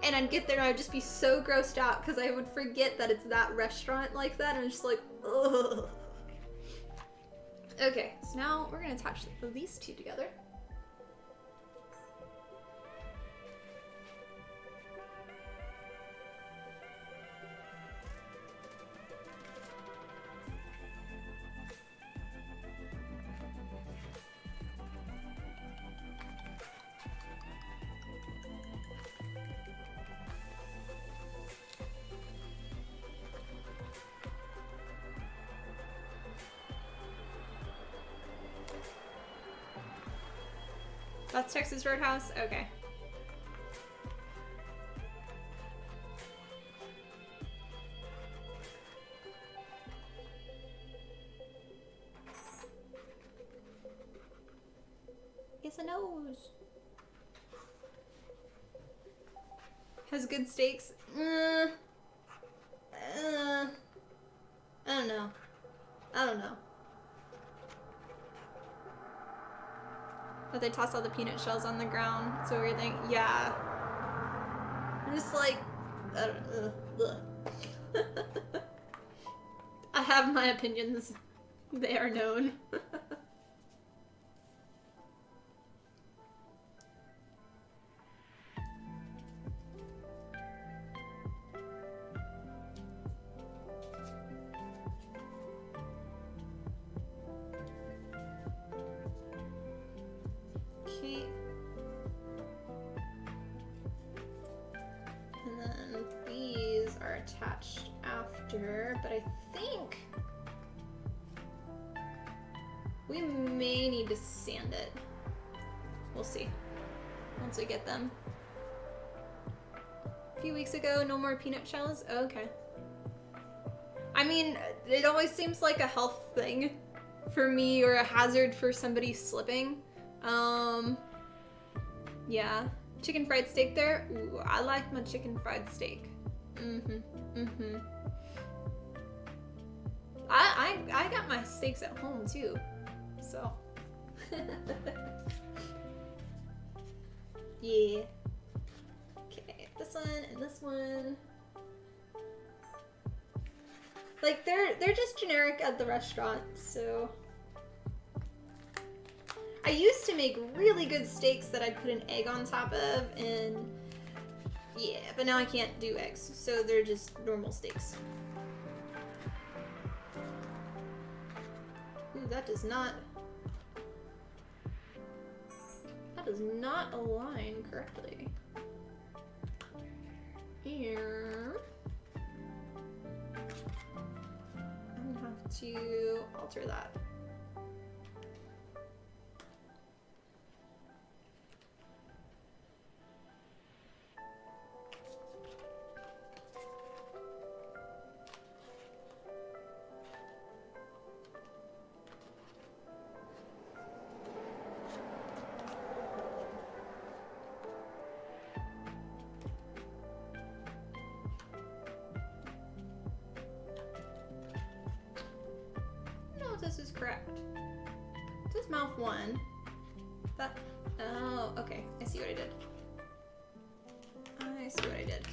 And I'd get there and I'd just be so grossed out because I would forget that it's that restaurant like that, and I'm just like, ugh. Okay, so now we're gonna attach these two together. That's Texas Roadhouse? Okay. It's a nose. Has good steaks? I don't know. I don't know. But they toss all the peanut shells on the ground. It's a weird thing. Yeah. I'm just like, I don't, I have my opinions. They are known. Okay. And then these are attached after, but I think we may need to sand it. We'll see once we get them. A few weeks ago, no more peanut shells? Oh, okay. I mean, it always seems like a health thing for me or a hazard for somebody slipping. Yeah. Chicken fried steak there? Ooh, I like my chicken fried steak. I got my steaks at home too, so. Yeah. Okay, this one and this one. Like they're just generic at the restaurant, so. I used to make really good steaks that I'd put an egg on top of, and yeah, but now I can't do eggs, so they're just normal steaks. Ooh, that does not align correctly. Here, I'm gonna have to alter that. This is correct. This is mouth one. That, oh, okay. I see what I did. I see what I did.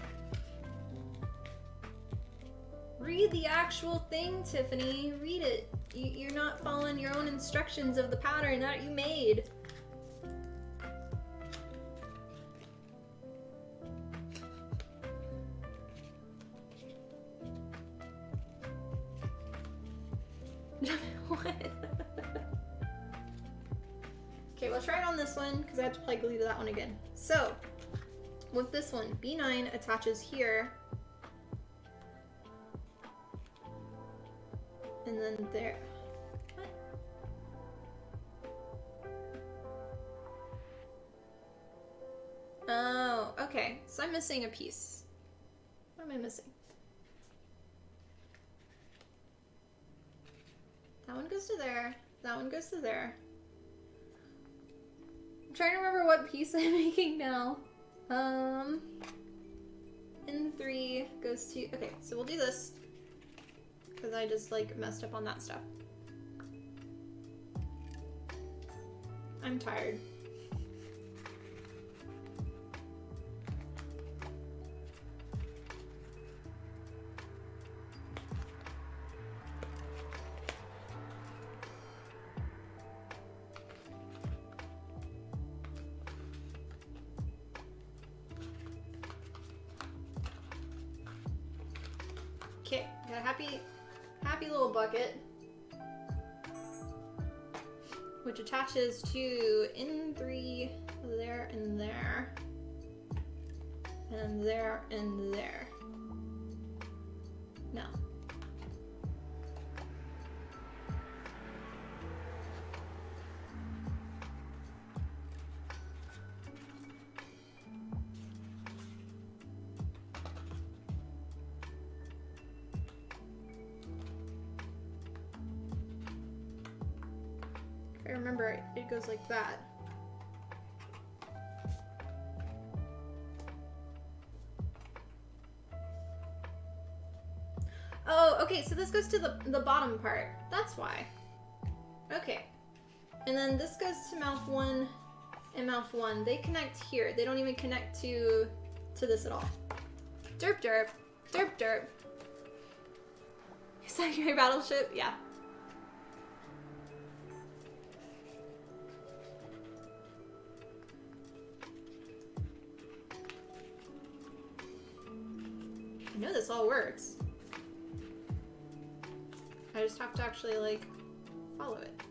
Read the actual thing, Tiffany. Read it. You're not following your own instructions of the pattern that you made. What? Okay, we'll try it on this one because I have to play glue to that one again. So, with this one, B9 attaches here. And then there. What? Oh, okay. So I'm missing a piece. What am I missing? That one goes to there. That one goes to there. I'm trying to remember what piece I'm making now. N3 goes to... Okay, so we'll do this. Because I just, like, messed up on that stuff. I'm tired. Okay, got a happy little bucket, which attaches to N3 there and there, and there and there. No. I remember it goes like that. Oh, okay, so this goes to the bottom part. That's why. Okay. And then this goes to mouth 1 and mouth 1. They connect here. They don't even connect to this at all. Derp derp. Derp derp. Is that your battleship? Yeah. I know this all works. I just have to actually, like, follow it.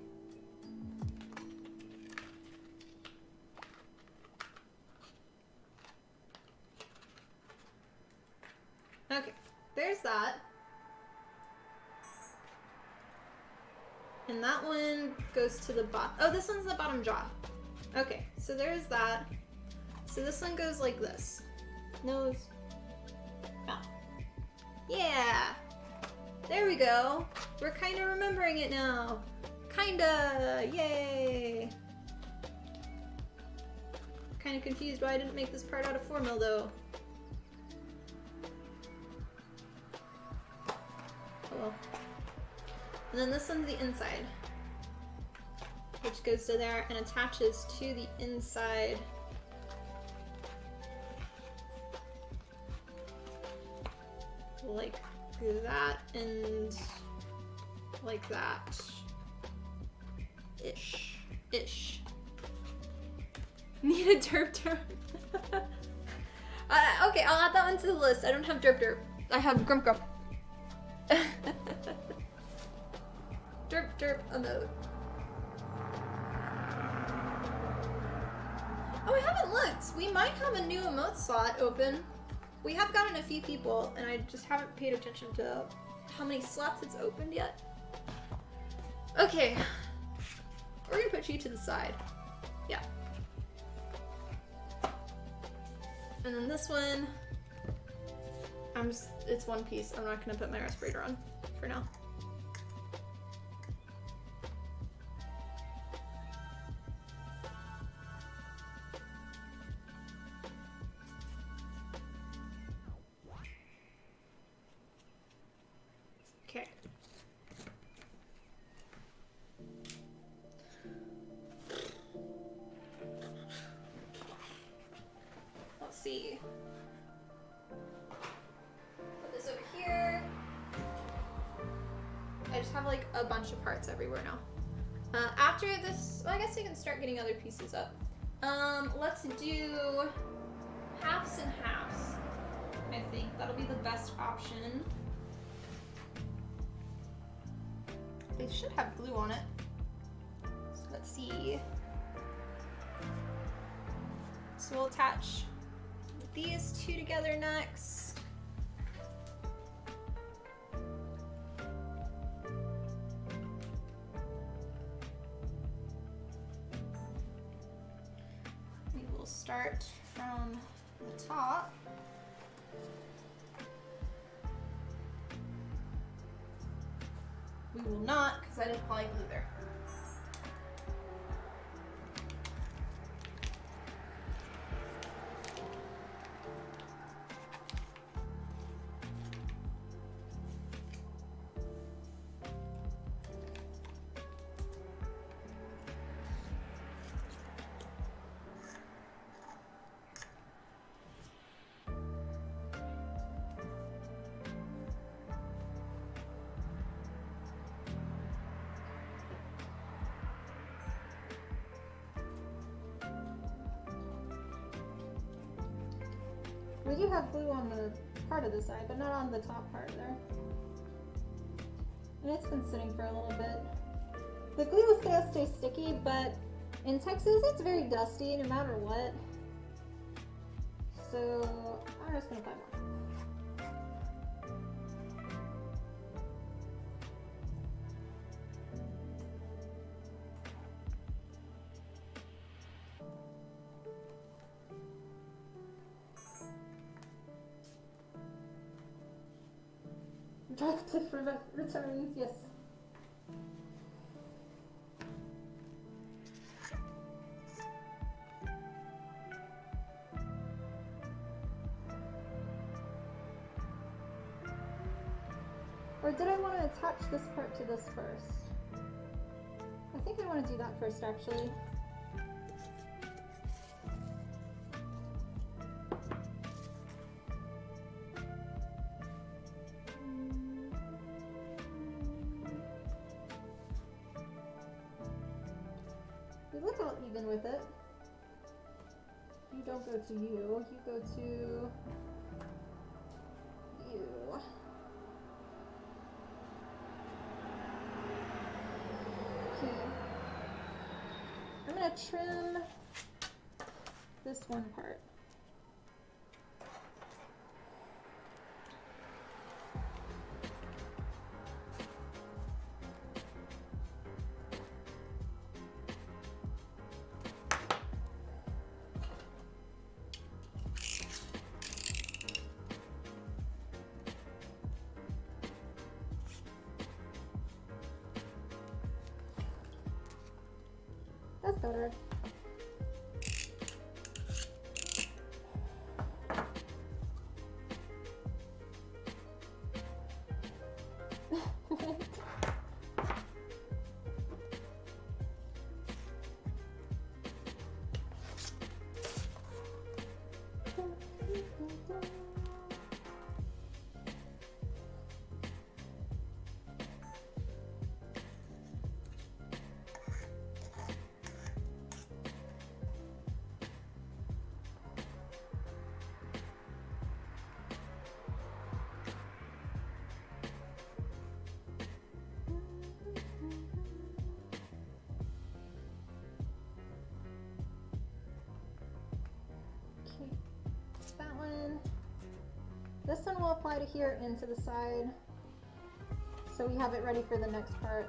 Okay, there's that. And that one goes to the bottom. Oh, this one's the bottom jaw. Okay, so there's that. So this one goes like this. Nose, mouth. Yeah! There we go. We're kind of remembering it now. Kinda! Yay! Kind of confused why I didn't make this part out of 4mm though. Oh well. And then this one's the inside, which goes to there and attaches to the inside. Like that and like that. Ish. Need a derp derp. Okay, I'll add that one to the list. I don't have derp derp. I have grump grump. Derp derp emote. Oh, I haven't looked. We might have a new emote slot open. We have gotten a few people, and I just haven't paid attention to how many slots it's opened yet. Okay. We're gonna put you to the side. Yeah. And then this one, it's one piece. I'm not gonna put my respirator on for now. Okay. Let's see. Put this over here. I just have like a bunch of parts everywhere now. After this, well, I guess you can start getting other pieces up. Let's do halves and halves. I think that'll be the best option. They should have glue on it. So let's see. So we'll attach these two together next. We will start from the top. We will not, because I didn't apply glue there. We do have glue on the part of the side, but not on the top part there. And it's been sitting for a little bit. The glue is gonna stay sticky, but in Texas it's very dusty no matter what. So I'm just gonna apply more. Drive to returns, yes. Or did I want to attach this part to this first? I think I want to do that first, actually. You look all even with it. You don't go to you, you go to you. Okay. I'm gonna trim this one part. That's better. That one. This one will apply to here and to the side, so we have it ready for the next part.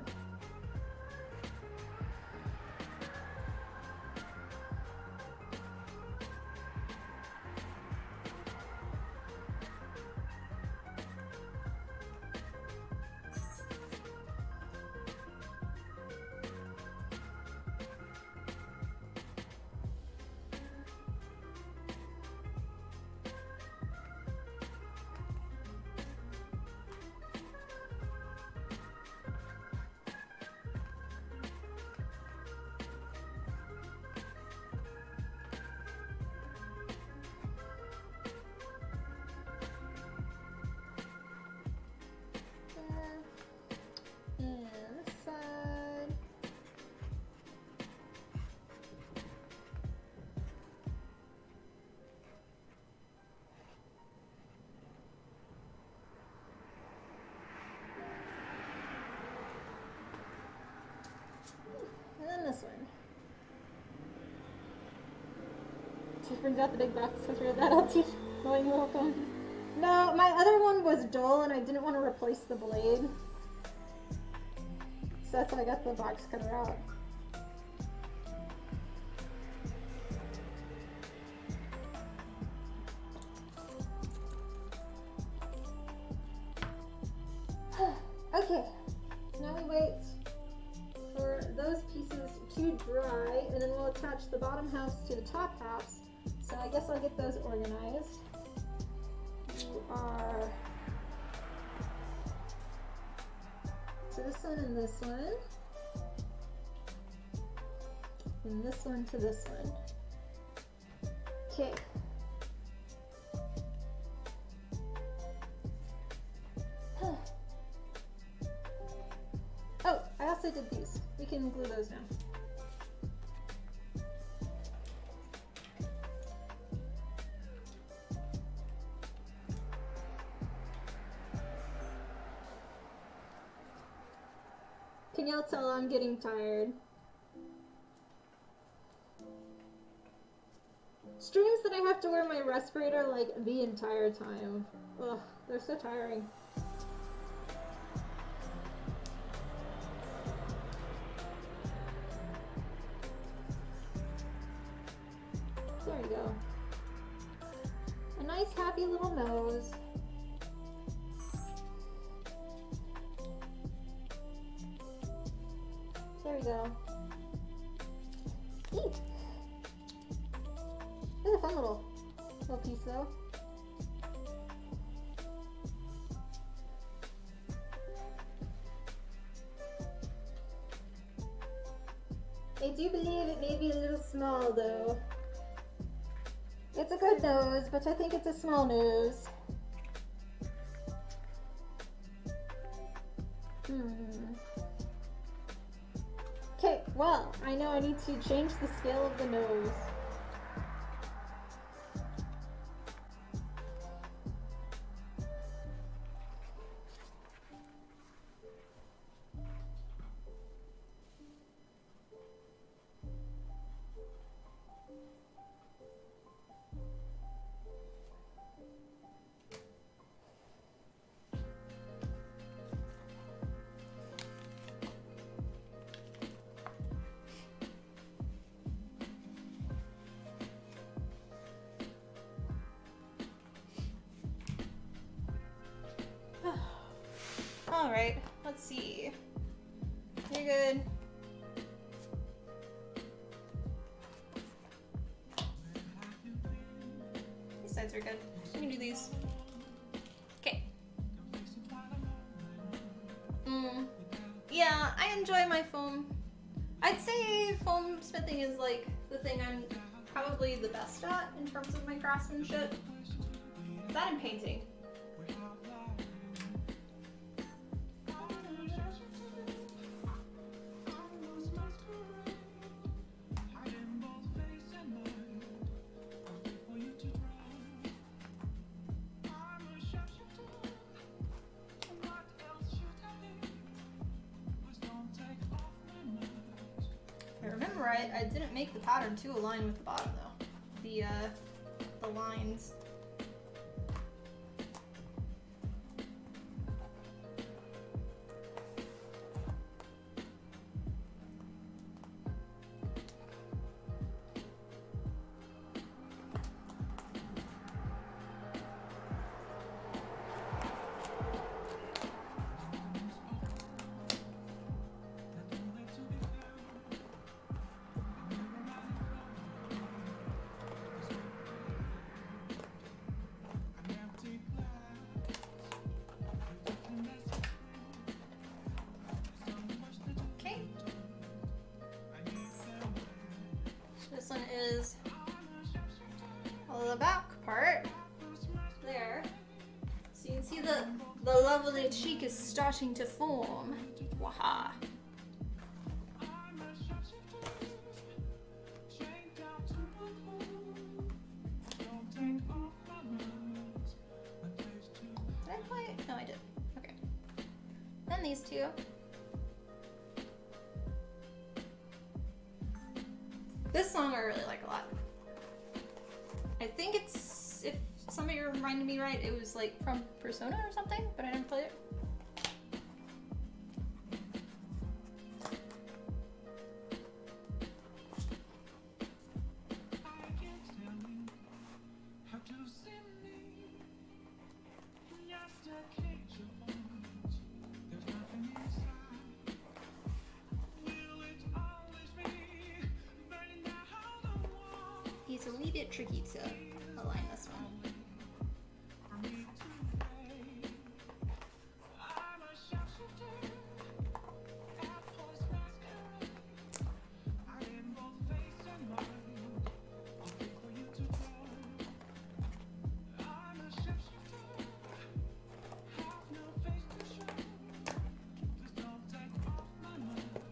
This one. She brings out the big box because that'll teach going welcome. No, my other one was dull and I didn't want to replace the blade. So that's why I got the box cutter out. Okay, now we wait for those pieces to dry, and then we'll attach the bottom halves to the top halves. So I guess I'll get those organized. You are to this one and this one, and this one to this one. Okay. Oh, I also did these. We can glue those now. y'all tell I'm getting tired. Streams that I have to wear my respirator like the entire time. Ugh, they're so tiring. There we go. A nice happy little nose. There we go. Eek. It's a fun little piece though. I do believe it may be a little small though. It's a good nose, but I think it's a small nose. Okay, well, I know I need to change the scale of the nose. Alright, let's see. You're good. These sides are good. We can do these. Okay. Yeah, I enjoy my foam. I'd say foam smithing is like the thing I'm probably the best at in terms of my craftsmanship. That and painting. Right, I didn't make the pattern to align with the bottom though. The lines. This one is the back part there. So you can see the lovely cheek is starting to form. Waha. Did I play it? No, I did. Okay. Then these two. This song I really like a lot. I think it's, if somebody reminded me right, it was like from Persona or something, but I didn't play it. It's a wee bit tricky to align this one.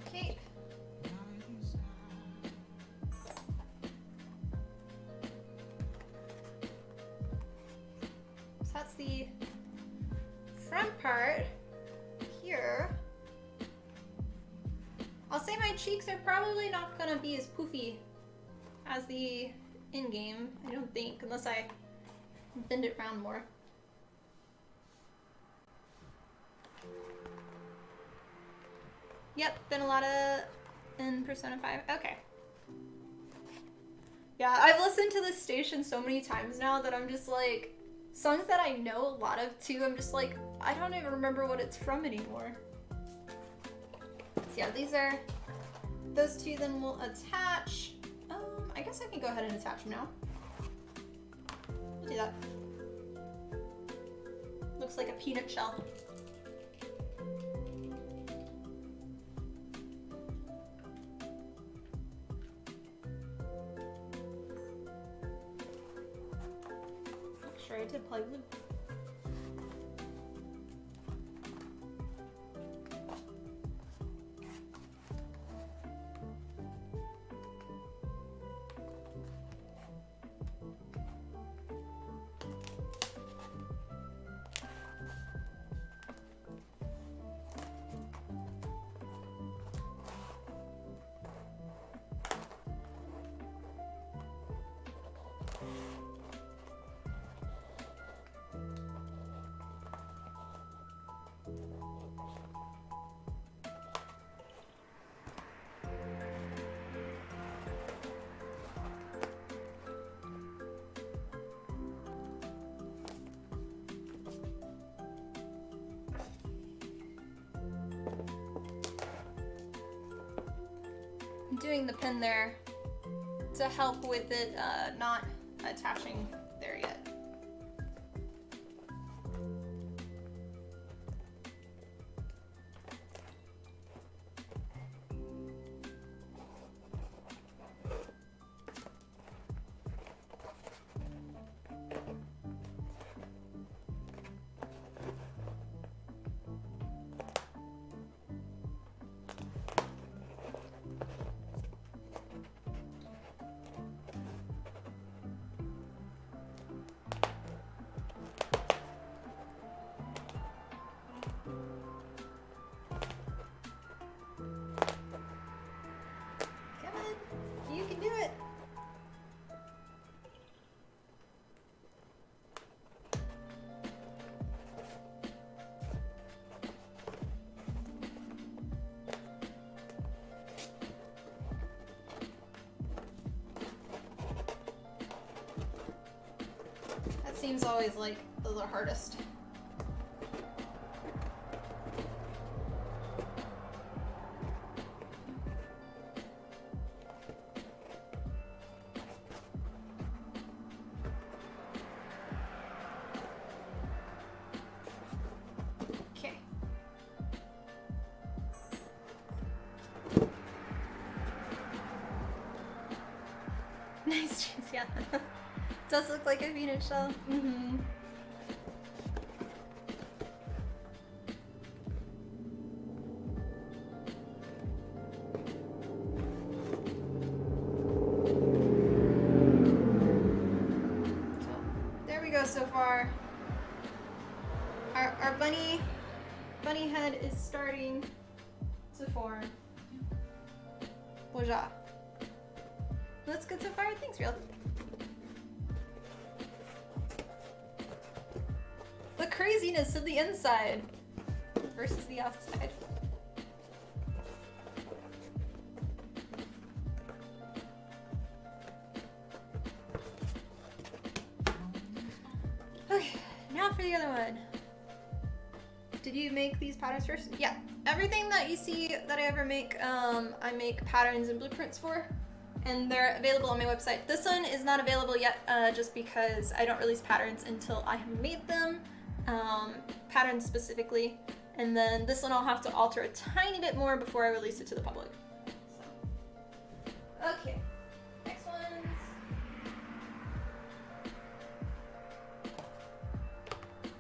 Okay. That's the front part here. I'll say my cheeks are probably not gonna be as poofy as the in-game, I don't think, unless I bend it around more. Yep, been a lot of in Persona 5. Okay. Yeah, I've listened to this station so many times now that I'm just like, songs that I know a lot of too, I'm just like, I don't even remember what it's from anymore. So yeah, these are, those two then we'll attach. I guess I can go ahead and attach them now. We'll do that. Looks like a peanut shell. Make sure I did plug them. Doing the pin there to help with it not attaching there yet. Seems always like the hardest. Okay. Nice cheese, yeah. Does look like a peanut shell. Mm-hmm. So, there we go so far. Our bunny head is starting to form. Bonjour. That's good so far. Thanks, Real. The craziness of the inside versus the outside. Okay, now for the other one. Did you make these patterns first? Yeah, everything that you see that I ever make, I make patterns and blueprints for, and they're available on my website. This one is not available yet, just because I don't release patterns until I have made them. Patterns specifically, and then this one I'll have to alter a tiny bit more before I release it to the public. So. Okay, next ones.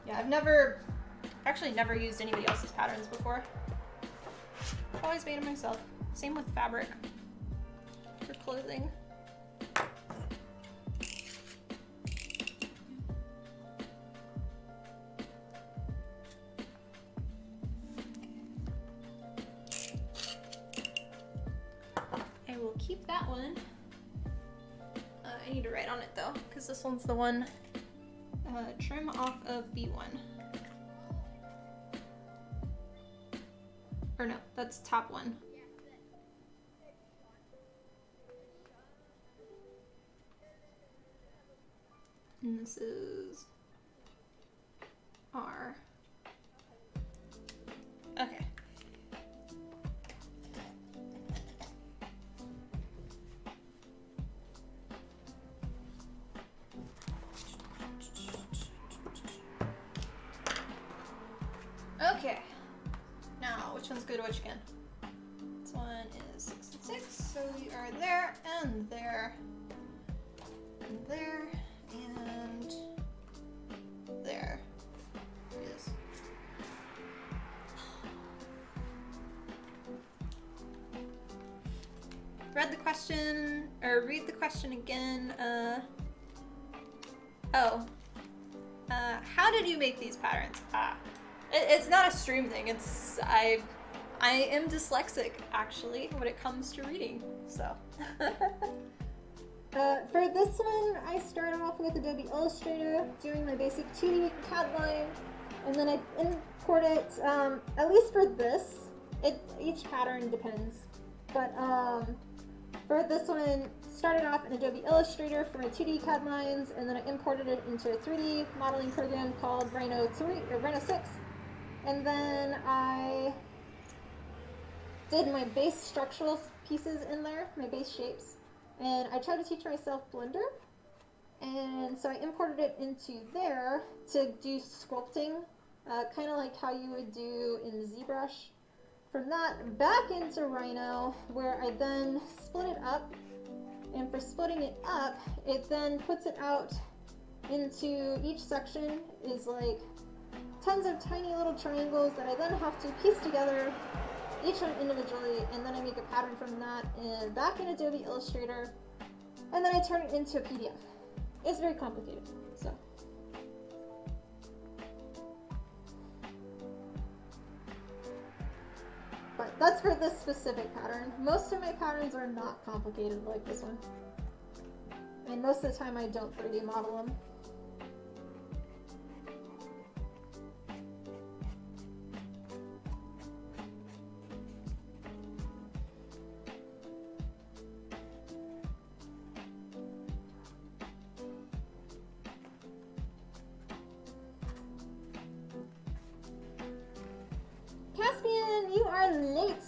Yeah, I've actually never used anybody else's patterns before. I've always made them myself. Same with fabric for clothing. that one. I need to write on it though, because this one's the one. Trim off of B1. Or no, that's top one. And this is R. Okay. Okay. Now, which one's good which again? This one is 6 and 6, so we are there and there and there and there. Yes. Read the question, or read the question again. How did you make these patterns? It's not a stream thing. It's I am dyslexic actually when it comes to reading. So. For this one, I started off with Adobe Illustrator, doing my basic 2D CAD line, and then I import it. At least for this, each pattern depends. But for this one, started off in Adobe Illustrator for my 2D CAD lines, and then I imported it into a 3D modeling program called Rhino 6. And then I did my base structural pieces in there, my base shapes. And I tried to teach myself Blender. And so I imported it into there to do sculpting, kind of like how you would do in ZBrush. From that, back into Rhino, where I then split it up. And for splitting it up, it then puts it out into each section is like tons of tiny little triangles that I then have to piece together, each one individually, and then I make a pattern from that and back in Adobe Illustrator, and then I turn it into a PDF. It's very complicated, so. But that's for this specific pattern. Most of my patterns are not complicated like this one. And most of the time I don't 3D model them.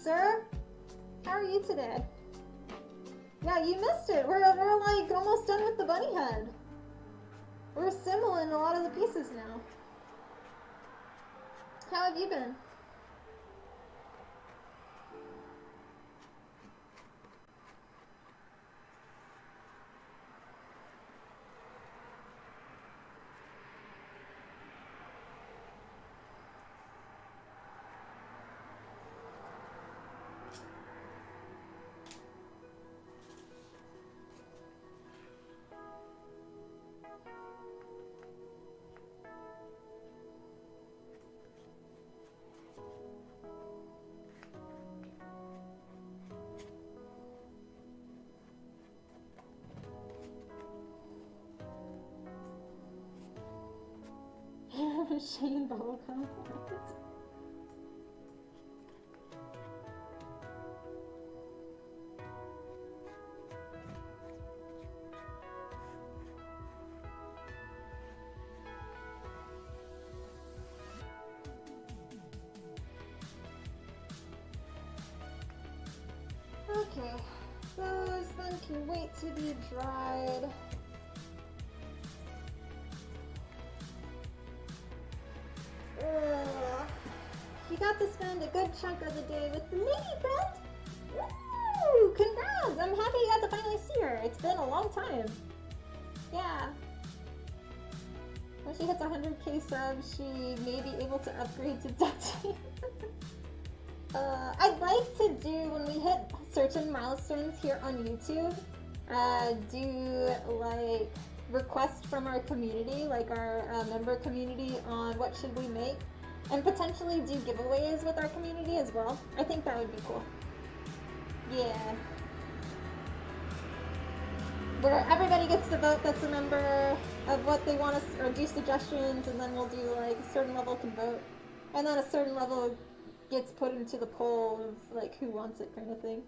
Sir, how are you today? Yeah, you missed it. We're like almost done with the bunny head. We're assembling a lot of the pieces now. How have you been? Shane bubblegum. Okay, those then can wait to be dried. You got to spend a good chunk of the day with the lady friend. Woo! Congrats! I'm happy you got to finally see her. It's been a long time. Yeah. When she hits 100k subs, she may be able to upgrade to Ducty. I'd like to do, when we hit certain milestones here on YouTube, do like requests from our community, like our member community, on what should we make, and potentially do giveaways with our community as well. I think that would be cool. Yeah. where everybody gets to vote that's a member of what they want us, or do suggestions, and then we'll do like a certain level can vote, and then a certain level gets put into the poll of like who wants it kind of thing.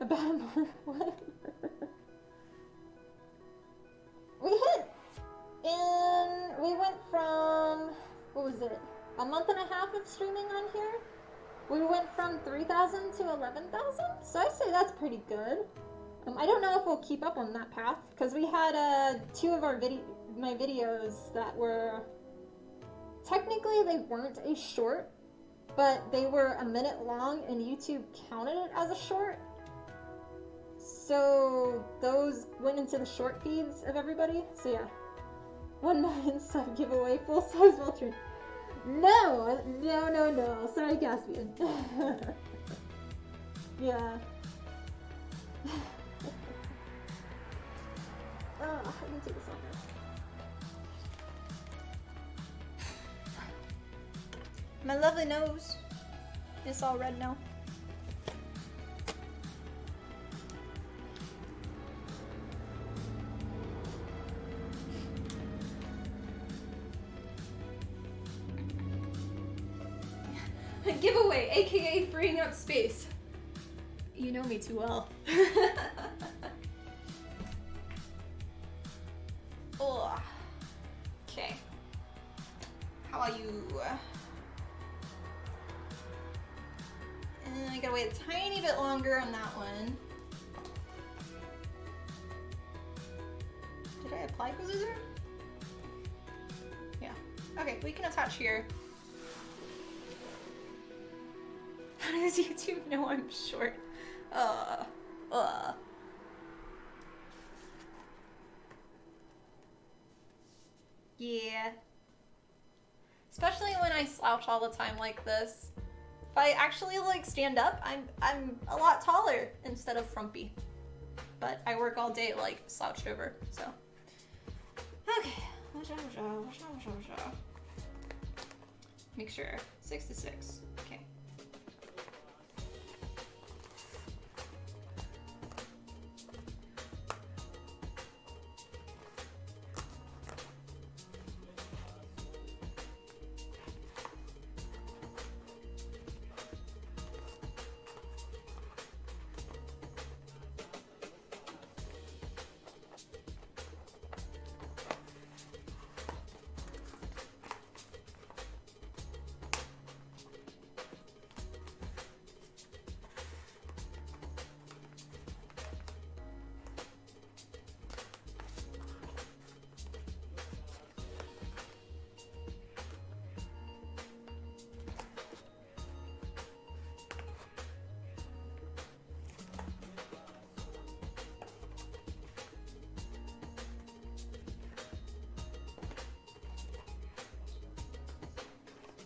About a month. What? We hit, and we went from, what was it, a month and a half of streaming on here? We went from 3,000 to 11,000, so I say that's pretty good. I don't know if we'll keep up on that path, because we had two of my videos that were, technically they weren't a short, but they were a minute long and YouTube counted it as a short. So those went into the short feeds of everybody. So yeah, 1 million sub giveaway, full size Voltron. No, sorry Caspian. Yeah. Oh, let me take this off now. My lovely nose is all red now. Giveaway, aka freeing up space. You know me too well. Oh. Okay. How are you? And I gotta wait a tiny bit longer on that one. Did I apply Quizzer? Yeah. Okay, we can attach here. How does YouTube know I'm short? Yeah. Especially when I slouch all the time like this. If I actually like stand up, I'm a lot taller instead of frumpy. But I work all day like slouched over, so. Okay. Make sure. 6 to 6. Okay.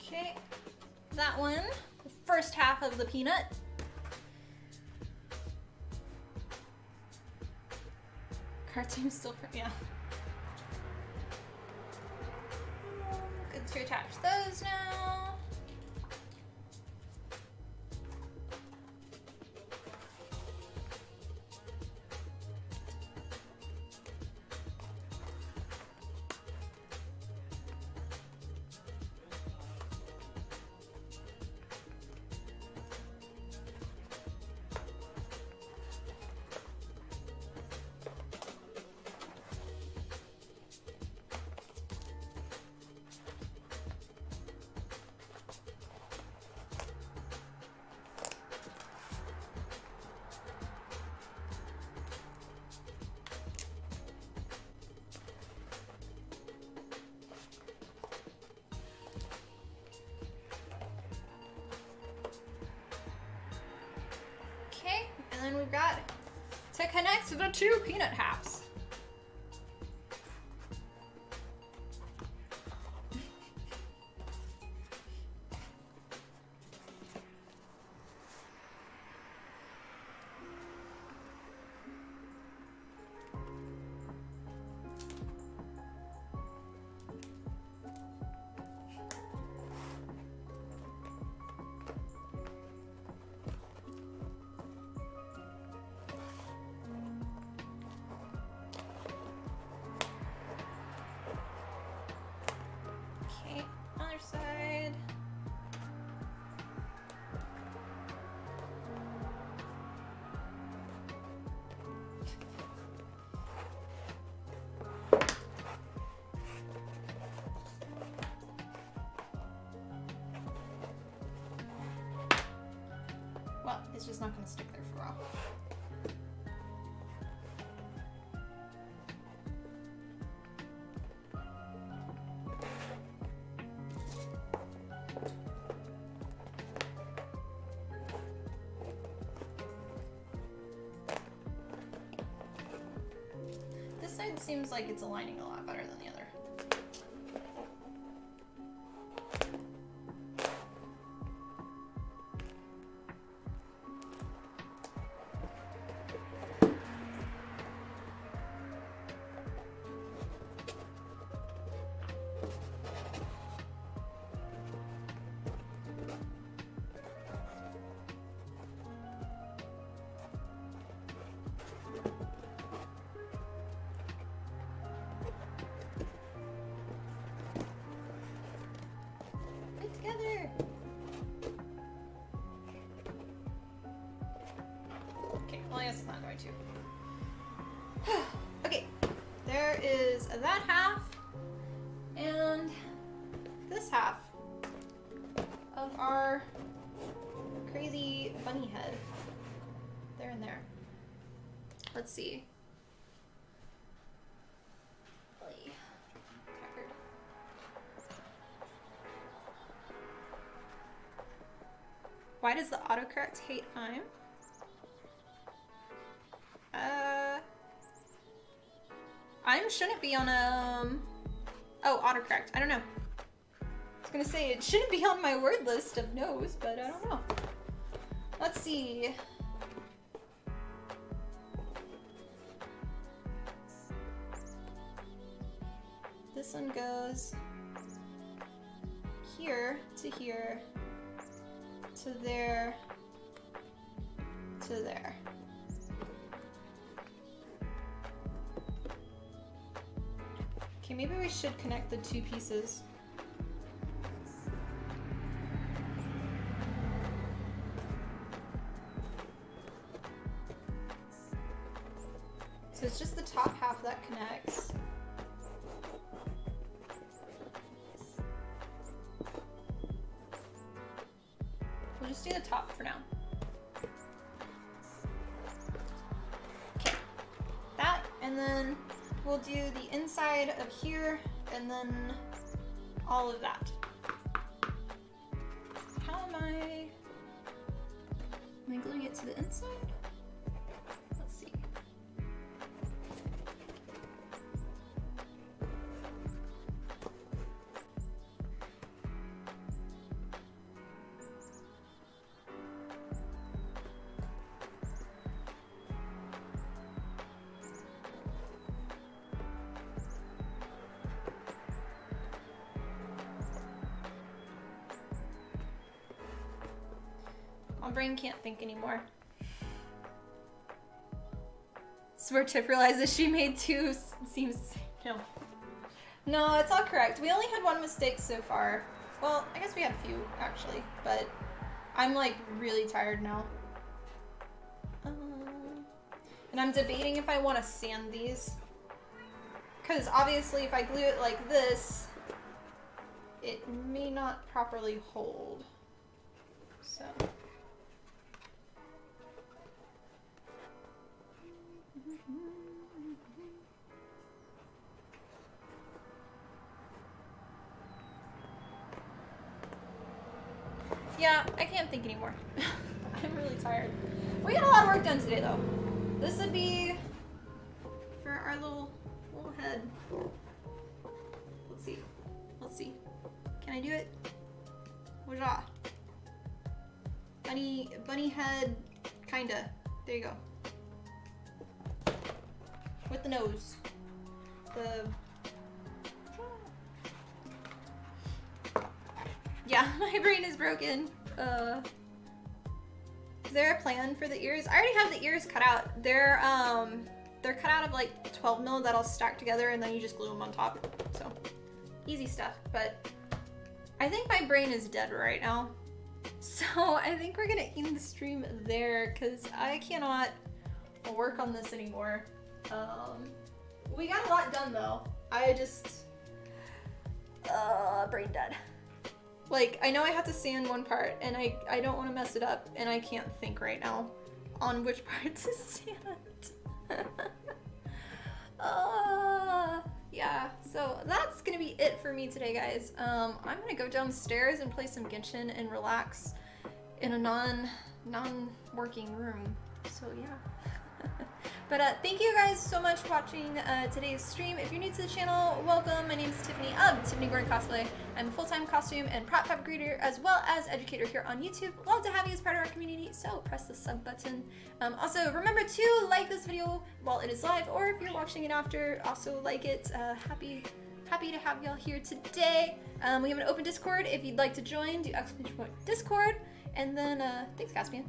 Okay, that one, the first half of the peanut. Cartoon's still for, yeah. Good to attach those now. Okay, and then we've got to connect the two peanut halves. side. Well, it's just not going to stick there for a while. This side seems like it's aligning a lot better than the other. Together. Okay, well I guess it's not going to. Okay, there is that half and this half of our crazy bunny head. There and there. Let's see. Why does the autocorrect hate I'm? I'm shouldn't be on oh, autocorrect. I don't know. I was gonna say it shouldn't be on my word list of no's, but I don't know. Let's see. This one goes here to here. To there, to there. Okay, maybe we should connect the two pieces. So it's just the top half that connects. We'll just do the top for now. Okay, that, and then we'll do the inside of here, and then all of that. How am I gluing it to the inside? Let's see. My brain can't think anymore. Swear Tiff realizes she made two seams. No. No, it's all correct. We only had one mistake so far. Well, I guess we had a few, actually, but I'm like really tired now. And I'm debating if I want to sand these. Because obviously if I glue it like this, it may not properly hold. So. Yeah, I can't think anymore. I'm really tired. We got a lot of work done today though. This would be for our little head. Let's see. Let's see. Can I do it? Wajah. Bunny head, kinda. There you go. With the nose. Yeah, my brain is broken. Is there a plan for the ears? I already have the ears cut out. They're cut out of like 12 mil that'll stack together and then you just glue them on top. So easy stuff, but I think my brain is dead right now. So I think we're gonna end the stream there because I cannot work on this anymore. We got a lot done though. I just, brain dead. Like, I know I have to sand one part and I don't want to mess it up and I can't think right now on which part to sand. Yeah, so that's gonna be it for me today, guys. I'm gonna go downstairs and play some Genshin and relax in a non-working room. So yeah. But thank you guys so much for watching today's stream. If you're new to the channel, welcome. My name is Tiffany of Tiffany Gordon Cosplay. I'm a full-time costume and prop fabricator as well as educator here on YouTube. Love to have you as part of our community, so press the sub button. Also, remember to like this video while it is live, or if you're watching it after, also like it. Happy to have y'all here today. We have an open Discord. If you'd like to join, do !Discord. And then, thanks, Caspian.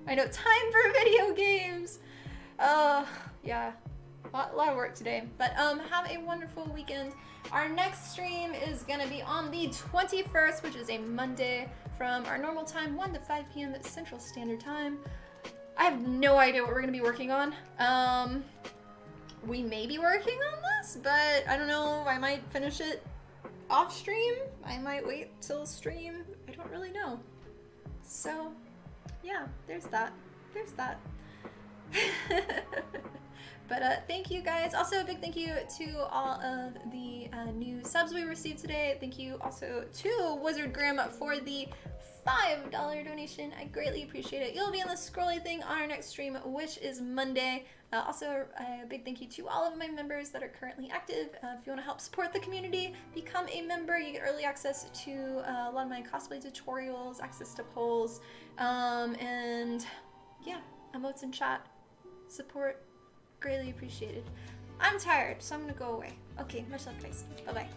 I know, time for video games. Yeah, a lot of work today. But have a wonderful weekend. Our next stream is gonna be on the 21st, which is a Monday, from our normal time, 1 to 5 p.m. Central Standard Time. I have no idea what we're gonna be working on. We may be working on this, but I don't know. I might finish it off stream. I might wait till stream. I don't really know. So, yeah, there's that. There's that. But thank you guys. Also, a big thank you to all of the new subs we received today. Thank you also to Wizard Graham for the $5 donation. I greatly appreciate it. You'll be on the scrolly thing on our next stream, which is Monday. Also, a big thank you to all of my members that are currently active. If you want to help support the community, become a member. You get early access to a lot of my cosplay tutorials, access to polls, and yeah, emotes in chat. Support, greatly appreciated. I'm tired, so I'm gonna go away. Okay, much love, guys. Bye-bye.